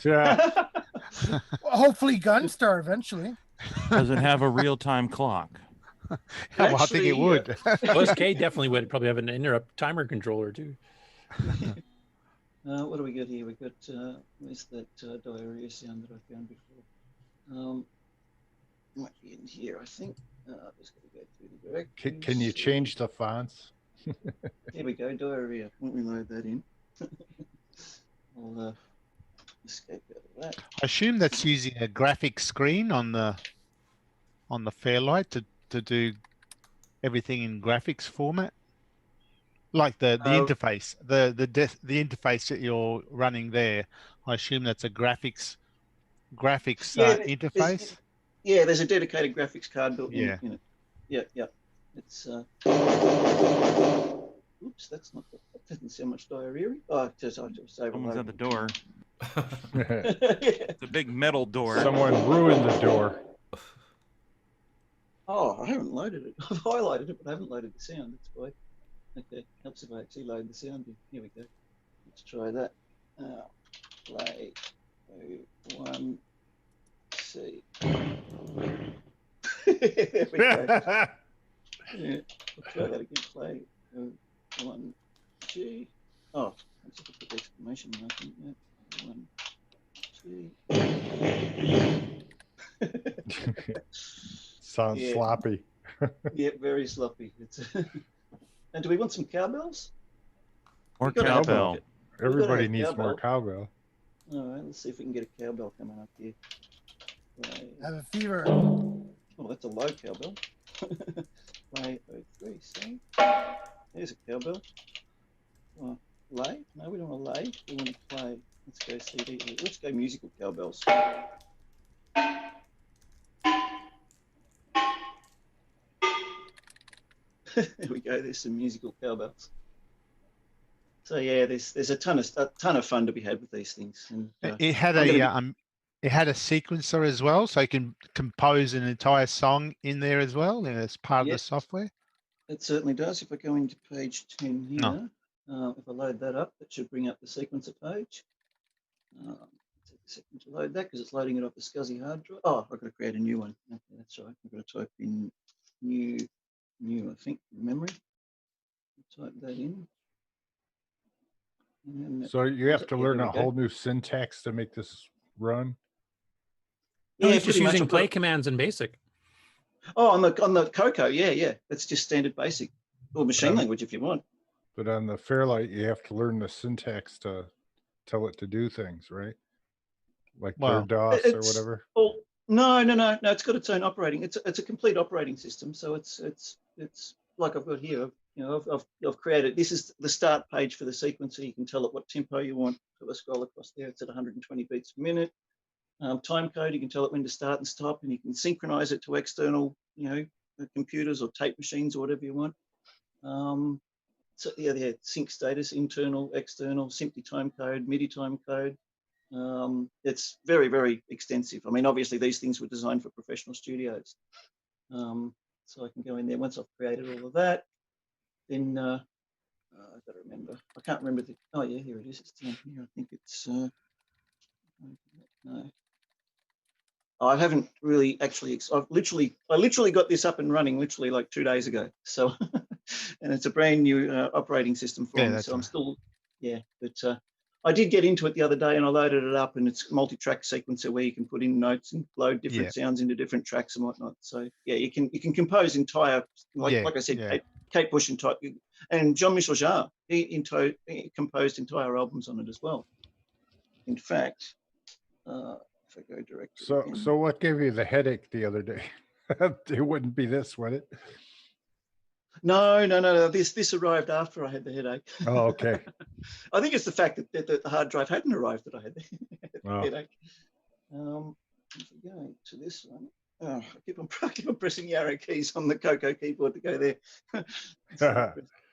Yeah. Well, hopefully Gunstar eventually. Does it have a real-time clock? Well, I think it would. OSK definitely would probably have an interrupt timer controller too. What do we got here? We got where's that diarrhea sound that I found before? Might be in here, I think. Just gotta go through the directories. Can you change the fonts? Here we go, diarrhea. Why don't we load that in? I'll escape out of that. I assume that's using a graphic screen on the Fairlight to do everything in graphics format, like the interface, the interface that you're running there. I assume that's a graphics interface. There's a dedicated graphics card built in it. Yeah. It's oops, that's not. That doesn't sound much diarrhea. Oh, I just Someone's at the door. Yeah. It's a big metal door. Someone ruined the door. Oh, I haven't loaded it. I've highlighted it, but I haven't loaded the sound. That's why. Okay, helps if I actually load the sound in. Here we go. Let's try that. Play 1 C. There we go. Yeah, we'll try that again. Play 1 G. Oh, let's just put the exclamation mark in there. 1 G. Sounds sloppy. Yeah, very sloppy. And do we want some cowbells? More cowbell. Everybody needs more cowbell. All right, let's see if we can get a cowbell coming up here. Play. I have a fever. Oh, that's a low cowbell. Play 03, see? There's a cowbell. Oh, lay? No, we don't want to lay. We want to play. Let's go CD. Let's go musical cowbells. There we go. There's some musical cowbells. So yeah, there's a ton of fun to be had with these things. And it had a sequencer as well, so you can compose an entire song in there as well, and it's part of the software. It certainly does. If I go into page 10 here, if I load that up, that should bring up the sequencer page. Take a second to load that because it's loading it off the SCSI hard drive. Oh, I've got to create a new one. Okay, that's right. I've got to type in new, I think, memory. Type that in. So you have to learn a whole new syntax to make this run? Yeah, it's just using play commands in BASIC. Oh, on the CoCo, yeah. That's just standard BASIC or machine language if you want. But on the Fairlight, you have to learn the syntax to tell it to do things, right? Like DOS or whatever. Well, no. It's got its own operating. It's a complete operating system. So it's like I've got here. I've created. This is the start page for the sequencer. You can tell it what tempo you want. So I scroll across there. It's at 120 beats per minute. Time code. You can tell it when to start and stop, and you can synchronize it to external, computers or tape machines or whatever you want. So yeah, they had sync status, internal, external, simply time code, MIDI time code. It's very, very extensive. I mean, obviously these things were designed for professional studios. So I can go in there once I've created all of that. Then I've got to remember. I can't remember the. Oh yeah, here it is. It's down here. I think it's. No. I haven't really actually. I literally got this up and running literally like 2 days ago. So, and it's a brand new operating system for me. So I'm still, but I did get into it the other day and I loaded it up, and it's a multi-track sequencer where you can put in notes and load different sounds into different tracks and whatnot. So yeah, you can compose entire, like I said, Kate Bush and Jean-Michel Jarre, he composed entire albums on it as well. In fact. If I go directly. So what gave you the headache the other day? It wouldn't be this, would it? No. This arrived after I had the headache. Oh, okay. I think it's the fact that the hard drive hadn't arrived that I had the headache. Going to this one. Oh, I keep on pressing the arrow keys on the CoCo keyboard to go there.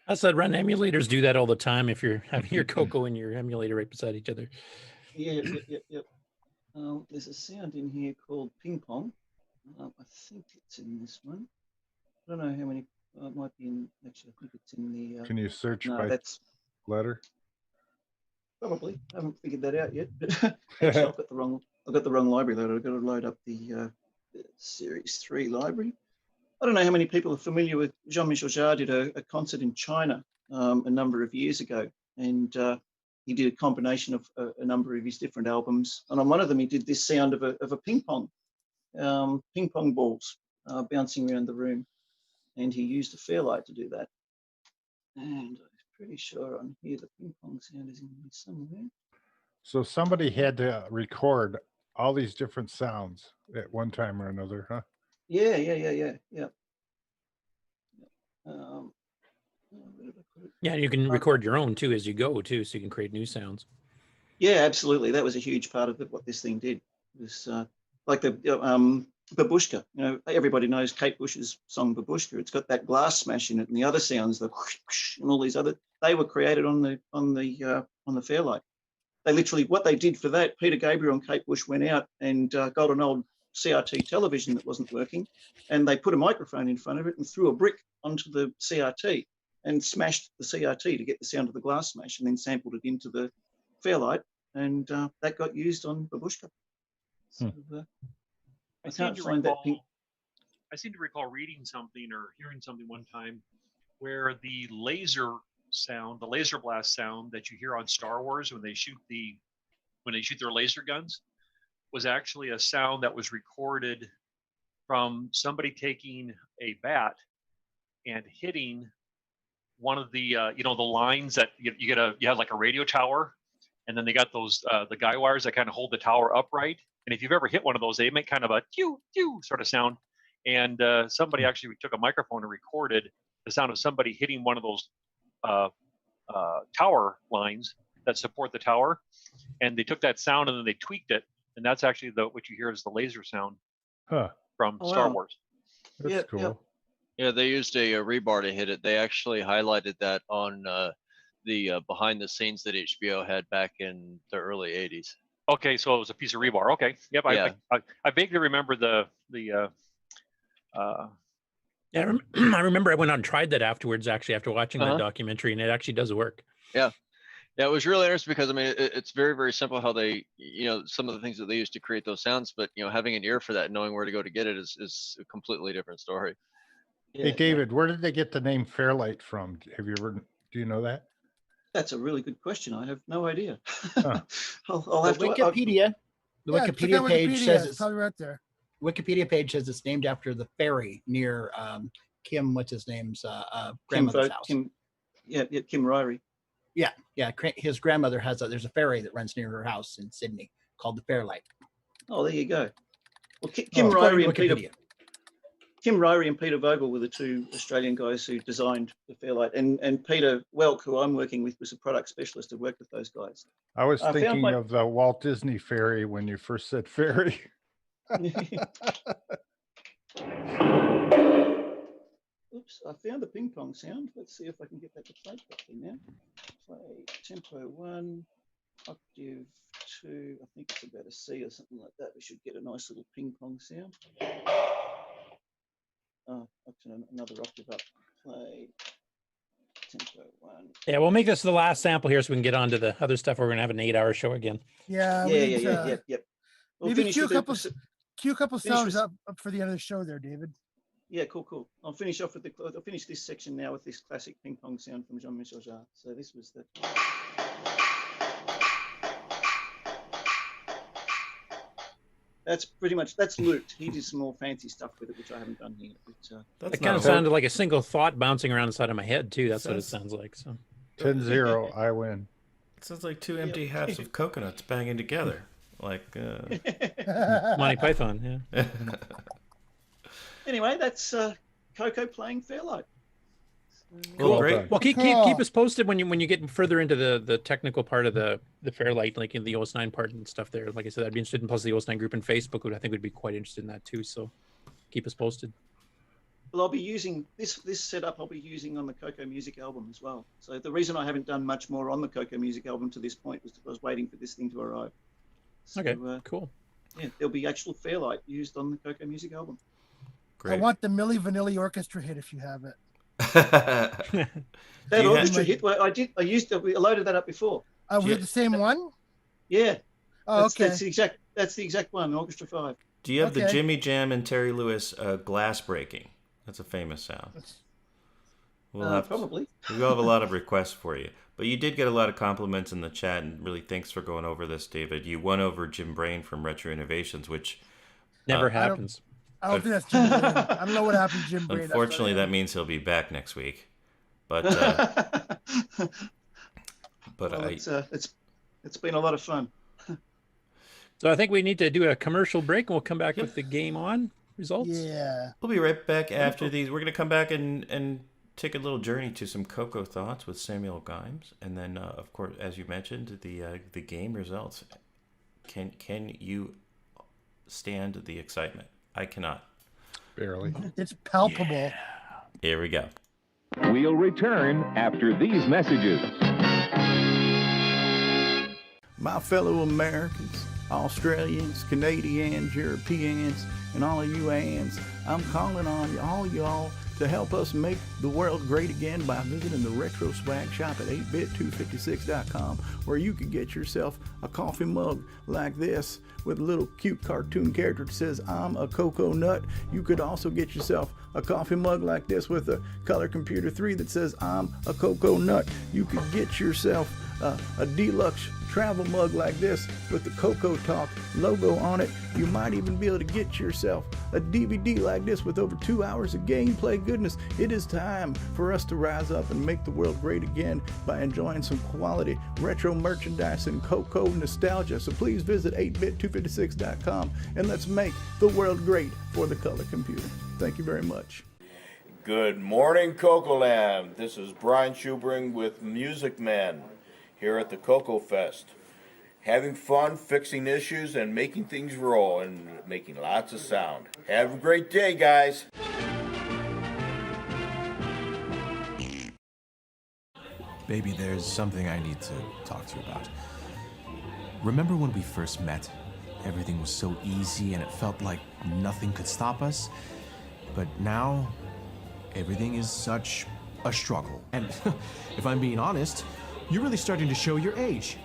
I said run emulators do that all the time if you're having your CoCo and your emulator right beside each other. Yep. There's a sound in here called ping pong. I think it's in this one. I don't know how many. It might be in. Actually, I think it's in the. Can you search by letter? Probably. I haven't figured that out yet. But actually, I've got the wrong library loaded. I've got to load up the Series 3 library. I don't know how many people are familiar with Jean-Michel Jarre. Did a concert in China a number of years ago, and he did a combination of a number of his different albums. And on one of them, he did this sound of a ping pong balls bouncing around the room. And he used a Fairlight to do that. And I'm pretty sure on here, the ping pong sound is in here somewhere. So somebody had to record all these different sounds at one time or another, huh? Yeah. Yeah, and you can record your own too as you go too, so you can create new sounds. Yeah, absolutely. That was a huge part of what this thing did. It was like the Babushka. You know, everybody knows Kate Bush's song Babushka. It's got that glass smash in it, and the other sounds, the whoosh, and all these other. They were created on the Fairlight. They literally what they did for that. Peter Gabriel and Kate Bush went out and got an old CRT television that wasn't working, and they put a microphone in front of it and threw a brick onto the CRT. And smashed the CRT to get the sound of the glass smash, and then sampled it into the Fairlight, and that got used on Babushka. So, I can't find that pink. I seem to recall reading something or hearing something one time where the laser sound, the laser blast sound that you hear on Star Wars when they shoot their laser guns, was actually a sound that was recorded from somebody taking a bat and hitting one of the the lines that you have like a radio tower, and then they got those the guy wires that kind of hold the tower upright. And if you've ever hit one of those, they make kind of a pew pew sort of sound. And somebody actually took a microphone and recorded the sound of somebody hitting one of those tower lines that support the tower. And they took that sound and then they tweaked it, and that's actually what you hear is the laser sound from Star Wars. That's cool. Yeah, they used a rebar to hit it. They actually highlighted that on the behind the scenes that HBO had back in the early 80s. Okay, so it was a piece of rebar. Okay, yep. Yeah. I vaguely remember the. Yeah, I remember I went out and tried that afterwards. Actually, after watching that documentary, and it actually does work. Yeah, it was really interesting because I mean it's very, very simple how they some of the things that they used to create those sounds, but having an ear for that, knowing where to go to get it is a completely different story. Hey, David, where did they get the name Fairlight from? Do you know that? That's a really good question. I have no idea. I'll have to. Wikipedia. The Wikipedia page says it's probably right there. Wikipedia page says it's named after the ferry near Kim. What's his name's grandmother's house? Kim Ryrie. Yeah. His grandmother there's a ferry that runs near her house in Sydney called the Fairlight. Oh, there you go. Well, Kim Ryrie and Peter. Kim Ryrie and Peter Vogel were the two Australian guys who designed the Fairlight, and Peter Welk, who I'm working with, was a product specialist who worked with those guys. I was thinking of the Walt Disney ferry when you first said ferry. I found the ping pong sound. Let's see if I can get that to play properly now. Play tempo 1, octave 2. I think it's about a C or something like that. We should get a nice little ping pong sound. Oh, another octave up. Play tempo 1. Yeah, we'll make this the last sample here so we can get on to the other stuff. We're going to have an 8-hour show again. Yeah. Yep. We'll maybe cue a couple finish songs up for the end of the show there, David. Yeah, cool. I'll finish this section now with this classic ping pong sound from Jean-Michel Jarre. So this was the. That's looped. He did some more fancy stuff with it, which I haven't done here. But, it kind of sounded like a single thought bouncing around inside of my head too. That's what it sounds like. So 10-0, I win. It sounds like two empty halves of coconuts banging together, like Monty Python. Yeah. Anyway, that's CoCo playing Fairlight. Cool. Great. Well, keep us posted when you get further into the technical part of the Fairlight, like in the OS9 part and stuff there. Like I said, I'd be interested in, plus the OS9 group in Facebook, I think would be quite interested in that too. So keep us posted. Well, I'll be using this setup. I'll be using on the CoCo Music album as well. So the reason I haven't done much more on the CoCo Music album to this point was because I was waiting for this thing to arrive. So, okay, cool. Yeah, there'll be actual Fairlight used on the CoCo Music album. Great. I want the Milli Vanilli orchestra hit if you have it. That orchestra hit. Well, I loaded that up before. Oh, was it the same one? Yeah. Oh, okay. That's the exact one. Orchestra 5. Do you have the Jimmy Jam and Terry Lewis glass breaking? That's a famous sound. Probably. We'll have a lot of requests for you. But you did get a lot of compliments in the chat, and really thanks for going over this, David. You won over Jim Brain from Retro Innovations, which never happens. I don't think that's Jim Brain. I don't know what happened to Jim Brain. Unfortunately, that means he'll be back next week. But it's been a lot of fun. So I think we need to do a commercial break, and we'll come back with the GameON results. Yeah. We'll be right back after these. We're going to come back and take a little journey to some CoCo thoughts with Samuel Gimes, and then, of course, as you mentioned, the game results. Can you stand the excitement? I cannot. Barely. It's palpable. Yeah. Here we go. We'll return after these messages. My fellow Americans, Australians, Canadians, Europeans, and all of you ands, I'm calling on all y'all to help us make the world great again by visiting the Retro Swag Shop at 8bit256.com, where you can get yourself a coffee mug like this with a little cute cartoon character that says, I'm a Coco Nut. You could also get yourself a coffee mug like this with a Color Computer 3 that says, I'm a Coco Nut. You could get yourself a deluxe travel mug like this with the CoCoTALK logo on it. You might even be able to get yourself a DVD like this with over 2 hours of gameplay goodness. It is time for us to rise up and make the world great again by enjoying some quality retro merchandise and CoCo nostalgia. So please visit 8bit256.com and let's make the world great for the color computer. Thank you very much. Good morning, CoCo Land. This is Brian Schubring with Music Man here at the CoCo Fest. Having fun, fixing issues, and making things roll, and making lots of sound. Have a great day, guys. Baby, there's something I need to talk to you about. Remember when we first met? Everything was so easy and it felt like nothing could stop us. But now, everything is such a struggle. And if I'm being honest, you're really starting to show your age.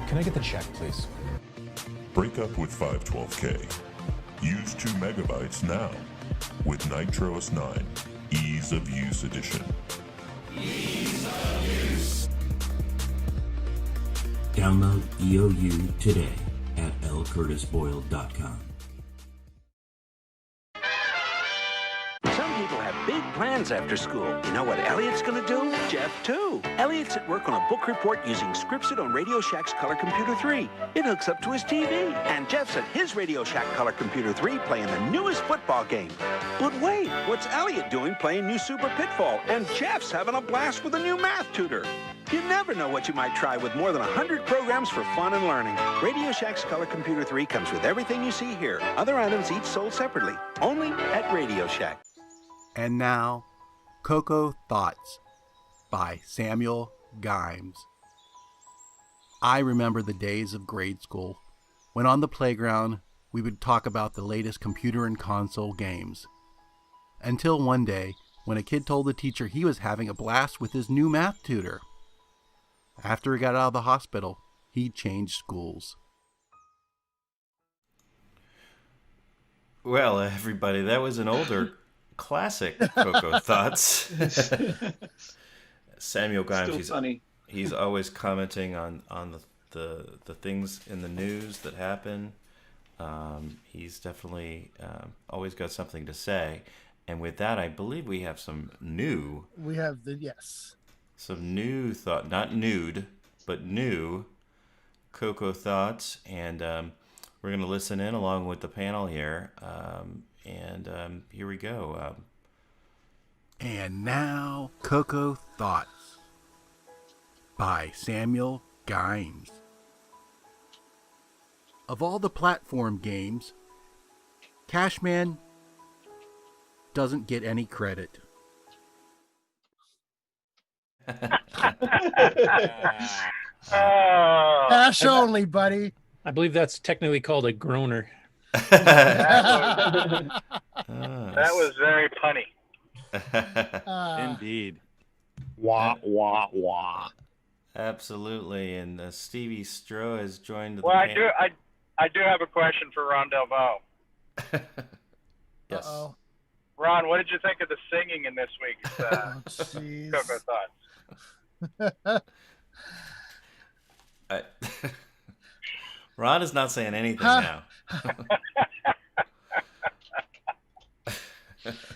Can I get the check, please? Break up with 512K. Use 2 megabytes now with Nitros 9 Ease of Use Edition. Ease of Use. Download EOU today at lcurtisboyle.com. Some people have big plans after school. You know what Elliot's gonna do? Jeff, too. Elliot's at work on a book report using Scripted on Radio Shack's Color Computer 3. It hooks up to his TV. And Jeff's at his Radio Shack Color Computer 3 playing the newest football game. But wait, what's Elliot doing playing New Super Pitfall? And Jeff's having a blast with a new math tutor. You never know what you might try with more than 100 programs for fun and learning. Radio Shack's Color Computer 3 comes with everything you see here. Other items each sold separately, only at Radio Shack. And now, CoCo Thoughts by Samuel Gimes. I remember the days of grade school when on the playground we would talk about the latest computer and console games. Until one day when a kid told the teacher he was having a blast with his new math tutor. After he got out of the hospital, he changed schools. Well, everybody, that was an older classic CoCo Thoughts. Samuel Gimes, he's always commenting on the things in the news that happen. He's definitely always got something to say. And with that, I believe we have some new... We have some new thought, not nude, but new CoCo Thoughts. And we're going to listen in along with the panel here. And here we go. And now, CoCo Thoughts by Samuel Gimes. Of all the platform games, CashMan doesn't get any credit. Cash only, buddy. I believe that's technically called a groaner. That was very punny. Indeed. Wah, wah, wah. Absolutely. And Stevie Stroh has joined the Well, panel. I do have a question for Ron Delvaux. Yes. Uh-oh. Ron, what did you think of the singing in this week's CoCo Thoughts? Ron is not saying anything now.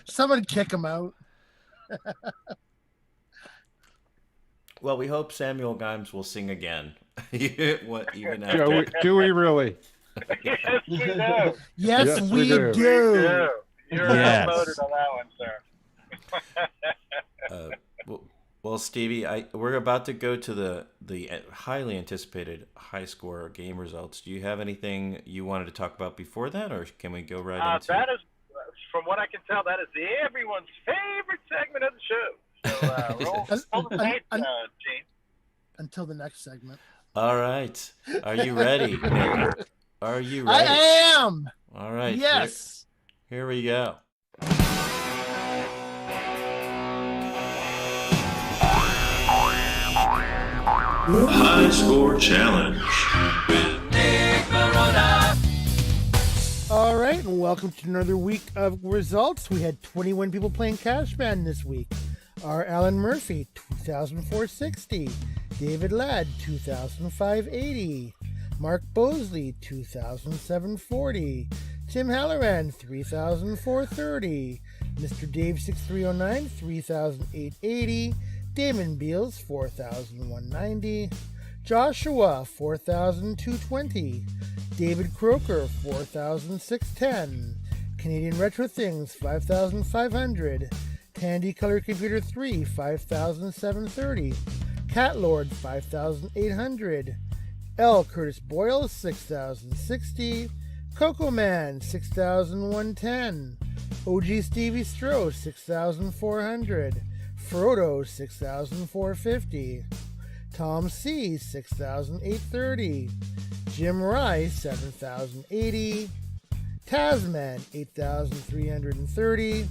Someone kick him out. Well, we hope Samuel Gimes will sing again. Even after. Do we really? Yes, we do. Yes, we do. You're outvoted on that one, sir. Well, Stevie, we're about to go to the highly anticipated high score game results. Do you have anything you wanted to talk about before that, or can we go right into that? Is, from what I can tell, that is everyone's favorite segment of the show. So roll the tape, Gene. Until the next segment. All right. Are you ready? Are you ready? I am. All right. Yes. Here we go. High Score Challenge with Nick Marotta. All right, and welcome to another week of results. We had 21 people playing CashMan this week. Our Alan Murphy, 2,460. David Ladd, 2,580. Mark Bosley, 2,740. Tim Halloran, 3,430. Mr. Dave 6309, 3,880. Damon Beals, 4,190. Joshua, 4,220. David Croker, 4,610. Canadian Retro Things, 5,500. Tandy Color Computer 3, 5,730. Cat Lord, 5,800. L. Curtis Boyle, 6,060. Coco Man, 6,110. OG Stevie Stroh, 6,400. Frodo, 6,450. Tom C, 6,830. Jim Rye, 7,080. Tasman, 8,330.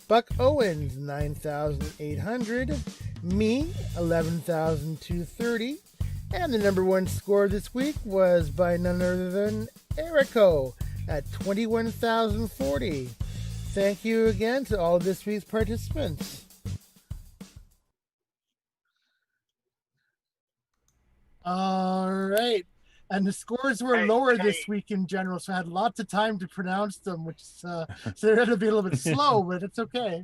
Buck Owens, 9,800. Me, 11,230. And the number one score this week was by none other than Erico at 21,040. Thank you again to all of this week's participants. All right. And the scores were lower this week in general, so I had lots of time to pronounce them, which so they're going to be a little bit slow, but it's okay.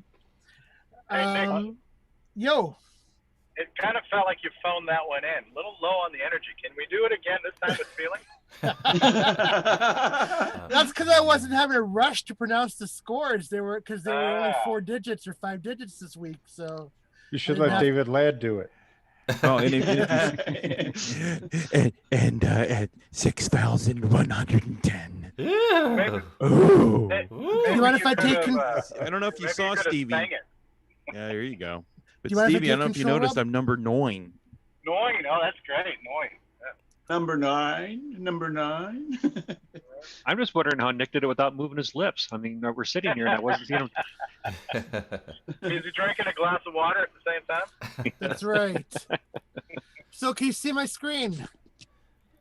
Yo. It kind of felt like you phoned that one in. A little low on the energy. Can we do it again this time with feeling? That's because I wasn't having a rush to pronounce the scores. They were only 4 digits or 5 digits this week. So you should let David Ladd do it. Oh, and at 6,110. Maybe- Oh. You mind if I take? I don't know if you saw Stevie. Yeah, there you go. But Do you mind if I Stevie, I take don't know if you control, noticed, Rob? I'm number 9. Annoying. Oh, that's great. Annoying. Number 9. Number 9. I'm just wondering how Nick did it without moving his lips. I mean, we're sitting here and I wasn't seeing him. Is he drinking a glass of water at the same time? That's right. So can you see my screen?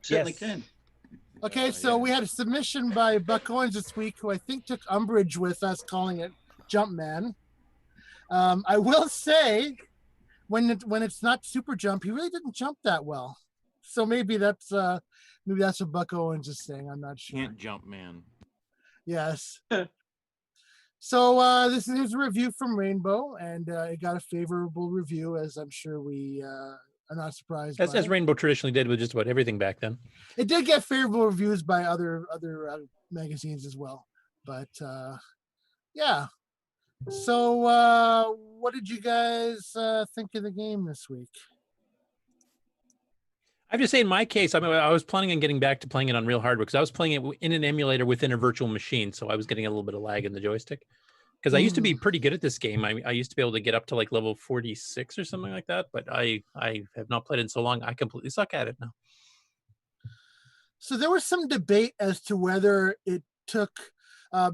Certainly can. Okay, so we had a submission by Buck Owens this week, who I think took umbrage with us calling it Jumpman. I will say, when it's not super jump, he really didn't jump that well. So maybe that's what Buck Owens is saying. I'm not sure. Can't jump, man. Yes. So this is a review from Rainbow, and it got a favorable review, as I'm sure we are not surprised. As Rainbow traditionally did with just about everything back then. It did get favorable reviews by other magazines as well, but yeah. So what did you guys think of the game this week? I have to say, in my case, I mean, I was planning on getting back to playing it on real hardware because I was playing it in an emulator within a virtual machine, so I was getting a little bit of lag in the joystick. Because I used to be pretty good at this game. I used to be able to get up to like level 46 or something like that, but I have not played it in so long. I completely suck at it now. So there was some debate as to whether it took,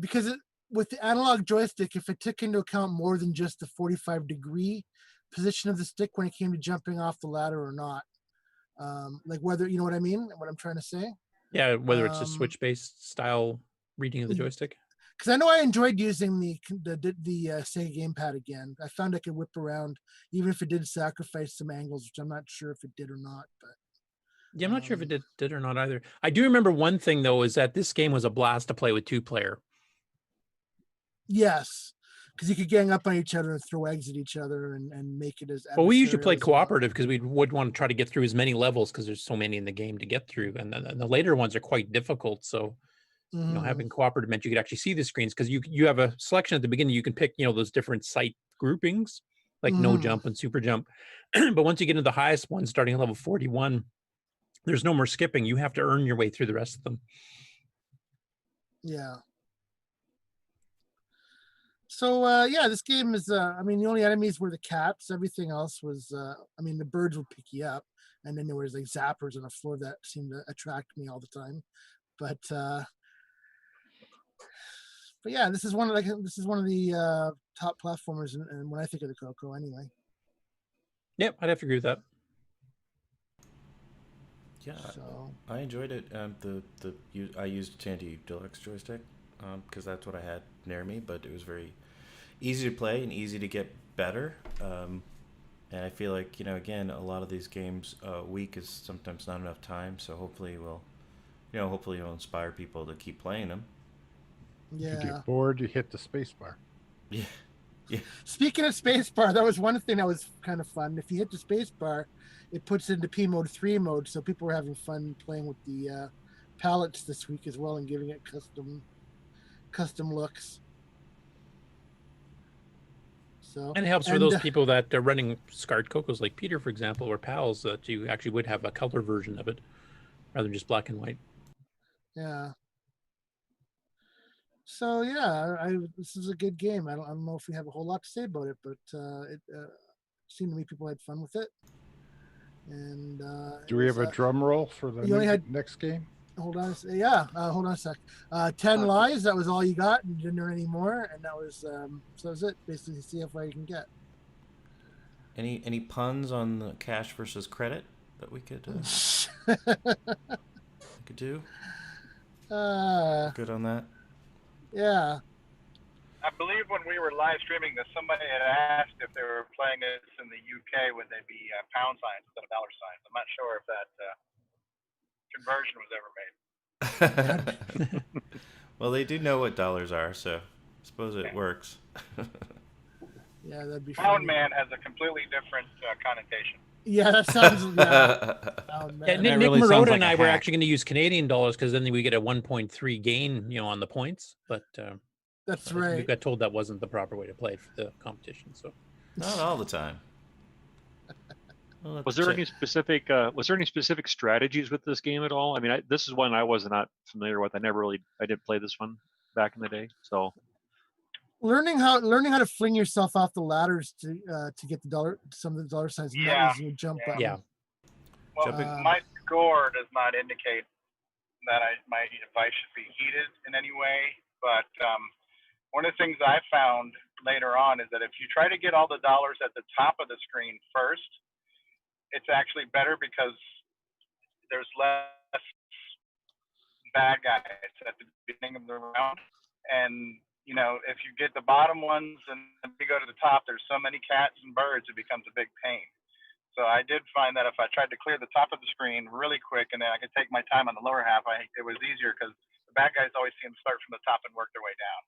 because with the analog joystick, if it took into account more than just the 45-degree position of the stick when it came to jumping off the ladder or not. Like whether, you know what I mean? What I'm trying to say? Yeah, whether it's a switch-based style reading of the joystick. Because I know I enjoyed using the Sega gamepad again. I found I could whip around, even if it did sacrifice some angles, which I'm not sure if it did or not. But yeah, I'm not sure if it did or not either. I do remember one thing though, is that this game was a blast to play with 2-player. Yes, because you could gang up on each other and throw eggs at each other and make it as. Well, we usually play cooperative because we would want to try to get through as many levels because there's so many in the game to get through, and the later ones are quite difficult. So. You know, having cooperative meant you could actually see the screens because you have a selection at the beginning. You can pick, you know, those different sight groupings like no jump and super jump. But once you get into the highest one, starting at level 41, there's no more skipping. You have to earn your way through the rest of them. Yeah. So yeah, this game is. I mean, the only enemies were the cats. Everything else was. I mean, the birds would pick you up, and then there was like zappers on the floor that seemed to attract me all the time. But yeah, this is one of the top platformers, and when I think of the CoCo, anyway. Yep, I'd have to agree with that. Yeah, so. I enjoyed it. I used Tandy Deluxe joystick because that's what I had near me, but it was very easy to play and easy to get better. And I feel like, you know, again, a lot of these games, a week is sometimes not enough time. So hopefully it'll inspire people to keep playing them. Yeah. If you get bored, you hit the space bar. Yeah. Yeah. Speaking of space bar, that was one thing that was kind of fun. If you hit the space bar, it puts it into P mode 3 mode. So people were having fun playing with the palettes this week as well and giving it custom looks. So, and it helps for those people that are running SCART CoCos like Peter, for example, or PALs, that you actually would have a color version of it rather than just black and white. Yeah. So yeah, this is a good game. I don't know if we have a whole lot to say about it, but it seemed to me people had fun with it. And do we have a drum roll for the next game? Hold on, hold on a sec. 10 lives. That was all you got, and you didn't earn any more. And that was so that was it. Basically, see how far you can get. Any puns on the cash versus credit that we could could do? Good on that. Yeah. I believe when we were live streaming this, somebody had asked if they were playing this in the UK, would they be pound signs instead of dollar signs? I'm not sure if that conversion was ever made. Well, they do know what dollars are, so I suppose it works. Yeah, that'd be Pound man has a completely different connotation. Yeah, that sounds. Nick really Marotta and I were actually going to use Canadian dollars because then we get a 1.3 gain, you know, on the points. But that's right. We got told that wasn't the proper way to play for the competition. So not all the time. Was there any specific strategies with this game at all? I mean, this is one I was not familiar with. I didn't play this one back in the day. So learning how to fling yourself off the ladders to get some of the dollar signs. Yeah. You jump button. Yeah. Well, my score does not indicate that my device should be heated in any way. But one of the things I found later on is that if you try to get all the dollars at the top of the screen first, it's actually better because there's less bad guys at the beginning of the round. And, if you get the bottom ones and you go to the top, there's so many cats and birds, it becomes a big pain. So I did find that if I tried to clear the top of the screen really quick and then I could take my time on the lower half, it was easier because the bad guys always seem to start from the top and work their way down.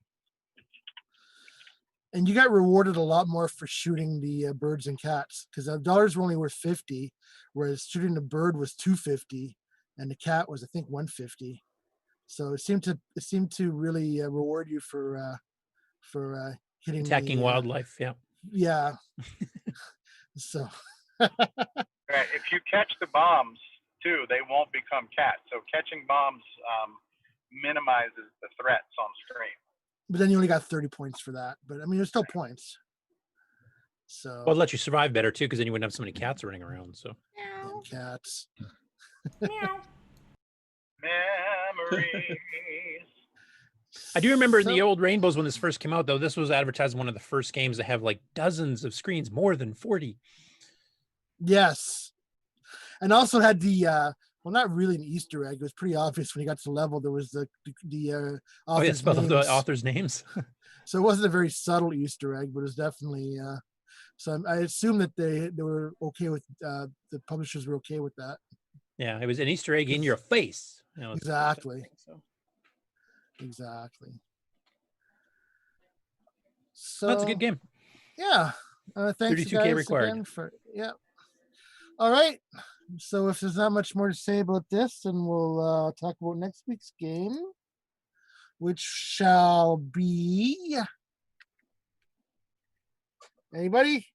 And you got rewarded a lot more for shooting the birds and cats because the dollars were only worth 50, whereas shooting the bird was 250, and the cat was I think 150. So it seemed to really reward you for hitting attacking wildlife. Yeah. Yeah. So. Right. If you catch the bombs too, they won't become cats. So catching bombs minimizes the threats on screen. But then you only got 30 points for that. But I mean, there's still points. So. Well, it lets you survive better too, because then you wouldn't have so many cats running around. So. And cats. Memories. I do remember in the old Rainbows when this first came out, though, this was advertised as one of the first games to have like dozens of screens, more than 40. Yes. And also had the well, not really an Easter egg. It was pretty obvious when you got to the level. There was the author's names. The author's names. So it wasn't a very subtle Easter egg, but it was definitely. So I assume that they were okay with the publishers were okay with that. Yeah, it was an Easter egg in your face. Exactly. Exactly. So that's a good game. Yeah. Thanks 32K guys required. again all right. So if there's not much more to say about this, then we'll talk about next week's game, which shall be anybody?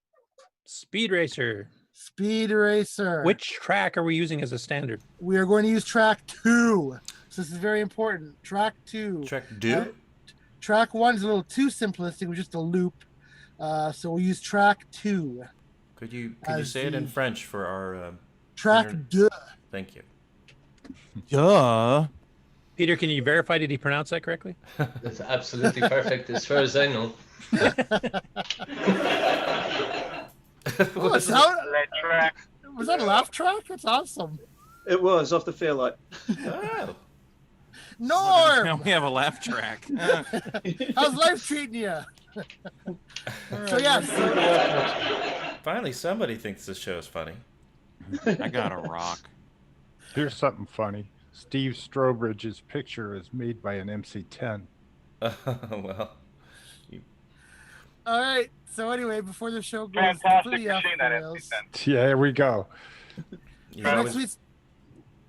SPEEDRACER. SPEEDRACER. Which track are we using as a standard? We are going to use track 2. So this is very important. Track 2. Track 2? Track 1 is a little too simplistic. It was just a loop. So we'll use track 2. Could you say it in French for our track 2? Thank you. Duh. Peter, can you verify? Did he pronounce that correctly? That's absolutely perfect, as far as I know. Was that a laugh track? That's awesome. It was off the Fairlight. Oh. Norm! Now we have a laugh track. How's life treating you? So yes. Finally, somebody thinks this show is funny. I got a rock. Here's something funny. Steve Strobridge's picture is made by an MC-10. Well. All right. So anyway, before the show goes fantastic completely off machine, the that rails, MC-10. Yeah, here we go. next week's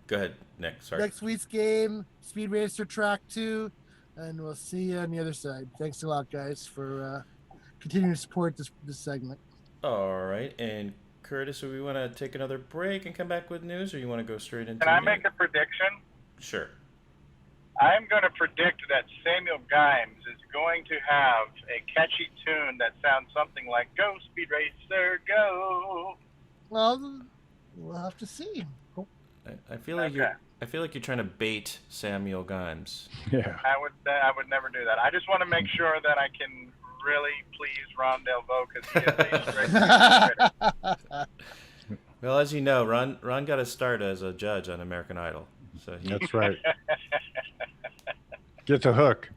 Go ahead, Nick. Sorry. Next week's game, SPEEDRACER Track 2, and we'll see you on the other side. Thanks a lot, guys, for continuing to support this segment. All right, and Curtis, do we want to take another break and come back with news, or you want to go straight into? Can I make a prediction? Sure. I'm going to predict that Samuel Gimes is going to have a catchy tune that sounds something like "Go Speed Racer, Go." Well, we'll have to see. I feel like you're trying to bait Samuel Gimes. Yeah. I would never do that. I just want to make sure that I can really please Ron Delvaux because he is a great Well, as you know, Ron got to start as a judge on American Idol. So That's right. Get the hook.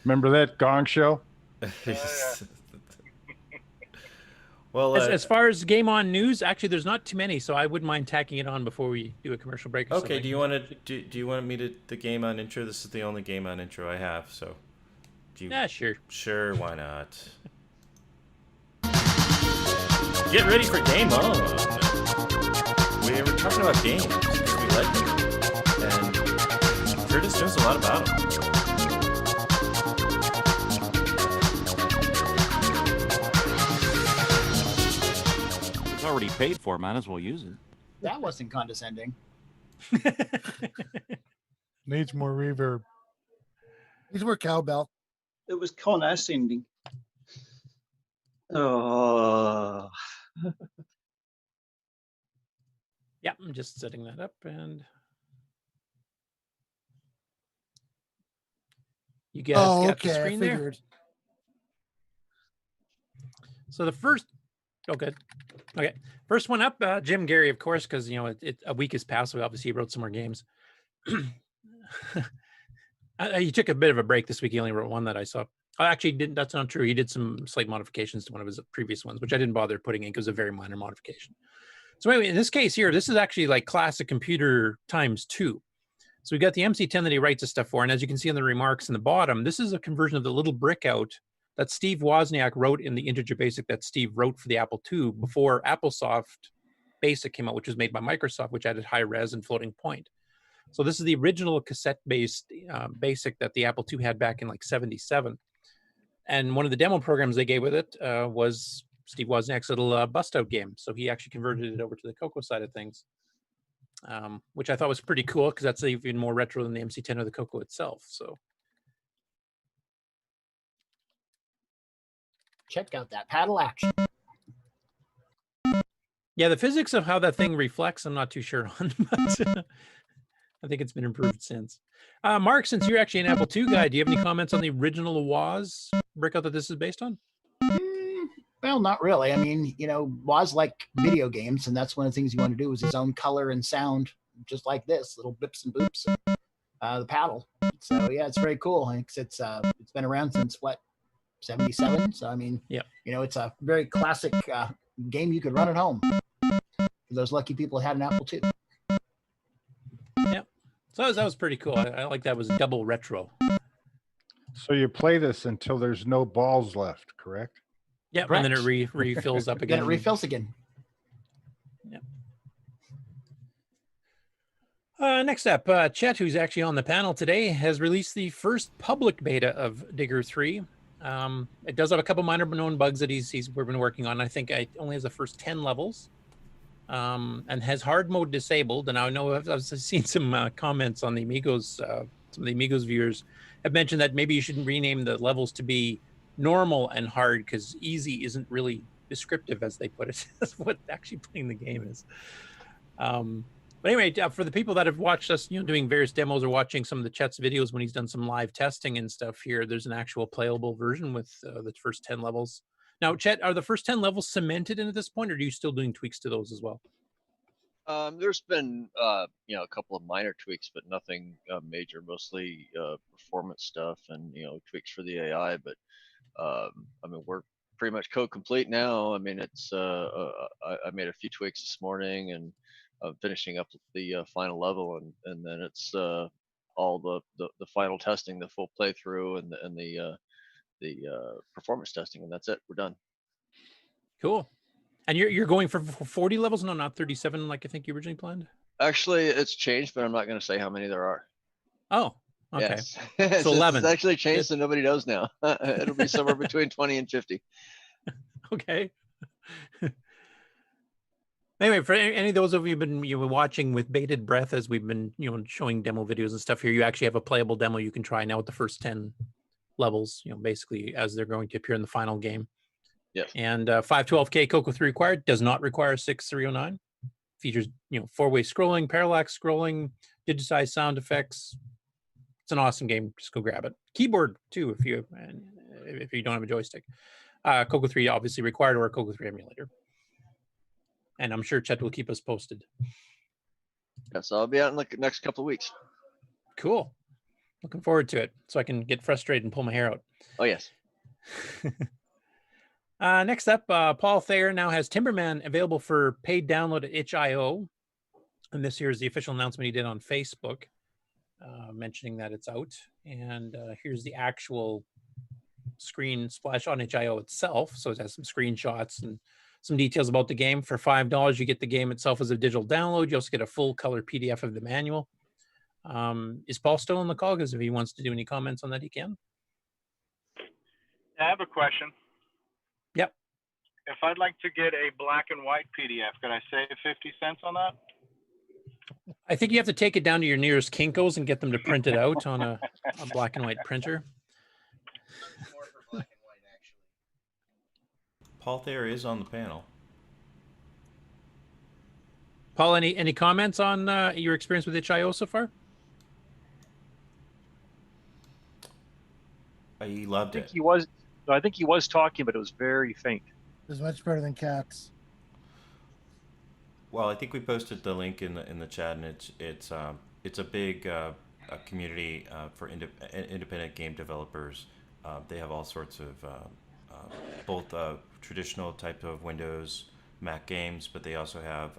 Remember that Gong Show? Well, as far as GameON news, actually, there's not too many, so I wouldn't mind tacking it on before we do a commercial break. Or okay. something. Do you want me to the GameON intro? This is the only GameON intro I have. So. Yeah, sure. Sure, why not? Get ready for GameON. We were talking about games because we like them, and Curtis knows a lot about them. already paid for. Might as well use it. That wasn't condescending. Needs more reverb. Needs more cowbell. It was condescending. Oh. Yeah, I'm just setting that up, and you guys got the screen there. So the first, okay, first one up, Jim Gerrie, of course, because you know a week has passed, so obviously he wrote some more games. He took a bit of a break this week. He only wrote one that I saw. Actually, didn't. That's not true. He did some slight modifications to one of his previous ones, which I didn't bother putting in because it was a very minor modification. So anyway, in this case here, this is actually like classic computer times 2. So we got the MC10 that he writes his stuff for, and as you can see in the remarks in the bottom, this is a conversion of the little brick out that Steve Wozniak wrote in the integer basic that Steve wrote for the Apple II before AppleSoft Basic came out, which was made by Microsoft, which added high res and floating point. So this is the original cassette-based basic that the Apple II had back in like '77. And one of the demo programs they gave with it was Steve Wozniak's little bust-out game. So he actually converted it over to the CoCo side of things, which I thought was pretty cool because that's even more retro than the MC10 or the CoCo itself. So check out that paddle action. Yeah, the physics of how that thing reflects, I'm not too sure on, but I think it's been improved since. Mark, since you're actually an Apple II guy, do you have any comments on the original Woz breakout that this is based on? Well, not really. I mean, you know, Woz liked video games, and that's one of the things you want to do was his own color and sound, just like this, little bips and boops, the paddle. So yeah, it's very cool. I think it's been around since what, 77. So I mean, yeah, you know, it's a very classic game you could run at home for those lucky people who had an Apple II. Yeah, so that was pretty cool. I like that. It was double retro. So you play this until there's no balls left, correct? Yeah, and then it refills up again. Then it refills again. Yeah. Next up, Chet, who's actually on the panel today, has released the first public beta of Digger 3. It does have a couple minor known bugs that we've been working on. I think it only has the first 10 levels, and has hard mode disabled. And I know I've seen some comments on the Amigos. Some of the Amigos viewers have mentioned that maybe you shouldn't rename the levels to be normal and hard because easy isn't really descriptive, as they put it. That's what actually playing the game is. But anyway, for the people that have watched us, you know, doing various demos or watching some of the Chet's videos when he's done some live testing and stuff here, there's an actual playable version with the first 10 levels. Now, Chet, are the first 10 levels cemented in at this point, or are you still doing tweaks to those as well? There's been, you know, a couple of minor tweaks, but nothing major, mostly performance stuff and, you know, tweaks for the AI. But I mean, we're pretty much code complete now. I mean, it's I made a few tweaks this morning and finishing up the final level, and then it's all the final testing, the full playthrough, and the performance testing, and that's it. We're done. Cool. And you're going for 40 levels? No, not 37 like I think you originally planned? Actually, it's changed, but I'm not going to say how many there are. Oh, okay. Yes. So 11. It's actually changed, so nobody knows now. It'll be somewhere between 20 and 50. Okay. Anyway, for any of those of you who've been watching with bated breath as we've been showing demo videos and stuff here, you actually have a playable demo you can try now with the first 10 levels, basically as they're going to appear in the final game. Yes. And 512K CoCo 3 required, does not require 6309. Features 4-way scrolling, parallax scrolling, digitized sound effects. It's an awesome game. Just go grab it. Keyboard too if you don't have a joystick. CoCo 3 obviously required, or a CoCo 3 emulator. And I'm sure Chet will keep us posted. Yes, I'll be out in the next couple of weeks. Cool. Looking forward to it, so I can get frustrated and pull my hair out. Oh yes. Next up, Paul Thayer now has Timberman available for paid download at itch.io. And this here is the official announcement he did on Facebook, mentioning that it's out. And here's the actual screen splash on itch.io itself. So it has some screenshots and some details about the game. For $5, you get the game itself as a digital download. You also get a full color PDF of the manual. Is Paul still on the call? Because if he wants to do any comments on that, he can. I have a question. Yep. if I'd like to get a black and white PDF, could I save 50 cents on that? I think you have to take it down to your nearest Kinko's and get them to print it out on a black and white printer. Paul Thayer is on the panel. Paul, any comments on your experience with itch.io so far? He loved it. I think he was talking, but it was very faint. It was much better than Cats. Well, I think we posted the link in the chat, and it's a big community for independent game developers. They have all sorts of both traditional type of Windows, Mac games, but they also have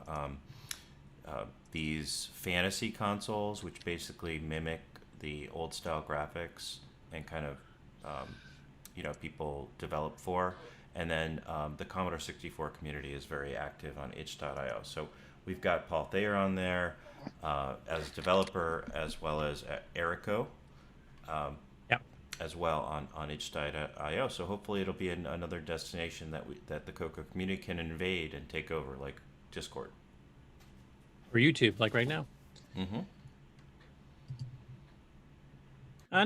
these fantasy consoles, which basically mimic the old style graphics and kind of people develop for. And then the Commodore 64 community is very active on itch.io. So we've got Paul Thayer on there as developer, as well as Erico as well on itch.io. So hopefully it'll be another destination that the CoCo community can invade and take over, like Discord. Or YouTube, like right now. Mm-hmm.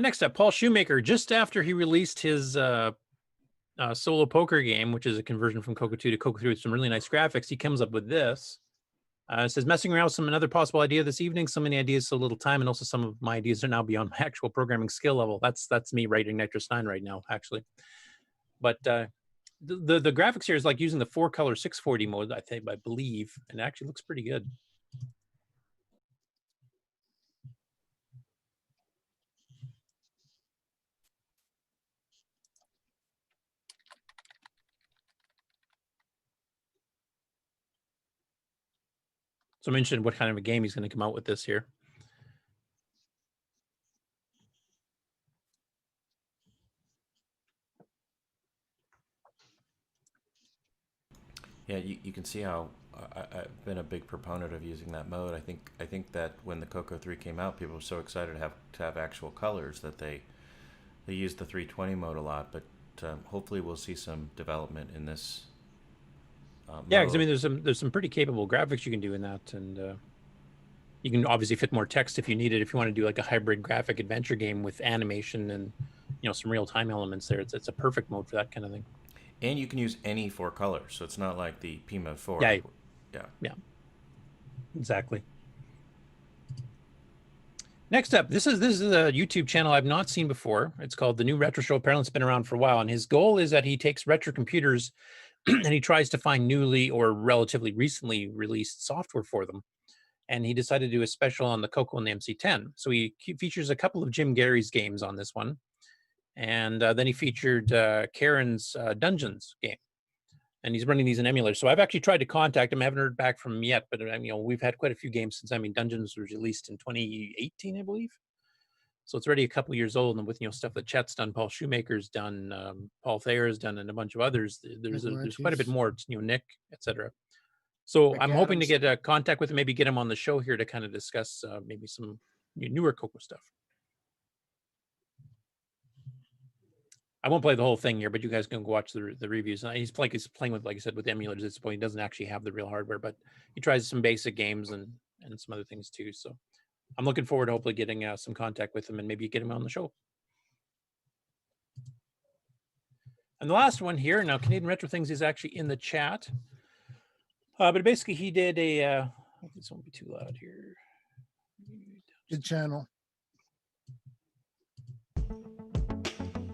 Next up, Paul Shoemaker. Just after he released his solo poker game, which is a conversion from CoCo 2 to CoCo 3 with some really nice graphics, he comes up with this. It says, messing around with another possible idea this evening. So many ideas, so little time, and also some of my ideas are now beyond my actual programming skill level. That's me writing Nitrous 9 right now, actually. But the graphics here is like using the 4-color 640 mode, I believe, and it actually looks pretty good. So I'm interested in what kind of a game he's going to come out with this here. Yeah, you can see how I've been a big proponent of using that mode. I think that when the CoCo 3 came out, people were so excited to have actual colors that they used the 320 mode a lot. But hopefully we'll see some development in this. Yeah, because I mean, there's some pretty capable graphics you can do in that, and you can obviously fit more text if you need it. If you want to do like a hybrid graphic adventure game with animation and some real time elements there, it's a perfect mode for that kind of thing. And you can use any 4 colors, so it's not like the PMO 4. Yeah, exactly. Next up, this is a YouTube channel I've not seen before. It's called The New Retro Show. Apparently, it's been around for a while, and his goal is that he takes retro computers and he tries to find newly or relatively recently released software for them. And he decided to do a special on the CoCo and the MC10. So he features a couple of Jim Gerrie's games on this one. And then he featured Karen's Dungeons game. And he's running these in emulators. So I've actually tried to contact him. I haven't heard back from him yet, but we've had quite a few games since, Dungeons was released in 2018, I believe. So it's already a couple years old, and with stuff that Chet's done, Paul Shoemaker's done, Paul Thayer's done, and a bunch of others. There's quite a bit more. Nick, etc. So Rick I'm hoping to Adams. get contact with him, maybe get him on the show here to kind of discuss maybe some newer CoCo stuff. I won't play the whole thing here, but you guys can go watch the reviews. He's playing with, like I said, with emulators at this point. He doesn't actually have the real hardware, but he tries some basic games and some other things too. So I'm looking forward to hopefully getting some contact with him and maybe get him on the show. And the last one here, now Canadian Retro Things is actually in the chat. But basically he did a, this won't be too loud here. Good channel.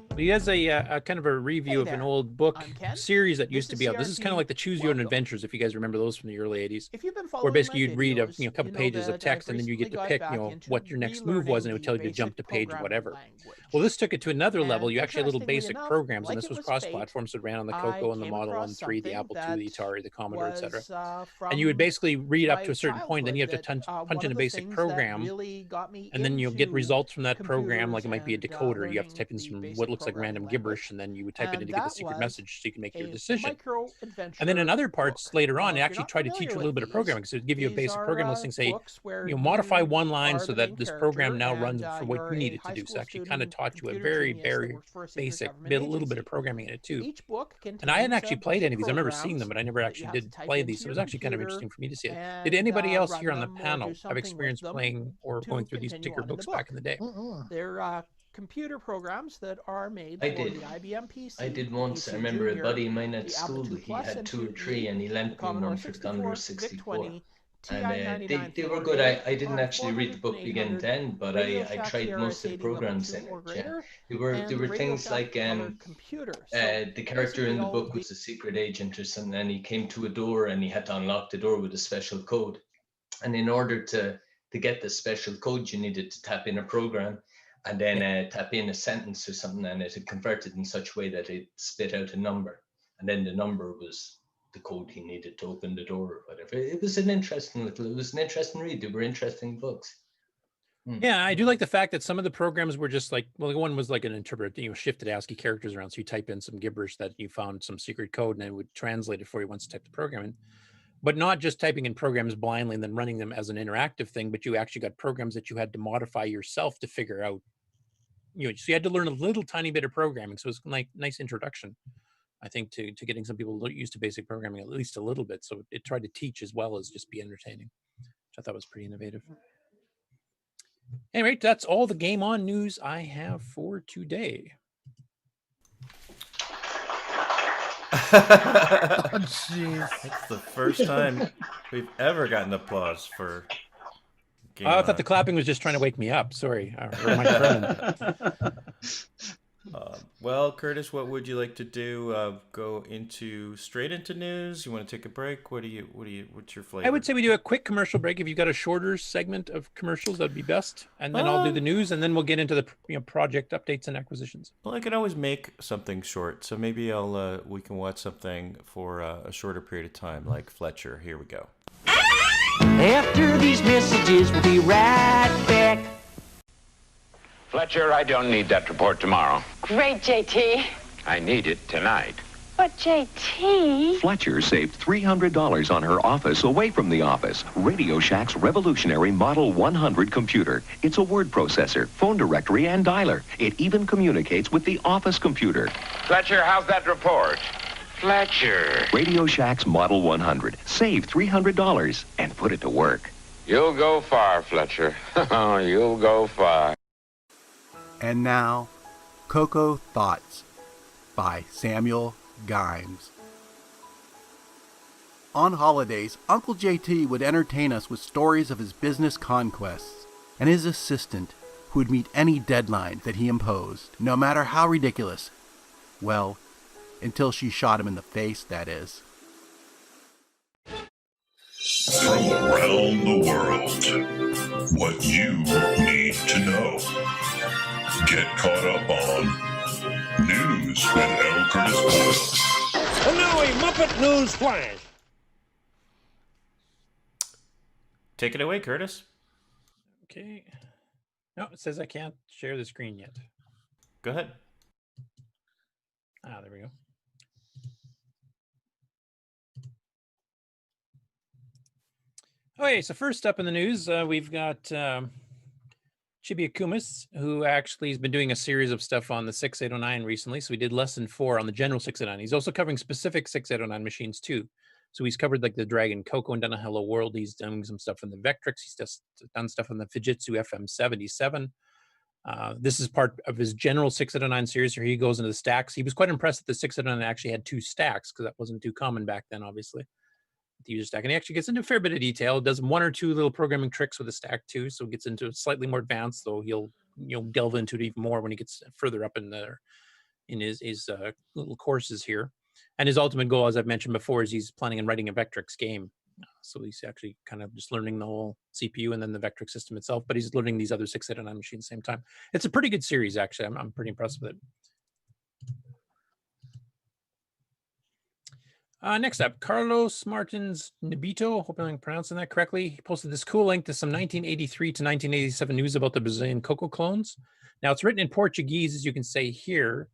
But he has a kind of a review of an old book series that used to be out. This is kind of like the Choose Your Own Adventures, if you guys remember those from the early 80s. If you've been where basically my you'd read a videos, couple pages of text, and then you get to pick what your next move was, and it would tell you to jump to page whatever. Well, this took it to another level. You actually had little basic programs, and this was cross-platform, so it ran on the CoCo and the Model 1, 3, the Apple II, the Atari, the Commodore, etc. And you would basically read up to a certain point, then you have to punch in a basic program, and then you'll get results from that program, like it might be a decoder. You have to type in what looks just like random gibberish, and then you would type it in and to get the that secret was message so you can make your a decision. micro adventure. And then in other parts book. later on, Now, it if actually you're not tried to teach you a familiar little with bit of programming. So it'd give you a these basic are, program listing, say, books where modify you one line are so the that main this program now character runs and, for what you're you need a it to high do. So school actually kind of student taught you a computer very, genius that very works for a secret basic, government a little bit of agency. programming in it too. Each book And I hadn't contains actually a played bunch any of of these. I remember seeing them, programs but I never that you actually have to did type play into these. So it your was actually kind of computer interesting for me to see it. and, Did anybody else run here on the them or do panel have something with experience them playing or to going through these continue particular on in the books book. back in the day? They're computer programs that are made I for did. the IBM PC. I did the once. I PC remember a Junior, buddy of mine at the school. Apple II He Plus had and 2 or 3, 2E, and he the lent me Commodore one for the 64, Commodore VIC 64. 20, And TI-99 they were good. 408, I didn't actually read the book 4800, begin to end, but Radio I Shack tried most of the TRS-80 level programs 2 in or it. Yeah, greater, there and were Radio things Shack like Color Computer. So the character in the all book was a secret agent or something, and he came to a door and he had to unlock the door with a special code. And in order to get the special code, you needed to tap in a program and then tap in a sentence or something, and it had converted in such a way that it spit out a number. And then the number was the code he needed to open the door or whatever. It was an interesting read. They were interesting books. Yeah, I do like the fact that some of the programs were just like, well, one was like an interpreter, shifted ASCII characters around. So you type in some gibberish that you found some secret code and it would translate it for you once you type the program in. But not just typing in programs blindly and then running them as an interactive thing, but you actually got programs that you had to modify yourself to figure out. So you had to learn a little tiny bit of programming. So it was like nice introduction, I think, to getting some people used to basic programming at least a little bit. So it tried to teach as well as just be entertaining, which I thought was pretty innovative. Anyway, that's all the GameON news I have for today. Oh, jeez. It's the first time we've ever gotten applause for GameON. I thought the clapping was just trying to wake me up. Sorry. Well, Curtis, what would you like to do? Go straight into news? You want to take a break? What's your flavor? I would say we do a quick commercial break. If you've got a shorter segment of commercials, that'd be best. And then I'll do the news, and then we'll get into the project updates and acquisitions. Well, I can always make something short, so maybe we can watch something for a shorter period of time, like Fletcher. Here we go. After these messages, we'll be right back. Fletcher, I don't need that report tomorrow. Great, JT. I need it tonight. But JT... Fletcher saved $300 on her office away from the office. Radio Shack's revolutionary Model 100 computer. It's a word processor, phone directory, and dialer. It even communicates with the office computer. Fletcher, how's that report? Fletcher. Radio Shack's Model 100. Save $300 and put it to work. You'll go far, Fletcher. You'll go far. And now, CoCo Thoughts by Samuel Gimes. On holidays, Uncle JT would entertain us with stories of his business conquests and his assistant who would meet any deadline that he imposed, no matter how ridiculous. Well, until she shot him in the face, that is. From around the world, what you need to know. Get caught up on News with L. Curtis Boyle. And now a Muppet News Flash. Take it away, Curtis. Okay. No, it says I can't share the screen yet. Go ahead. There we go. Okay, so first up in the news, we've got Chibi Akumis, who actually has been doing a series of stuff on the 6809 recently. So we did lesson 4 on the general 6809. He's also covering specific 6809 machines too. So he's covered like the Dragon CoCo and done a Hello World. He's done some stuff on the Vectrix. He's just done stuff on the Fujitsu FM77. This is part of his general 6809 series where he goes into the stacks. He was quite impressed that the 6809 actually had 2 stacks because that wasn't too common back then, obviously. The user stack, and he actually gets into a fair bit of detail. Does 1 or 2 little programming tricks with the stack too, so gets into slightly more advanced. Though he'll delve into it even more when he gets further up in his little courses here. And his ultimate goal, as I've mentioned before, is he's planning on writing a Vectrix game. So he's actually kind of just learning the whole CPU and then the Vectrix system itself, but he's learning these other 6809 machines at the same time. It's a pretty good series, actually. I'm pretty impressed with it. Next up, Carlos Martins Nabito, hope I'm pronouncing that correctly. He posted this cool link to some 1983 to 1987 news about the Brazilian CoCo clones. Now, it's written in Portuguese, as you can say here.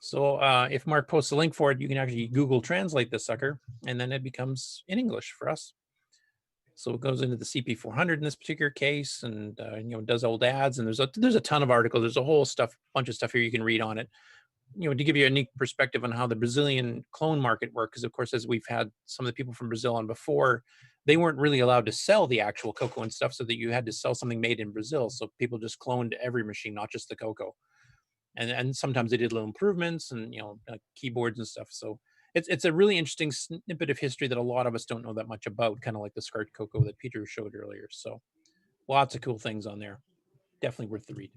So if Mark posts a link for it, you can actually Google translate this sucker, and then it becomes in English for us. So it goes into the CP400 in this particular case, and does old ads. And there's a ton of articles. There's a whole bunch of stuff here you can read on it. To give you a unique perspective on how the Brazilian clone market works, because of course, as we've had some of the people from Brazil on before, they weren't really allowed to sell the actual CoCo and stuff, so that you had to sell something made in Brazil. So people just cloned every machine, not just the CoCo. And sometimes they did little improvements and keyboards and stuff. So it's a really interesting snippet of history that a lot of us don't know that much about, kind of like the SCART CoCo that Peter showed earlier. So lots of cool things on there. Definitely worth the read.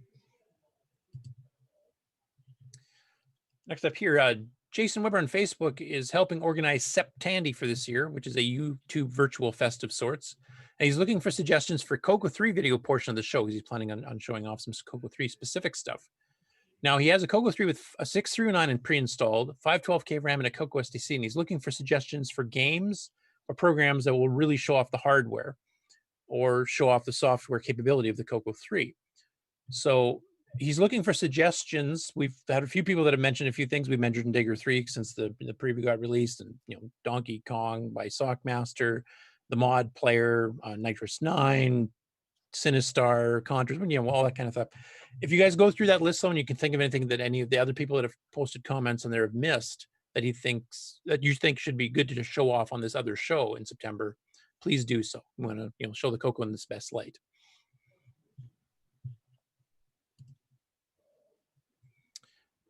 Next up here, Jason Weber on Facebook is helping organize Tandy for this year, which is a YouTube virtual fest of sorts. And he's looking for suggestions for CoCo 3 video portion of the show, because he's planning on showing off some CoCo 3 specific stuff. Now, he has a CoCo 3 with a 639 and pre-installed, 512K RAM, and a CoCo SDC, and he's looking for suggestions for games or programs that will really show off the hardware or show off the software capability of the CoCo 3. So he's looking for suggestions. We've had a few people that have mentioned a few things. We mentioned Digger 3 since the preview got released, and Donkey Kong by Sockmaster, the mod player, Nitrous 9, Sinistar, Contras, all that kind of stuff. If you guys go through that list, though, and you can think of anything that any of the other people that have posted comments on there have missed that you think should be good to show off on this other show in September, please do so. We want to show the CoCo in this best light.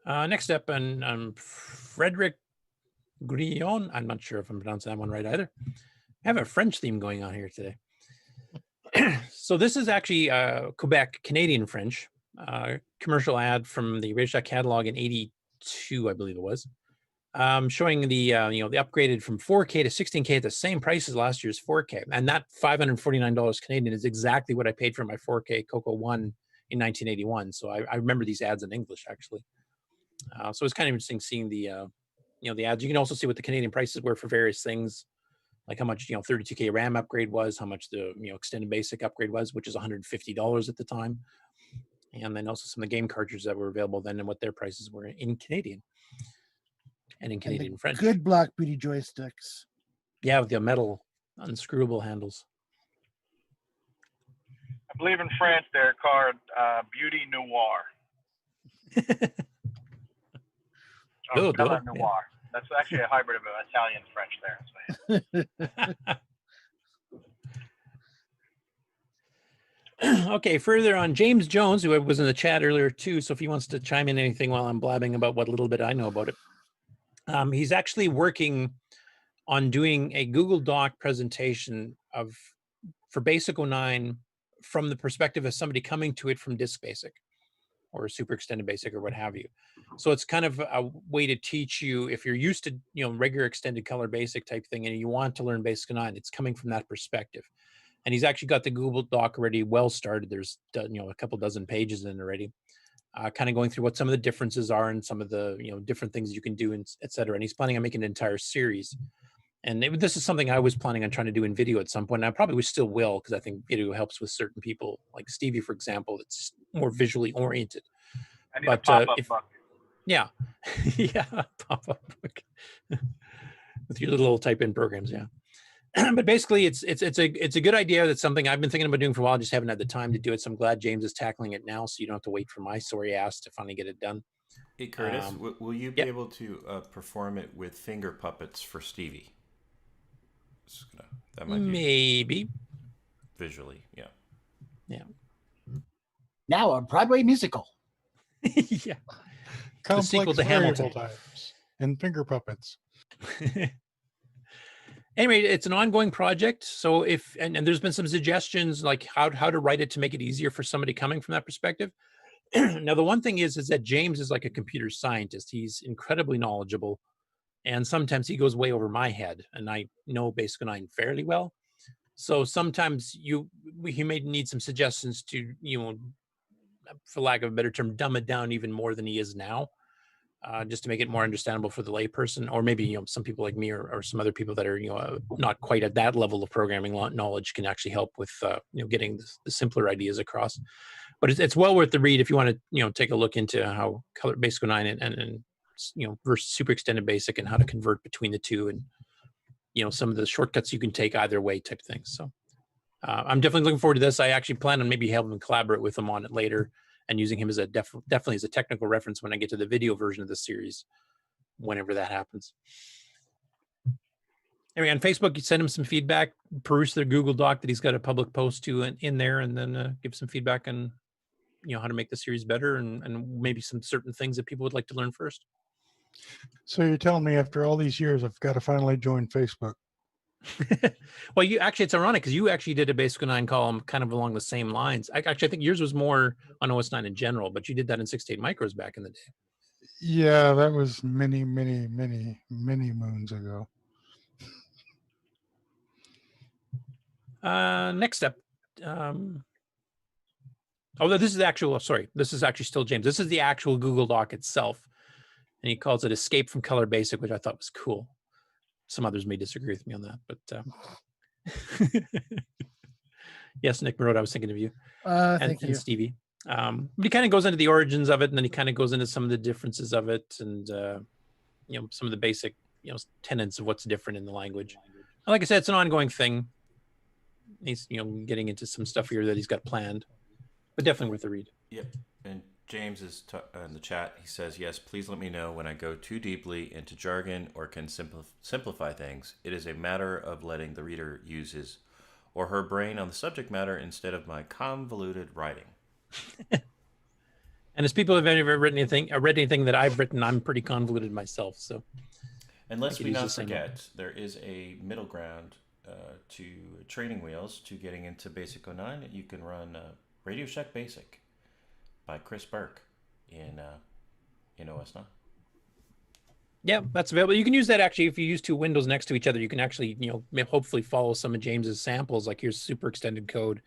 Next up, Frederick Grillon. I'm not sure if I'm pronouncing that one right either. I have a French theme going on here today. So this is actually Quebec Canadian French commercial ad from the Radio Shack catalog in '82, I believe it was, showing the the upgraded from 4K to 16K at the same price as last year's 4K, and that $549 Canadian is exactly what I paid for my 4K CoCo 1 in 1981. So I remember these ads in English actually. So it's kind of interesting seeing the the ads. You can also see what the Canadian prices were for various things, like how much 32K RAM upgrade was, how much the extended basic upgrade was, which is $150 at the time, and then also some of the game cartridges that were available then and what their prices were in Canadian and in Canadian French. Good Black Beauty joysticks. Yeah, with the metal unscrewable handles. I believe in France they're called Beauty Noir. Oh, Bella Noir. Yeah. That's actually a hybrid of Italian French there. Okay, further on, James Jones, who was in the chat earlier too, so if he wants to chime in anything while I'm blabbing about what little bit I know about it. He's actually working on doing a Google Doc presentation for Basic 09 from the perspective of somebody coming to it from Disk Basic or Super Extended Basic or what have you. So it's kind of a way to teach you, if you're used to regular extended color basic type thing and you want to learn Basic 09, it's coming from that perspective. And he's actually got the Google Doc already well started. There's a couple dozen pages in already, kind of going through what some of the differences are and some of the different things you can do, and et cetera. And he's planning on making an entire series. And this is something I was planning on trying to do in video at some point. And I probably still will, because I think video helps with certain people, like Stevie, for example, that's more visually oriented. I need a pop-up book. Yeah, yeah, pop-up book with your little type-in programs. Yeah, but basically, it's a good idea. That's something I've been thinking about doing for a while. Just haven't had the time to do it. So I'm glad James is tackling it now, so you don't have to wait for my sorry ass to finally get it done. Hey Curtis, will you be able to perform it with finger puppets for Stevie? That might be maybe visually, yeah. Now a Broadway musical. Yeah, complex the sequel to Hamilton types and finger puppets. Anyway, it's an ongoing project. So and there's been some suggestions like how to write it to make it easier for somebody coming from that perspective. Now, the one thing is that James is like a computer scientist. He's incredibly knowledgeable. And sometimes he goes way over my head, and I know Basic 09 fairly well. So sometimes he may need some suggestions to, for lack of a better term, dumb it down even more than he is now. just to make it more understandable for the layperson, or maybe some people like me or some other people that are not quite at that level of programming knowledge can actually help with getting the simpler ideas across. But it's well worth the read if you want to take a look into how Color Basic 09 and versus Super Extended Basic and how to convert between the two, and some of the shortcuts you can take either way type things. So I'm definitely looking forward to this. I actually plan on maybe having him collaborate with him on it later, and using him as definitely as a technical reference when I get to the video version of the series, whenever that happens. Anyway, on Facebook, you send him some feedback, peruse the Google Doc that he's got a public post to in there, and then give some feedback on how to make the series better, and maybe some certain things that people would like to learn first. So you're telling me after all these years, I've got to finally join Facebook? Well, it's ironic because you actually did a Basic 09 column kind of along the same lines. I think yours was more on OS 9 in general, but you did that in 6-8 micros back in the day. Yeah, that was many, many, many, many moons ago. Next up. This is actually still James. This is the actual Google Doc itself. And he calls it Escape from Color Basic, which I thought was cool. Some others may disagree with me on that, but yes, Nick Marode, I was thinking of you. Thank you. And Stevie. But he kind of goes into the origins of it, and then he kind of goes into some of the differences of it, and some of the basic tenets of what's different in the language. And like I said, it's an ongoing thing. He's getting into some stuff here that he's got planned, but definitely worth a read. Yep. And James is in the chat. He says, yes, please let me know when I go too deeply into jargon or can simplify things. It is a matter of letting the reader use his or her brain on the subject matter instead of my convoluted writing. And as people have ever read anything that I've written, I'm pretty convoluted myself. So, and let's we not forget, there is a middle ground to training wheels to getting into Basic 09. You can run Radio Shack Basic by Chris Burke in OS 9. Yeah, that's available. You can use that actually if you use two windows next to each other. You can actually, hopefully follow some of James's samples. Like here's super extended code,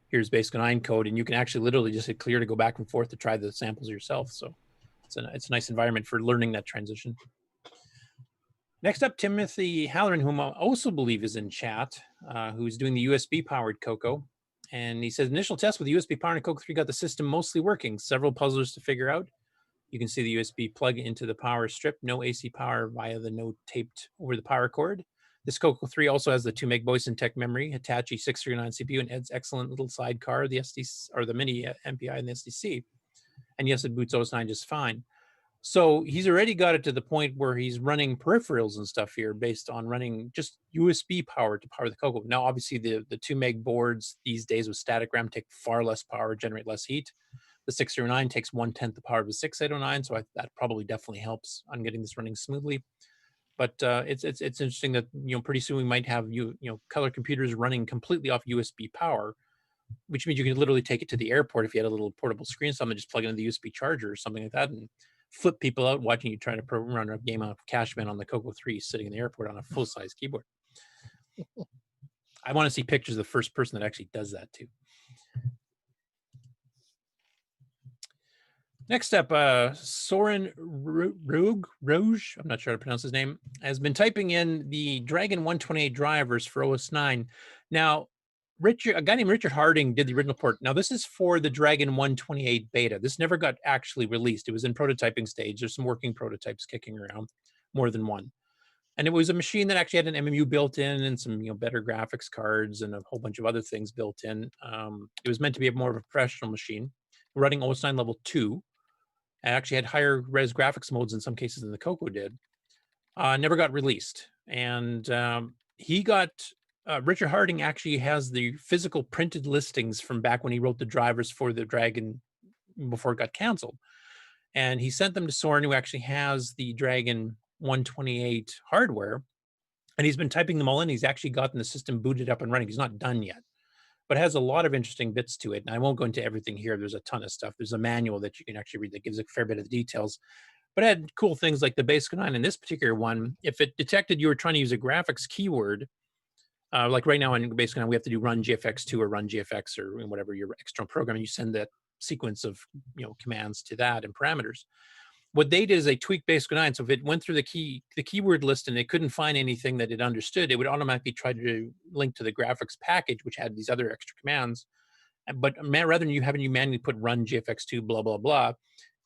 here's Basic 09 code, and you can actually literally just hit clear to go back and forth to try the samples yourself. So it's a nice environment for learning that transition. Next up, Timothy Halloran, whom I also believe is in chat, who's doing the USB-powered CoCo. And he says, initial test with USB power and CoCo 3 got the system mostly working. Several puzzlers to figure out. You can see the USB plug into the power strip. No AC power via the node taped over the power cord. This CoCo 3 also has the 2 meg Boyson Tech memory, Hitachi 639 CPU, and Ed's excellent little sidecar, the SD or the mini MPI and the SDC. And yes, it boots OS 9 just fine. So he's already got it to the point where he's running peripherals and stuff here based on running just USB power to power the CoCo. Now, obviously, the 2 meg boards these days with static RAM take far less power, generate less heat. The 609 takes 1/10 the power of the 6809, so that probably definitely helps on getting this running smoothly. But it's interesting that pretty soon we might have color computers running completely off USB power, which means you can literally take it to the airport if you had a little portable screen, something just plug it into the USB charger or something like that, and flip people out watching you try to run a game of CashMan on the CoCo 3 sitting in the airport on a full-size keyboard. I want to see pictures of the first person that actually does that too. Next up, Soren Rouge, I'm not sure how to pronounce his name, has been typing in the Dragon 128 drivers for OS 9. Now, a guy named Richard Harding did the original port. Now, this is for the Dragon 128 beta. This never got actually released. It was in prototyping stage. There's some working prototypes kicking around, more than one. And it was a machine that actually had an MMU built in and some better graphics cards and a whole bunch of other things built in. It was meant to be more of a professional machine, running OS 9 level 2. It actually had higher res graphics modes in some cases than the CoCo did. Never got released. And Richard Harding actually has the physical printed listings from back when he wrote the drivers for the Dragon before it got canceled. And he sent them to Soren, who actually has the Dragon 128 hardware. And he's been typing them all in. He's actually gotten the system booted up and running. He's not done yet, but it has a lot of interesting bits to it. And I won't go into everything here. There's a ton of stuff. There's a manual that you can actually read that gives a fair bit of the details. But it had cool things like the Basic 09. In this particular one, if it detected you were trying to use a graphics keyword, like right now in Basic 09, we have to do run GFX2 or run GFX or whatever your external program, and you send that sequence of commands to that and parameters. what they did is they tweaked basic 9. So if it went through the keyword list and it couldn't find anything that it understood, it would automatically try to link to the graphics package, which had these other extra commands. But rather than you having you manually put run GFX2 blah blah blah,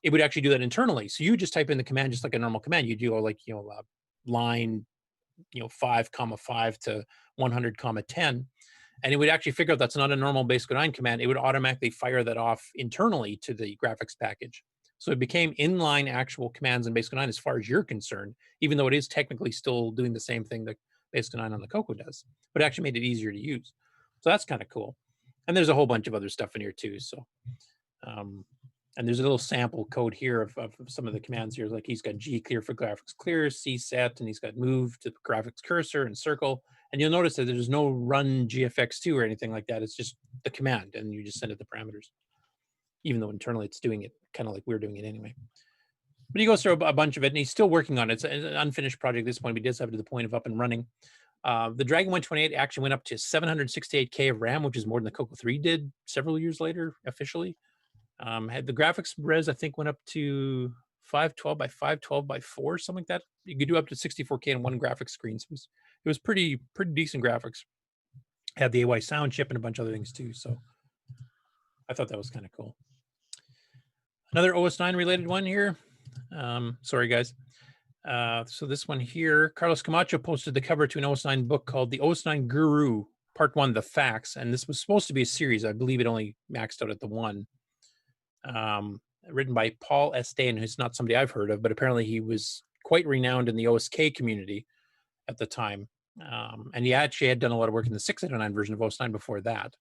it would actually do that internally. So you just type in the command just like a normal command. You do like line 5,5 to 100,10, and it would actually figure out that's not a normal basic 9 command. It would automatically fire that off internally to the graphics package. So it became inline actual commands in basic 9 as far as you're concerned, even though it is technically still doing the same thing that basic 9 on the CoCo does, but it actually made it easier to use. So that's kind of cool. And there's a whole bunch of other stuff in here too. So, and there's a little sample code here of some of the commands here. Like he's got G clear for graphics clear, C set, and he's got move to graphics cursor and circle. And you'll notice that there's no run GFX2 or anything like that. It's just the command, and you just send it the parameters, even though internally it's doing it kind of like we're doing it anyway. But he goes through a bunch of it, and he's still working on it. It's an unfinished project at this point, but he does have it to the point of up and running. The Dragon 128 actually went up to 768K of RAM, which is more than the CoCo 3 did several years later, officially. Had the graphics res, I think, went up to 512 by 512 by 4, something like that. You could do up to 64K on one graphics screen. So it was pretty decent graphics. Had the AY sound chip and a bunch of other things too. So I thought that was kind of cool. Another OS 9 related one here. Sorry, guys. So this one here, Carlos Camacho posted the cover to an OS 9 book called The OS 9 Guru, Part 1, The Facts. And this was supposed to be a series. I believe it only maxed out at the 1. Written by Paul S. Dayan, who's not somebody I've heard of, but apparently he was quite renowned in the OSK community at the time. And he actually had done a lot of work in the 689 version of OS 9 before that.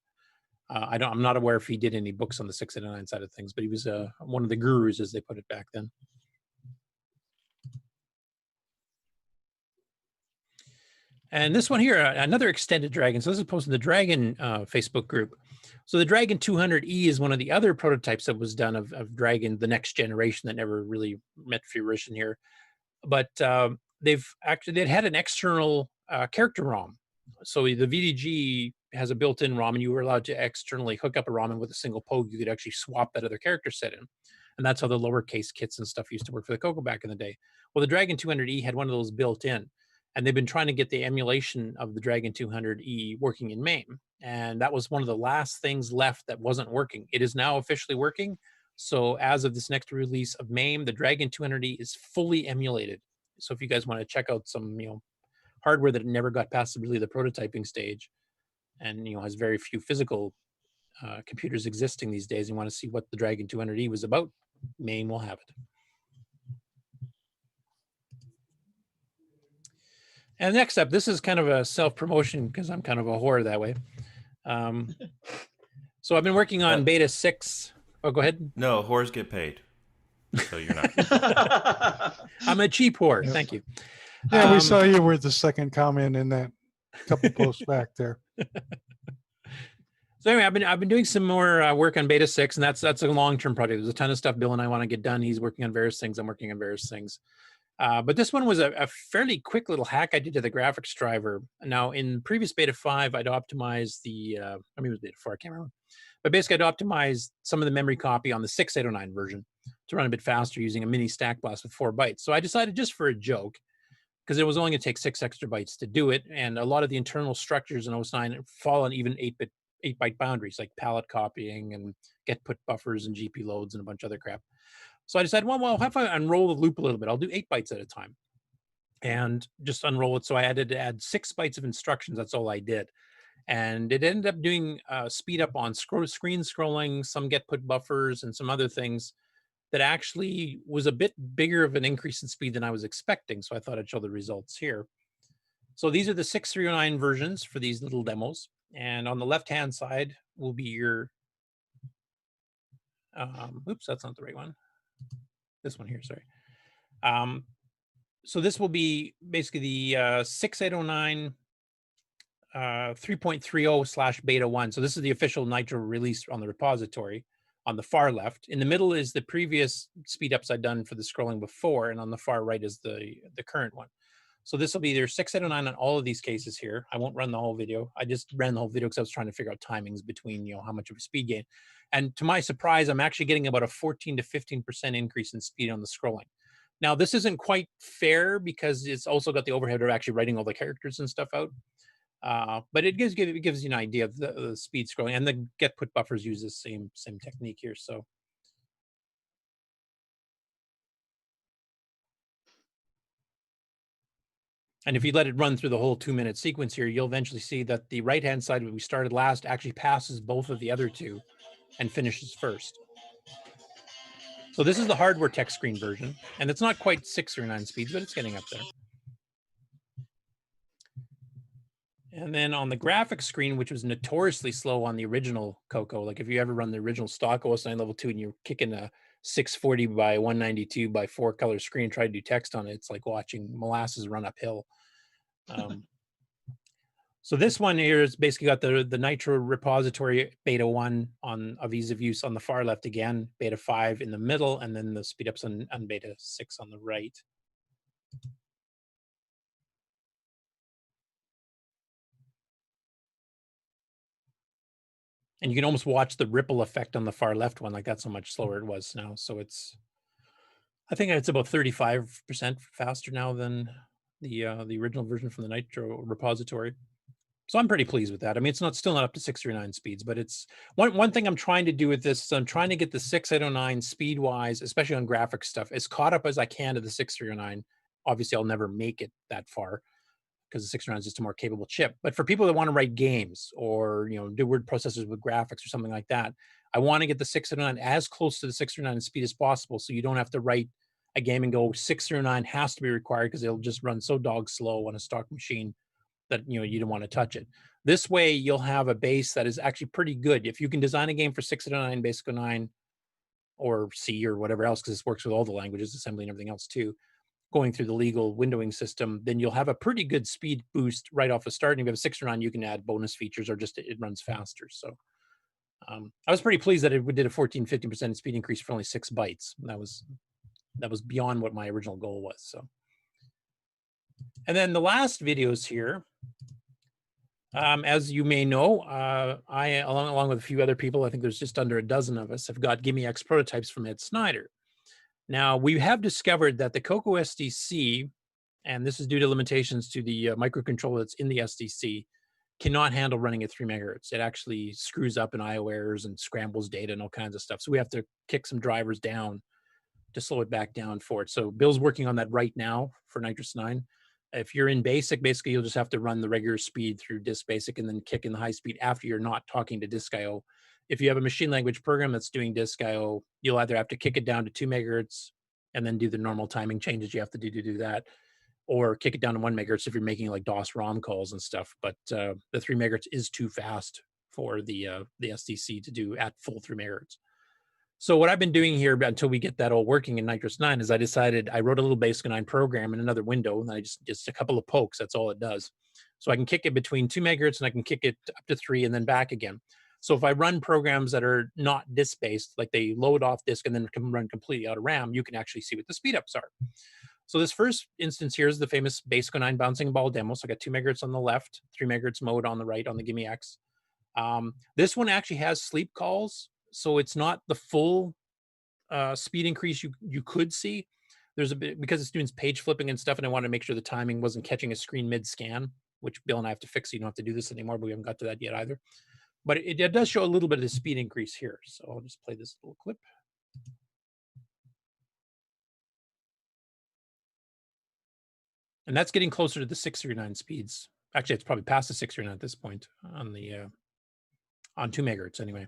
I'm not aware if he did any books on the 689 side of things, but he was one of the gurus, as they put it back then. And this one here, another extended Dragon. So this is posted in the Dragon Facebook group. So the Dragon 200E is one of the other prototypes that was done of Dragon, the next generation, that never really met fruition here. But they'd had an external character ROM. So the VDG has a built-in ROM, and you were allowed to externally hook up a ROM, and with a single poke, you could actually swap that other character set in. And that's how the lowercase kits and stuff used to work for the CoCo back in the day. Well, the Dragon 200E had one of those built in. And they've been trying to get the emulation of the Dragon 200E working in MAME. And that was one of the last things left that wasn't working. It is now officially working. So as of this next release of MAME, the Dragon 200E is fully emulated. So if you guys want to check out some, hardware that never got past really the prototyping stage, and has very few physical computers existing these days, and you want to see what the Dragon 200E was about, MAME will have it. And next up, this is kind of a self-promotion because I'm kind of a whore that way. So I've been working on beta 6. Oh, go ahead. No, whores get paid. So you're not. I'm a cheap whore. Thank you. Yeah, we saw you with the second comment in that couple posts back there. So anyway, I've been doing some more work on beta 6, and that's a long-term project. There's a ton of stuff Bill and I want to get done. He's working on various things. I'm working on various things. But this one was a fairly quick little hack I did to the graphics driver. Now, in previous beta 5, I'd optimized the, it was beta 4, I can't remember. But basically, I'd optimized some of the memory copy on the 6809 version to run a bit faster using a mini stack blast with 4 bytes. So I decided, just for a joke, because it was only going to take 6 extra bytes to do it, and a lot of the internal structures in OS 9 fall on even 8-byte boundaries, like palette copying and get put buffers and GP loads and a bunch of other crap. So I decided, well, how if I unroll the loop a little bit? I'll do 8 bytes at a time and just unroll it. So I had to add 6 bytes of instructions. That's all I did. And it ended up doing speed up on screen scrolling, some get put buffers, and some other things that actually was a bit bigger of an increase in speed than I was expecting. So I thought I'd show the results here. So these are the 6309 versions for these little demos. And on the left-hand side will be your, oops, that's not the right one. This one here, sorry. So this will be basically the 6809 3.30/beta 1. So this is the official Nitro release on the repository on the far left. In the middle is the previous speed ups I'd done for the scrolling before, and on the far right is the current one. So this will be either 6, 8, or 9 on all of these cases here. I won't run the whole video. I just ran the whole video because I was trying to figure out timings between, how much of a speed gain. And to my surprise, I'm actually getting about a 14 to 15% increase in speed on the scrolling. Now, this isn't quite fair because it's also got the overhead of actually writing all the characters and stuff out. But it gives you an idea of the speed scrolling, and the get put buffers use the same technique here. So. And if you let it run through the whole 2-minute sequence here, you'll eventually see that the right-hand side, where we started last, actually passes both of the other two and finishes first. So this is the hardware text screen version, and it's not quite 6 or 9 speeds, but it's getting up there. And then on the graphics screen, which was notoriously slow on the original CoCo, like if you ever run the original stock OS 9 level 2 and you're kicking a 640 by 192 by 4 color screen, try to do text on it, it's like watching molasses run uphill. So this one here is basically got the Nitro repository beta 1 of ease of use on the far left again, beta 5 in the middle, and then the speed ups on beta 6 on the right. And you can almost watch the ripple effect on the far left one, like that's how much slower it was now. So I think it's about 35% faster now than the original version from the Nitro repository. So I'm pretty pleased with that. I mean, it's still not up to 6 or 9 speeds, but it's one thing I'm trying to do with this. So I'm trying to get the 609 speed wise, especially on graphics stuff, as caught up as I can to the 609. Obviously, I'll never make it that far because the 609 is just a more capable chip. But for people that want to write games or do word processors with graphics or something like that, I want to get the 609 as close to the 609 speed as possible, so you don't have to write a game and go 609 has to be required because it'll just run so dog slow on a stock machine that you don't want to touch it. This way you'll have a base that is actually pretty good. If you can design a game for 609, Basic 09, or C or whatever else, because this works with all the languages, assembly and everything else too, going through the legal windowing system, then you'll have a pretty good speed boost right off the start. And if you have a 609, you can add bonus features or just it runs faster. So I was pretty pleased that it did a 14-15% speed increase for only 6 bytes. That was beyond what my original goal was. So. And then the last videos here, as you may know, I, along with a few other people, I think there's just under a dozen of us, have got GimmyX prototypes from Ed Snyder. Now, we have discovered that the CoCo SDC, and this is due to limitations to the microcontroller that's in the SDC, cannot handle running at 3 megahertz. It actually screws up in IO errors and scrambles data and all kinds of stuff. So we have to kick some drivers down to slow it back down for it. So Bill's working on that right now for Nitrous 9. If you're in BASIC, basically you'll just have to run the regular speed through disk BASIC and then kick in the high speed after you're not talking to disk IO. If you have a machine language program that's doing disk IO, you'll either have to kick it down to 2 megahertz and then do the normal timing changes you have to do that, or kick it down to 1 megahertz if you're making like DOS ROM calls and stuff. But the 3 megahertz is too fast for the SDC to do at full 3 megahertz. So what I've been doing here until we get that all working in Nitrous 9 is I wrote a little Basic 9 program in another window, and I just a couple of pokes, that's all it does. So I can kick it between 2 megahertz and I can kick it up to 3 and then back again. So if I run programs that are not disk-based, like they load off disk and then can run completely out of RAM, you can actually see what the speed-ups are. So this first instance here is the famous Basic 9 bouncing ball demo. So I got 2 megahertz on the left, 3 megahertz mode on the right on the GimmyX. This one actually has sleep calls, so it's not the full speed increase you could see. There's a bit, because it's doing page flipping and stuff, and I wanted to make sure the timing wasn't catching a screen mid-scan, which Bill and I have to fix so you don't have to do this anymore, but we haven't got to that yet either. But it does show a little bit of the speed increase here. So I'll just play this little clip. And that's getting closer to the 639 speeds. Actually, it's probably past the 639 at this point on the on 2 megahertz anyway.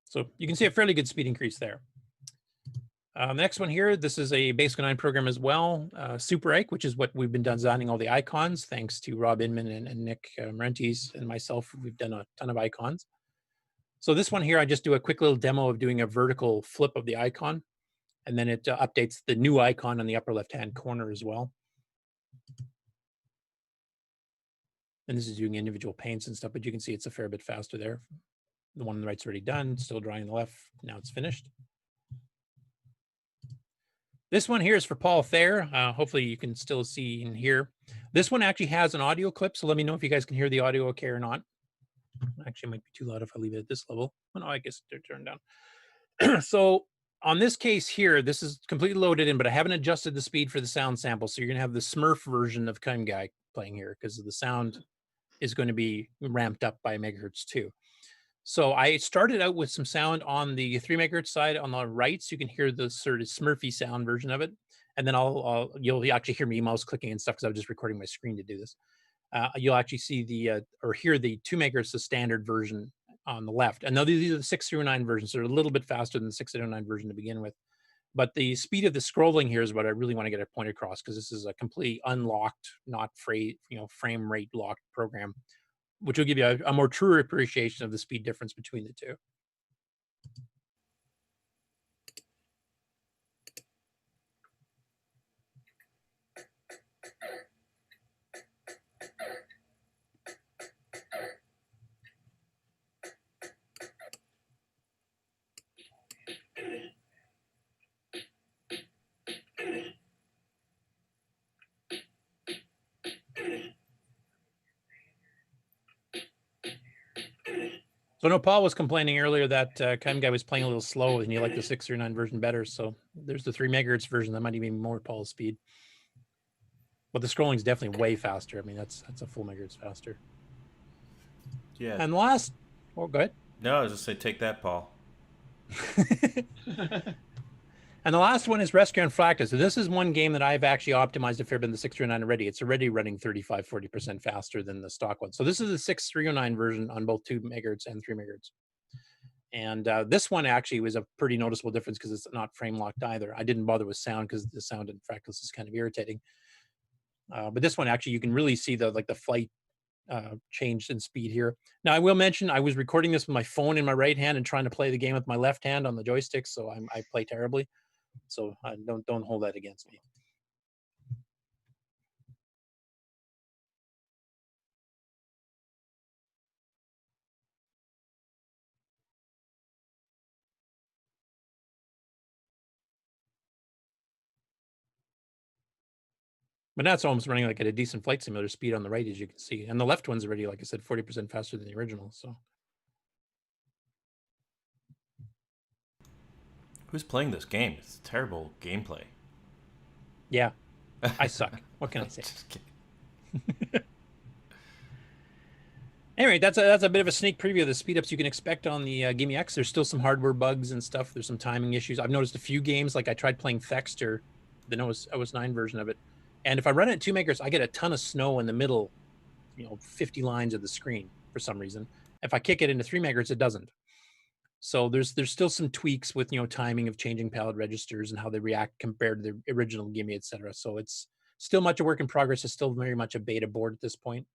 So you can see a fairly good speed increase there. The next one here, this is a Basic 9 program as well, Super Ike, which is what we've been designing all the icons, thanks to Rob Inman and Nick Marentes and myself. We've done a ton of icons. So this one here, I just do a quick little demo of doing a vertical flip of the icon, and then it updates the new icon on the upper left-hand corner as well. And this is doing individual paints and stuff, but you can see it's a fair bit faster there. The one on the right's already done, still drawing on the left. Now it's finished. This one here is for Paul Thayer. Hopefully you can still see and hear. This one actually has an audio clip, so let me know if you guys can hear the audio okay or not. Actually, it might be too loud if I leave it at this level. Oh, no, I guess they're turned down. So on this case here, this is completely loaded in, but I haven't adjusted the speed for the sound sample. So you're going to have the Smurf version of Come Guy playing here because the sound is going to be ramped up by megahertz too. So I started out with some sound on the 3 megahertz side on the right, so you can hear the sort of Smurfy sound version of it. And then you'll actually hear me mouse clicking and stuff because I was just recording my screen to do this. You'll actually see or hear the 2 megahertz, the standard version on the left. And now these are the 609 versions. So they're a little bit faster than the 609 version to begin with. But the speed of the scrolling here is what I really want to get a point across because this is a completely unlocked, not frame rate locked program, which will give you a more truer appreciation of the speed difference between the two. So no, Paul was complaining earlier that Come Guy was playing a little slow and you like the 609 version better. So there's the 3 megahertz version that might even be more Paul's speed. But the scrolling is definitely way faster. I mean, that's a full megahertz faster. Yeah. And last, go ahead. No, I was just say take that, Paul. And the last one is Rescue on Fractus. So this is one game that I've actually optimized a fair bit in the 609 already. It's already running 35-40% faster than the stock one. So this is the 6309 version on both 2 megahertz and 3 megahertz. And this one actually was a pretty noticeable difference because it's not frame locked either. I didn't bother with sound because the sound in Fractus is kind of irritating. But this one actually, you can really see the flight change in speed here. Now I will mention I was recording this with my phone in my right hand and trying to play the game with my left hand on the joystick, so I play terribly. So don't hold that against me. But now it's almost running like at a decent flight simulator speed on the right, as you can see. And the left one's already, like I said, 40% faster than the original. So Who's playing this game? It's terrible gameplay. Yeah, I suck. What can I say? Just kidding. Anyway, that's a bit of a sneak preview of the speed ups you can expect on the Gimme X. There's still some hardware bugs and stuff. There's some timing issues. I've noticed a few games, like I tried playing Thexter, the OS 9 version of it, and if I run it at 2 megahertz, I get a ton of snow in the middle, 50 lines of the screen for some reason. If I kick it into 3 megahertz, it doesn't. So there's still some tweaks with timing of changing palette registers and how they react compared to the original Gimme, etc. So it's still much a work in progress. It's still very much a beta board at this point.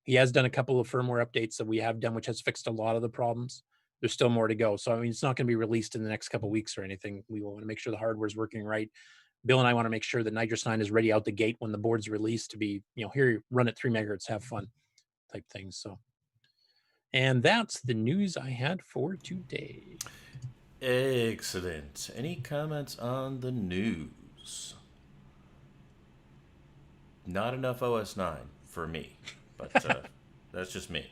He has done a couple of firmware updates that we have done, which has fixed a lot of the problems. There's still more to go. So I mean, it's not going to be released in the next couple of weeks or anything. We want to make sure the hardware is working right. Bill and I want to make sure that Nitrous 9 is ready out the gate when the board's released to be, here, run at 3 megahertz, have fun type things. So. And that's the news I had for today. Excellent. Any comments on the news? Not enough OS 9 for me, but that's just me.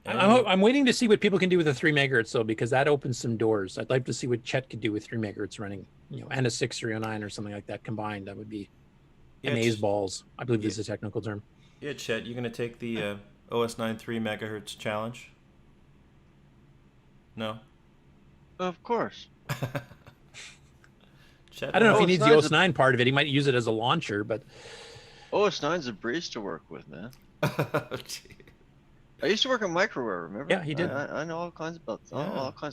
I'm waiting to see what people can do with the 3 megahertz, though, because that opens some doors. I'd like to see what Chet could do with 3 megahertz running, and a 6309 or something like that combined. That would be amazeballs. I believe this is a technical term. Yeah, Chet, you going to take the OS 9 3 megahertz challenge? No? Of course. Chet, I don't know if he needs the OS 9 part of it. He might use it as a launcher, but OS 9's a breeze to work with, man. I used to work on microware, remember? Yeah, he did. I know all kinds of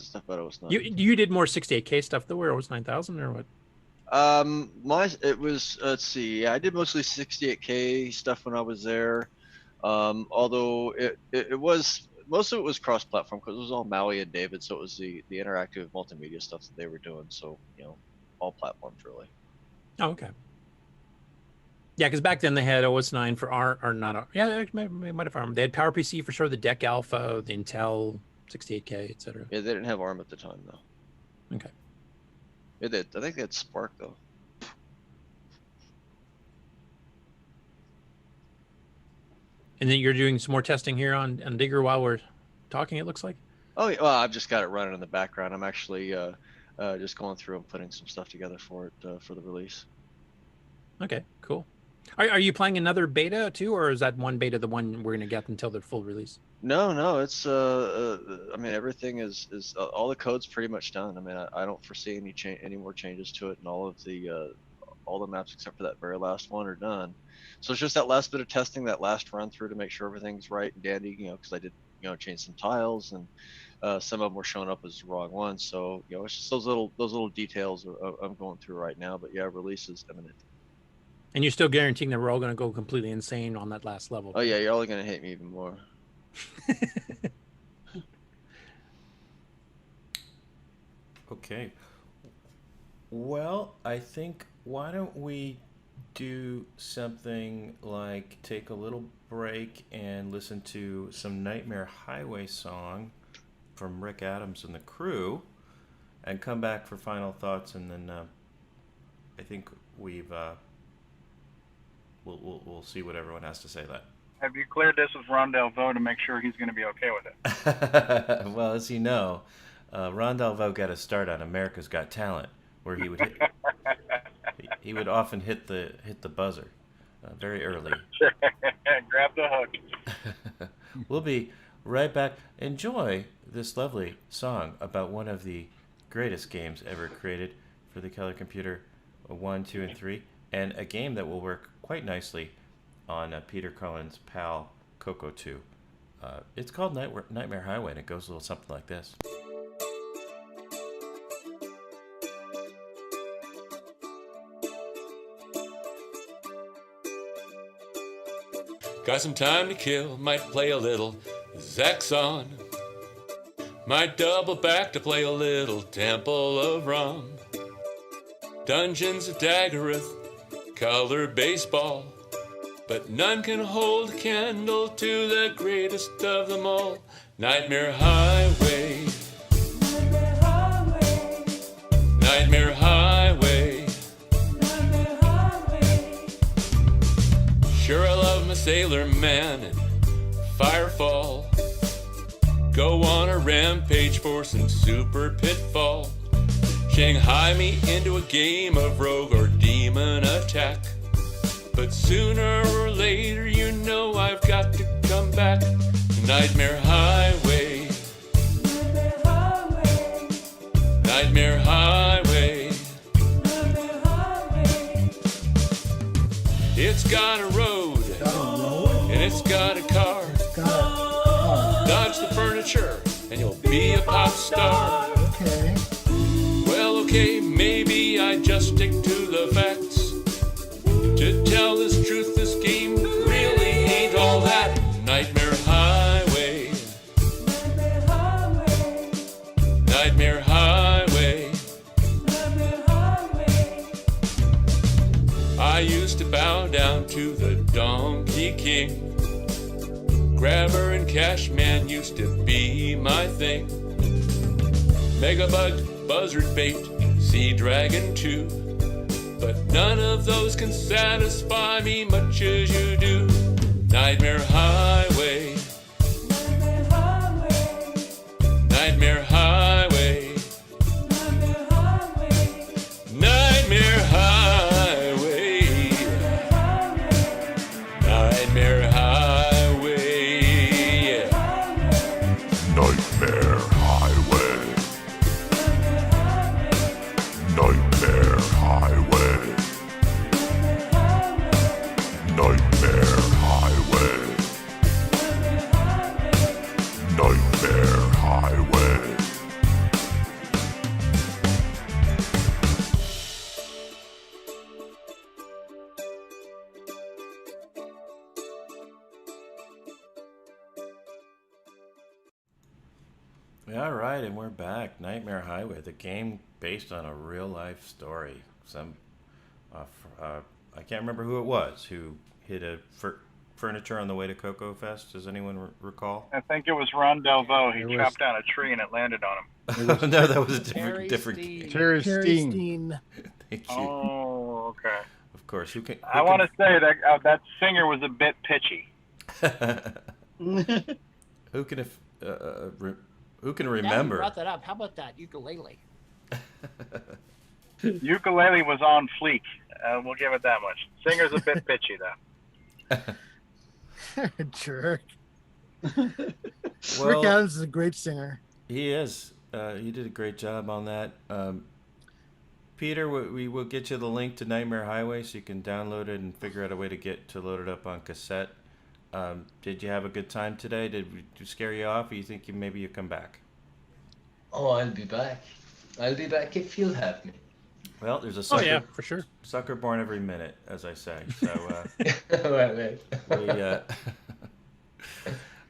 stuff about OS 9. You did more 68K stuff though, or OS 9000 or what? It was, let's see, I did mostly 68K stuff when I was there. Although it was, most of it was cross-platform because it was all Maui and David, so it was the interactive multimedia stuff that they were doing. So all platforms really. Oh, okay. Yeah, because back then they had OS 9 for ARM, or not ARM. Yeah, they might have ARM. They had PowerPC for sure, the DEC Alpha, the Intel 68K, etc. Yeah, they didn't have ARM at the time though. Okay. I think they had Spark though. And then you're doing some more testing here on Digger while we're talking, it looks like? Oh yeah, well, I've just got it running in the background. I'm actually just going through and putting some stuff together for it for the release. Okay, cool. Are you playing another beta too, or is that one beta the one we're gonna get until the full release? No, it's I mean everything is all the code's pretty much done. I mean I don't foresee any more changes to it, and all the maps except for that very last one are done. So it's just that last bit of testing, that last run through to make sure everything's right and dandy, because I did change some tiles, and some of them were showing up as the wrong ones. So it's just those little details I'm going through right now. But yeah, release is imminent. And you're still guaranteeing that we're all gonna go completely insane on that last level? Oh yeah, you're all gonna hate me even more. Okay. Well, I think, why don't we do something like take a little break and listen to some Nightmare Highway song from Rick Adams and the crew, and come back for final thoughts, and then I think we'll see what everyone has to say then. Have you cleared this with Ron Delvaux to make sure he's going to be okay with it? Well, as you know, Ron Delvaux got a start on America's Got Talent, where he would he would often hit the buzzer very early. Grab the hook. We'll be right back. Enjoy this lovely song about one of the greatest games ever created for the Keller Computer 1, 2, and 3, and a game that will work quite nicely on Peter Cullen's PAL CoCo 2. It's called Nightmare Highway, and it goes a little something like this. Got some time to kill, might play a little Zaxxon. Might double back to play a little Temple of Rum. Dungeons of Daggorath, color baseball. But none can hold a candle to the greatest of them all. Nightmare Highway. Nightmare Highway. Nightmare Highway. Nightmare Highway. Sure, I love my Sailor Man and Firefall. Go on a rampage for some super pitfall. Shanghai me into a game of rogue or demon attack. But sooner or later, you know I've got to come back to Nightmare Highway. Nightmare Highway. Nightmare Highway. Nightmare Highway. It's got a road. And it's got a car. Dodge the furniture and you'll be a pop star. Okay. Well, okay, maybe I just stick to the facts. To tell this truth, this game really ain't all that. Nightmare Highway. Nightmare Highway. Nightmare Highway. Nightmare Highway. I used to bow down to the Donkey King. Grabber and Cashman used to be my thing. Megabug, Buzzard Bait, Sea Dragon 2. But none of those can satisfy me much as you do. Nightmare Highway. Nightmare Highway. Nightmare Highway. Nightmare Highway. Nightmare Highway. Nightmare Highway. Yeah. Nightmare Highway. Nightmare Highway. Nightmare Highway. Nightmare Highway. All right, and we're back. Nightmare Highway, the game based on a real-life story. I can't remember who it was who hit a furniture on the way to CoCo Fest? Does anyone recall? I think it was Ron Delvaux. He chopped down a tree and it landed on him. No, that was a Terry different Steen. Terry Terry Steen. Steen. Thank you. Oh, okay. Of course. Who can? I want to say that that singer was a bit pitchy. Who can who can Now you remember? brought that up. How about that ukulele? Ukulele was on fleek. We'll give it that much. Singer's a bit pitchy, though. Jerk. Rick Well, Adams is a great singer. he is. He did a great job on that. Peter, we will get you the link to Nightmare Highway so you can download it and figure out a way to load it up on cassette. Did you have a good time today? Did we scare you off, or you think maybe you come back? Oh, I'll be back. I'll be back if you'll have me. Well, there's a sucker. Oh yeah, for sure. Sucker born every minute, as I say. So Right.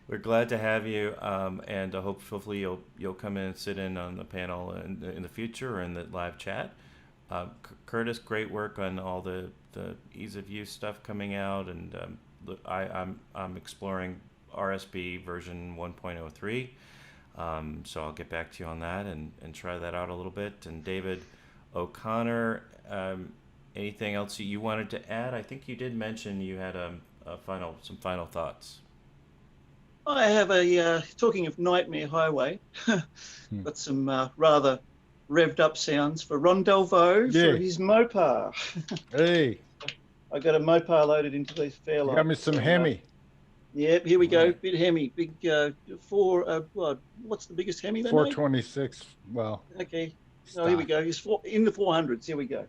we're glad to have you, and hopefully you'll come in and sit in on the panel in the future or in the live chat. Curtis, great work on all the ease of use stuff coming out, and I'm exploring RSB version 1.03. So I'll get back to you on that and try that out a little bit. And David O'Connor, anything else you wanted to add? I think you did mention you had some final thoughts. I have talking of Nightmare Highway, got some rather revved up sounds for Ron Delvaux for his Mopar. Hey. I got a Mopar loaded into these Fairlight. Got me some Hemi. Yep, here we go. Bit Hemi. Big what's the biggest Hemi they 426. Well. Okay. Oh, here we go. He's in the 400s. Here we go.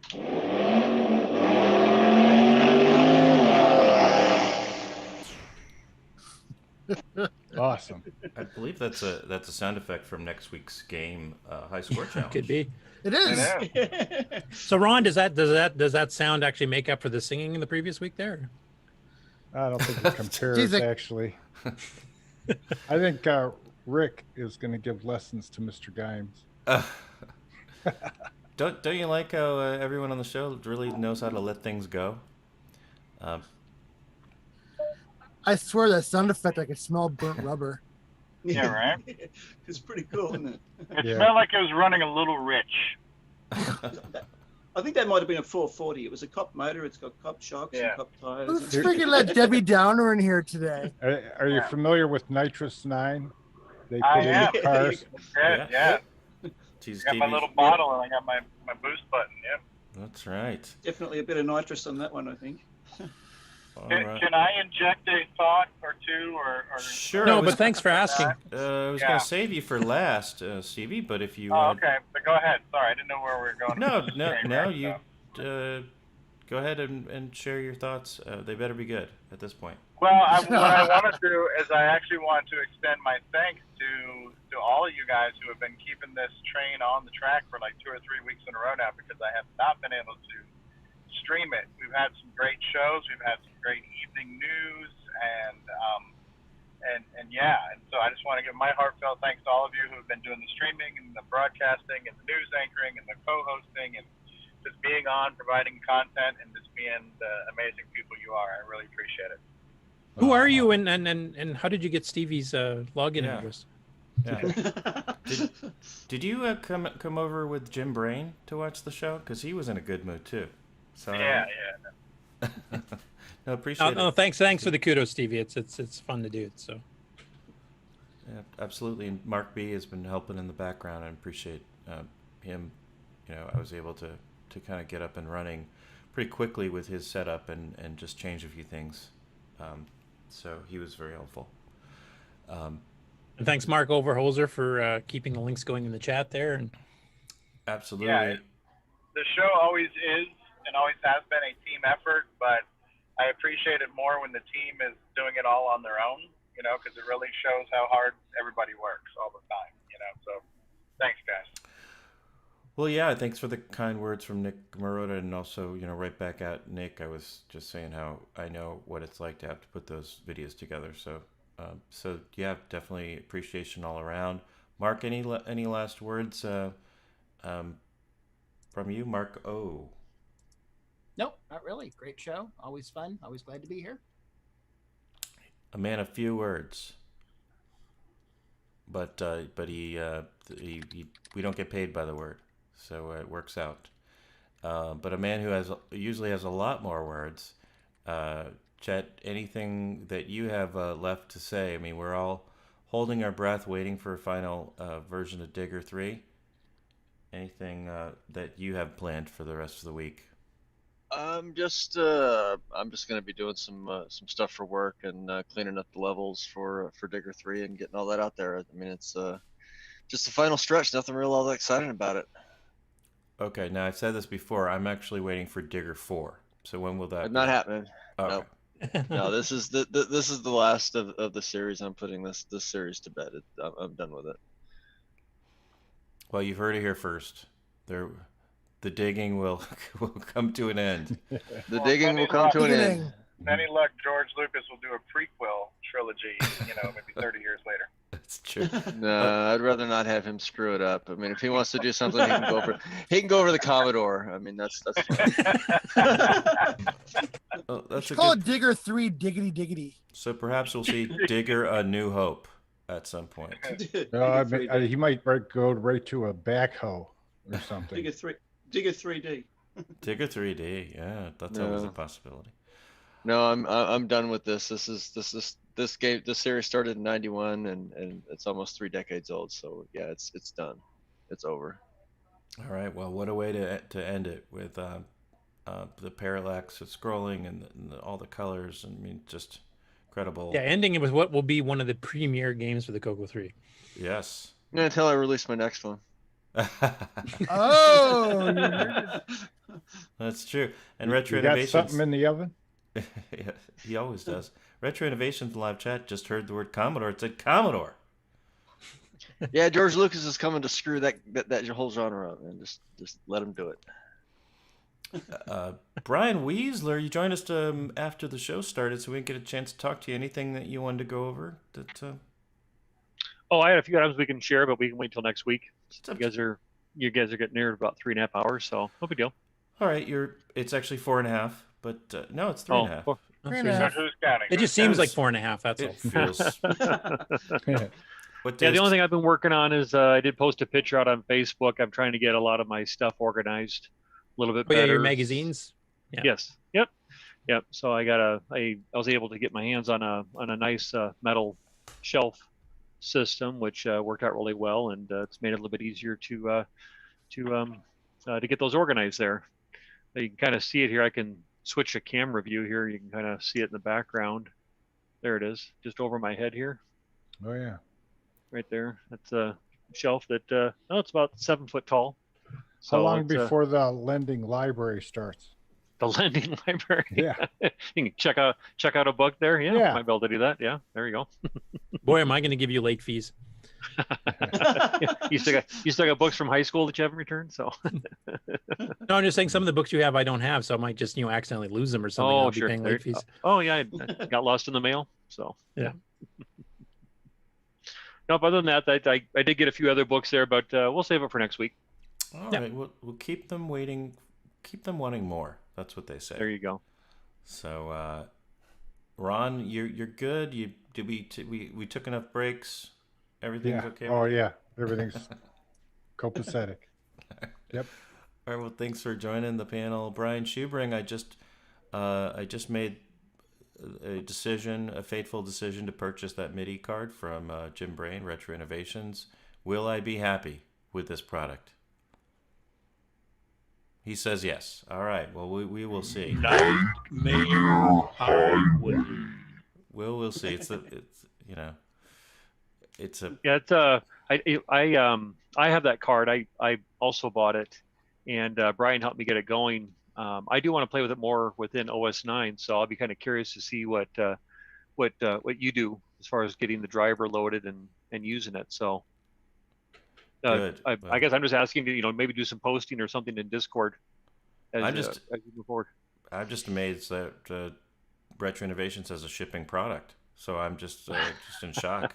Awesome. I believe that's a sound effect from next week's game, High Score Challenge. Could be. It is. So Ron, does that sound actually make up for the singing in the previous week there? I don't think it compares, actually. I think Rick is going to give lessons to Mr. Gimes. Don't you like how everyone on the show really knows how to let things go? I swear that sound effect, I could smell burnt rubber. Yeah, right? It's pretty cool, isn't it? It smelled like it was running a little rich. I think that might have been a 440. It was a cop motor. It's got cop shocks and cop tires. Let's freaking let Debbie Downer in here today. Are you familiar with Nitrous 9? They put I in am. the cars. Yeah. Geez, I got my little bottle and I got my boost button. Yep. That's right. Definitely a bit of nitrous on that one, I think. Can I inject a thought or two? Or Sure. No, but thanks for asking. I was going to save you for last, Stevie, but if you Oh, want... okay. But go ahead. Sorry, I didn't know where we were going. No, you go ahead and share your thoughts. They better be good at this point. Well, what I want to do is I actually want to extend my thanks to all of you guys who have been keeping this train on the track for like 2 or 3 weeks in a row now, because I have not been able to stream it. We've had some great shows. We've had some great evening news, and so I just want to give my heartfelt thanks to all of you who have been doing the streaming and the broadcasting and the news anchoring and the co-hosting and just being on, providing content, and just being the amazing people you are. I really appreciate it. Who are you, and how did you get Stevie's login address? Yeah. Did you come over with Jim Brain to watch the show? Because he was in a good mood too. So Yeah. No, appreciate it. No, thanks for the kudos, Stevie. It's fun to do it. So. Yeah, absolutely. And Mark B has been helping in the background. I appreciate him. I was able to kind of get up and running pretty quickly with his setup and just change a few things. So he was very helpful. And thanks, Mark Overholzer, for keeping the links going in the chat there. And absolutely. Yeah, the show always is and always has been a team effort, but I appreciate it more when the team is doing it all on their own, because it really shows how hard everybody works all the time, So thanks, guys. Well, yeah, thanks for the kind words from Nick Marotta, and also, right back at Nick. I was just saying how I know what it's like to have to put those videos together. So yeah, definitely appreciation all around. Mark, any last words from you, Mark? Oh. Nope, not really. Great show. Always fun. Always glad to be here. A man of few words. But he we don't get paid by the word, so it works out. But a man who usually has a lot more words. Chet, anything that you have left to say? I mean, we're all holding our breath, waiting for a final version of Digger 3. Anything that you have planned for the rest of the week? I'm just going to be doing some stuff for work and cleaning up the levels for Digger 3 and getting all that out there. I mean, it's just the final stretch. Nothing real all that exciting about it. Okay, now I've said this before. I'm actually waiting for Digger 4. So when will that? Not happening. Okay. Nope. No, this is the last of the series. I'm putting this series to bed. I'm done with it. Well, you've heard it here first. The digging will come to an end. The digging will come to an end. Any luck, George Lucas will do a prequel trilogy, maybe 30 years later. That's true. No, I'd rather not have him screw it up. I mean, if he wants to do something, he can go over the Commodore. I mean, that's Oh, that's Call it Digger 3 Diggity Diggity. So perhaps we'll see Digger A New Hope at some point. He might go right to a backhoe or something. Digger 3D. Digger 3D, yeah, that's always a possibility. No, I'm done with this. This series started in '91 and it's almost 3 decades old. So yeah, it's done. It's over. All right. Well, what a way to end it with the parallax of scrolling and all the colors. I mean, just incredible. Yeah, ending it with what will be one of the premier games for the CoCo 3. Yes. Until I release my next one. Oh, that's true. And Retro you got Innovations. something in the oven? Yeah, he always does. Retro Innovations live chat just heard the word Commodore. It said Commodore. Yeah, George Lucas is coming to screw that whole genre up, and just let him do it. Brian Weasler, you joined us after the show started, so we didn't get a chance to talk to you. Anything that you wanted to go over? Oh, I had a few items we can share, but we can wait till next week. You guys are getting near about 3.5 hours, so no big deal. All right, it's actually 4.5, but no, it's 3.5. 3.5. Who's counting? It just seems like 4.5. That's all. It feels. The only thing I've been working on is I did post a picture out on Facebook. I'm trying to get a lot of my stuff organized a little bit better. Yeah, your magazines. Yeah. Yes. Yep. So I was able to get my hands on a nice metal shelf system, which worked out really well, and it's made it a little bit easier to get those organized there. You can kind of see it here. I can switch a camera view here. You can kind of see it in the background. There it is, just over my head here. Oh yeah. Right there. That's a shelf that it's about 7 foot tall. How long before the lending library starts? The lending library. Yeah. You can check out a book there. Yeah. Might be able to do that. Yeah. There you go. Boy, am I going to give you late fees. You still got books from high school that you haven't returned. So no, I'm just saying some of the books you have I don't have, so I might just accidentally lose them or something. Oh, I'll sure. be paying late fees. Oh yeah, I got lost in the mail. So yeah. Nope. Other than that, I did get a few other books there, but we'll save it for next week. All right, we'll keep them waiting. Keep them wanting more. That's what they say. There you go. So, Ron, you're good. We took enough breaks. Everything's okay. Oh yeah, everything's copacetic. Yep. All right. Well, thanks for joining the panel, Brian Schubring. I just made a fateful decision to purchase that MIDI card from Jim Brain, Retro Innovations. Will I be happy with this product? He says yes. All right. Well, we will see. Mayor Highway. We'll see. It's a. Yeah. I have that card. I also bought it, and Brian helped me get it going. I do want to play with it more within OS 9, so I'll be kind of curious to see what you do as far as getting the driver loaded and using it. So. Good. I guess I'm just asking to maybe do some posting or something in Discord as you move forward. I'm just amazed that Retro Innovations has a shipping product. So I'm just in shock.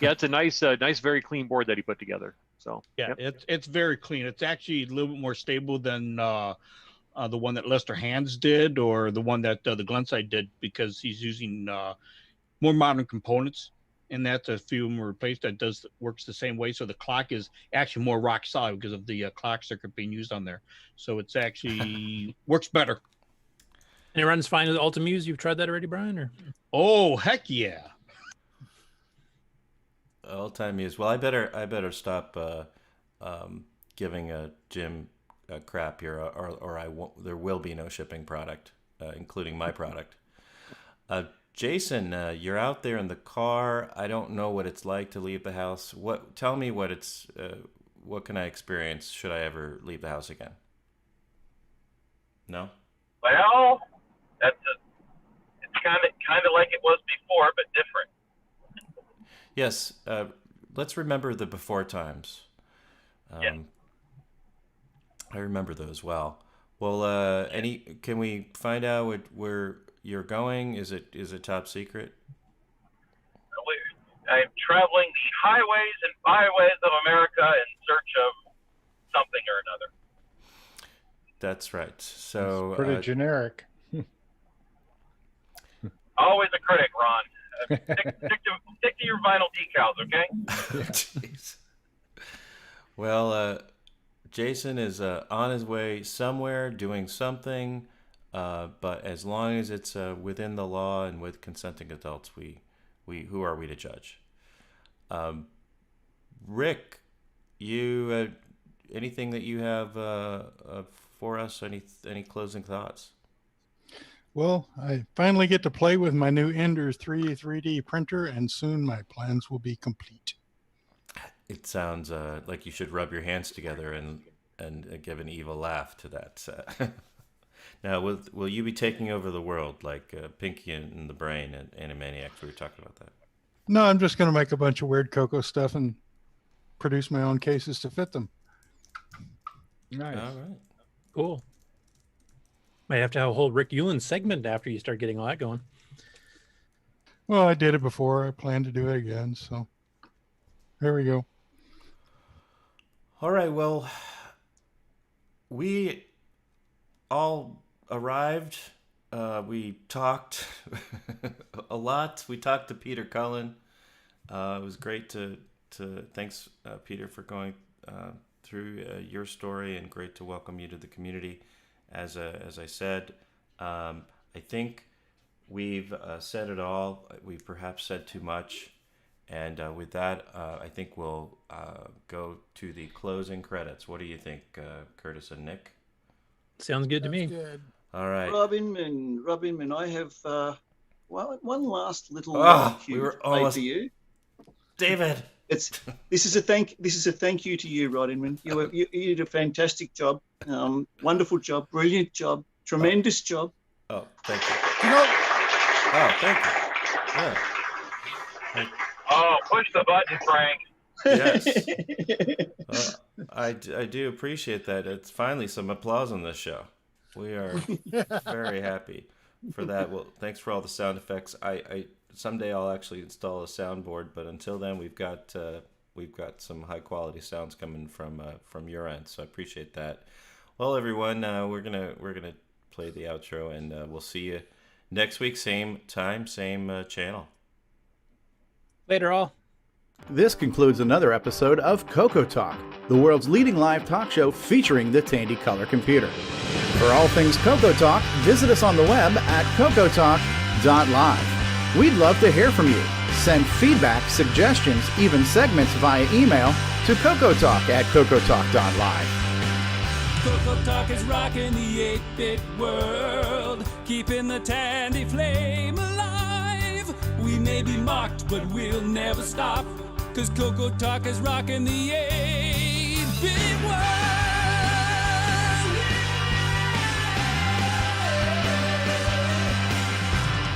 Yeah, it's a nice, very clean board that he put together. So yeah, it's very clean. It's actually a little bit more stable than the one that Lester Hands did or the one that the Glenside did, because he's using more modern components. And that's a few more replaced that works the same way. So the clock is actually more rock solid because of the clock circuit being used on there. So it's actually works better. And it runs fine with Ultimuse. You've tried that already, Brian? Or oh, heck yeah. Ultimuse. Well, I better stop giving Jim crap here, or I won't. There will be no shipping product, including my product. Jason, you're out there in the car. I don't know what it's like to leave the house. Tell me what it's. What can I experience should I ever leave the house again? No. Well, it's kind of like it was before, but different. Yes. Let's remember the before times. Yeah. I remember those well. Well, can we find out where you're going? Is it top secret? I'm traveling the highways and byways of America in search of something or another. That's right. So it's pretty generic. Always a critic, Ron. Stick to your vinyl decals, okay? Jeez. Well, Jason is on his way somewhere doing something, but as long as it's within the law and with consenting adults, we who are we to judge? Rick, you anything that you have for us? Any closing thoughts? Well, I finally get to play with my new Enders 3D printer, and soon my plans will be complete. It sounds like you should rub your hands together and give an evil laugh to that. Now, will you be taking over the world like Pinky and the Brain and Animaniacs? We were talking about that. No, I'm just going to make a bunch of weird CoCo stuff and produce my own cases to fit them. Nice. All right. Cool. Might have to have a whole Rick Ewan segment after you start getting all that going. Well, I did it before. I plan to do it again. So there we go. All right. Well, we all arrived. We talked a lot. We talked to Peter Cullen. It was great to thanks, Peter, for going through your story, and great to welcome you to the community. As I said, I think we've said it all. We've perhaps said too much. And with that, I think we'll go to the closing credits. What do you think, Curtis and Nick? Sounds good to me. Good. All right. Robin, I have one last little we were almost to you, David. This is a thank you to you, Rodinman. You did a fantastic job, wonderful job, brilliant job, tremendous job. Oh, thank you. Oh, thank you. Yeah. Oh, push the button, Frank. Yes. I do appreciate that. It's finally some applause on this show. We are very happy for that. Well, thanks for all the sound effects. I someday I'll actually install a soundboard, but until then, we've got some high quality sounds coming from your end. So I appreciate that. Well, everyone, we're gonna play the outro, and we'll see you next week, same time, same channel. Later, all. This concludes another episode of CoCo Talk, the world's leading live talk show featuring the Tandy color computer. For all things CoCo Talk, visit us on the web at CoCoTALK.live. We'd love to hear from you. Send feedback, suggestions, even segments via email to CoCoTALK at CoCoTALK.live. CoCo Talk is rocking the 8-bit world, keeping the Tandy flame alive. We may be mocked, but we'll never stop, 'cause CoCo Talk is rocking the 8-bit world.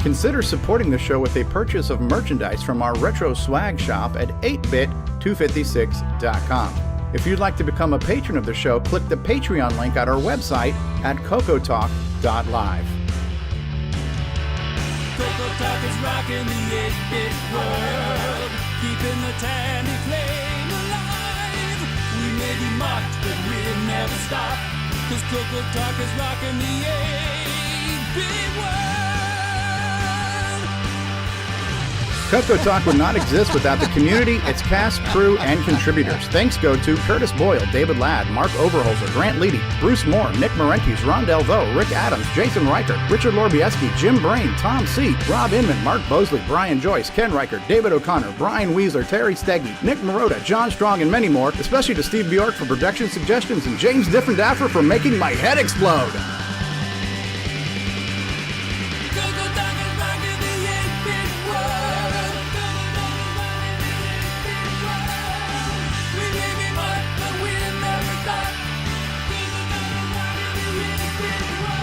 Consider supporting the show with a purchase of merchandise from our retro swag shop at 8bit256.com. If you'd like to become a patron of the show, click the Patreon link at our website at CoCoTALK.live. CoCo Talk is rocking the 8-bit world, keeping the Tandy flame alive. We may be mocked, but we'll never stop, 'cause CoCoTALK is rocking the 8-bit world. CoCoTALK would not exist without the community, its cast, crew, and contributors. Thanks go to Curtis Boyle, David Ladd, Mark Overholzer, Grant Leedy, Bruce Moore, Nick Marentes, Ron Delvaux, Rick Adams, Jason Reichert, Richard Lorbieski, Jim Brain, Tom C., Rob Inman, Mark Bosley, Brian Joyce, Ken Reichert, David O'Connor, Brian Weasler, Terry Steggy, Nick Marotta, John Strong, and many more, especially to Steve Bjork for production suggestions and James Differendaffer for making my head explode.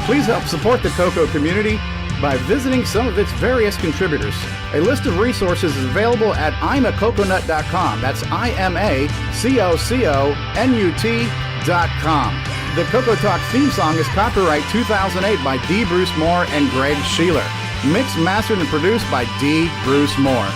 Please help support the CoCo community by visiting some of its various contributors. A list of resources is available at imacoconut.com. That's IMACOCONUT.com. The CoCoTALK theme song is copyright 2008 by D. Bruce Moore and Greg Sheeler. Mixed, mastered, and produced by D. Bruce Moore.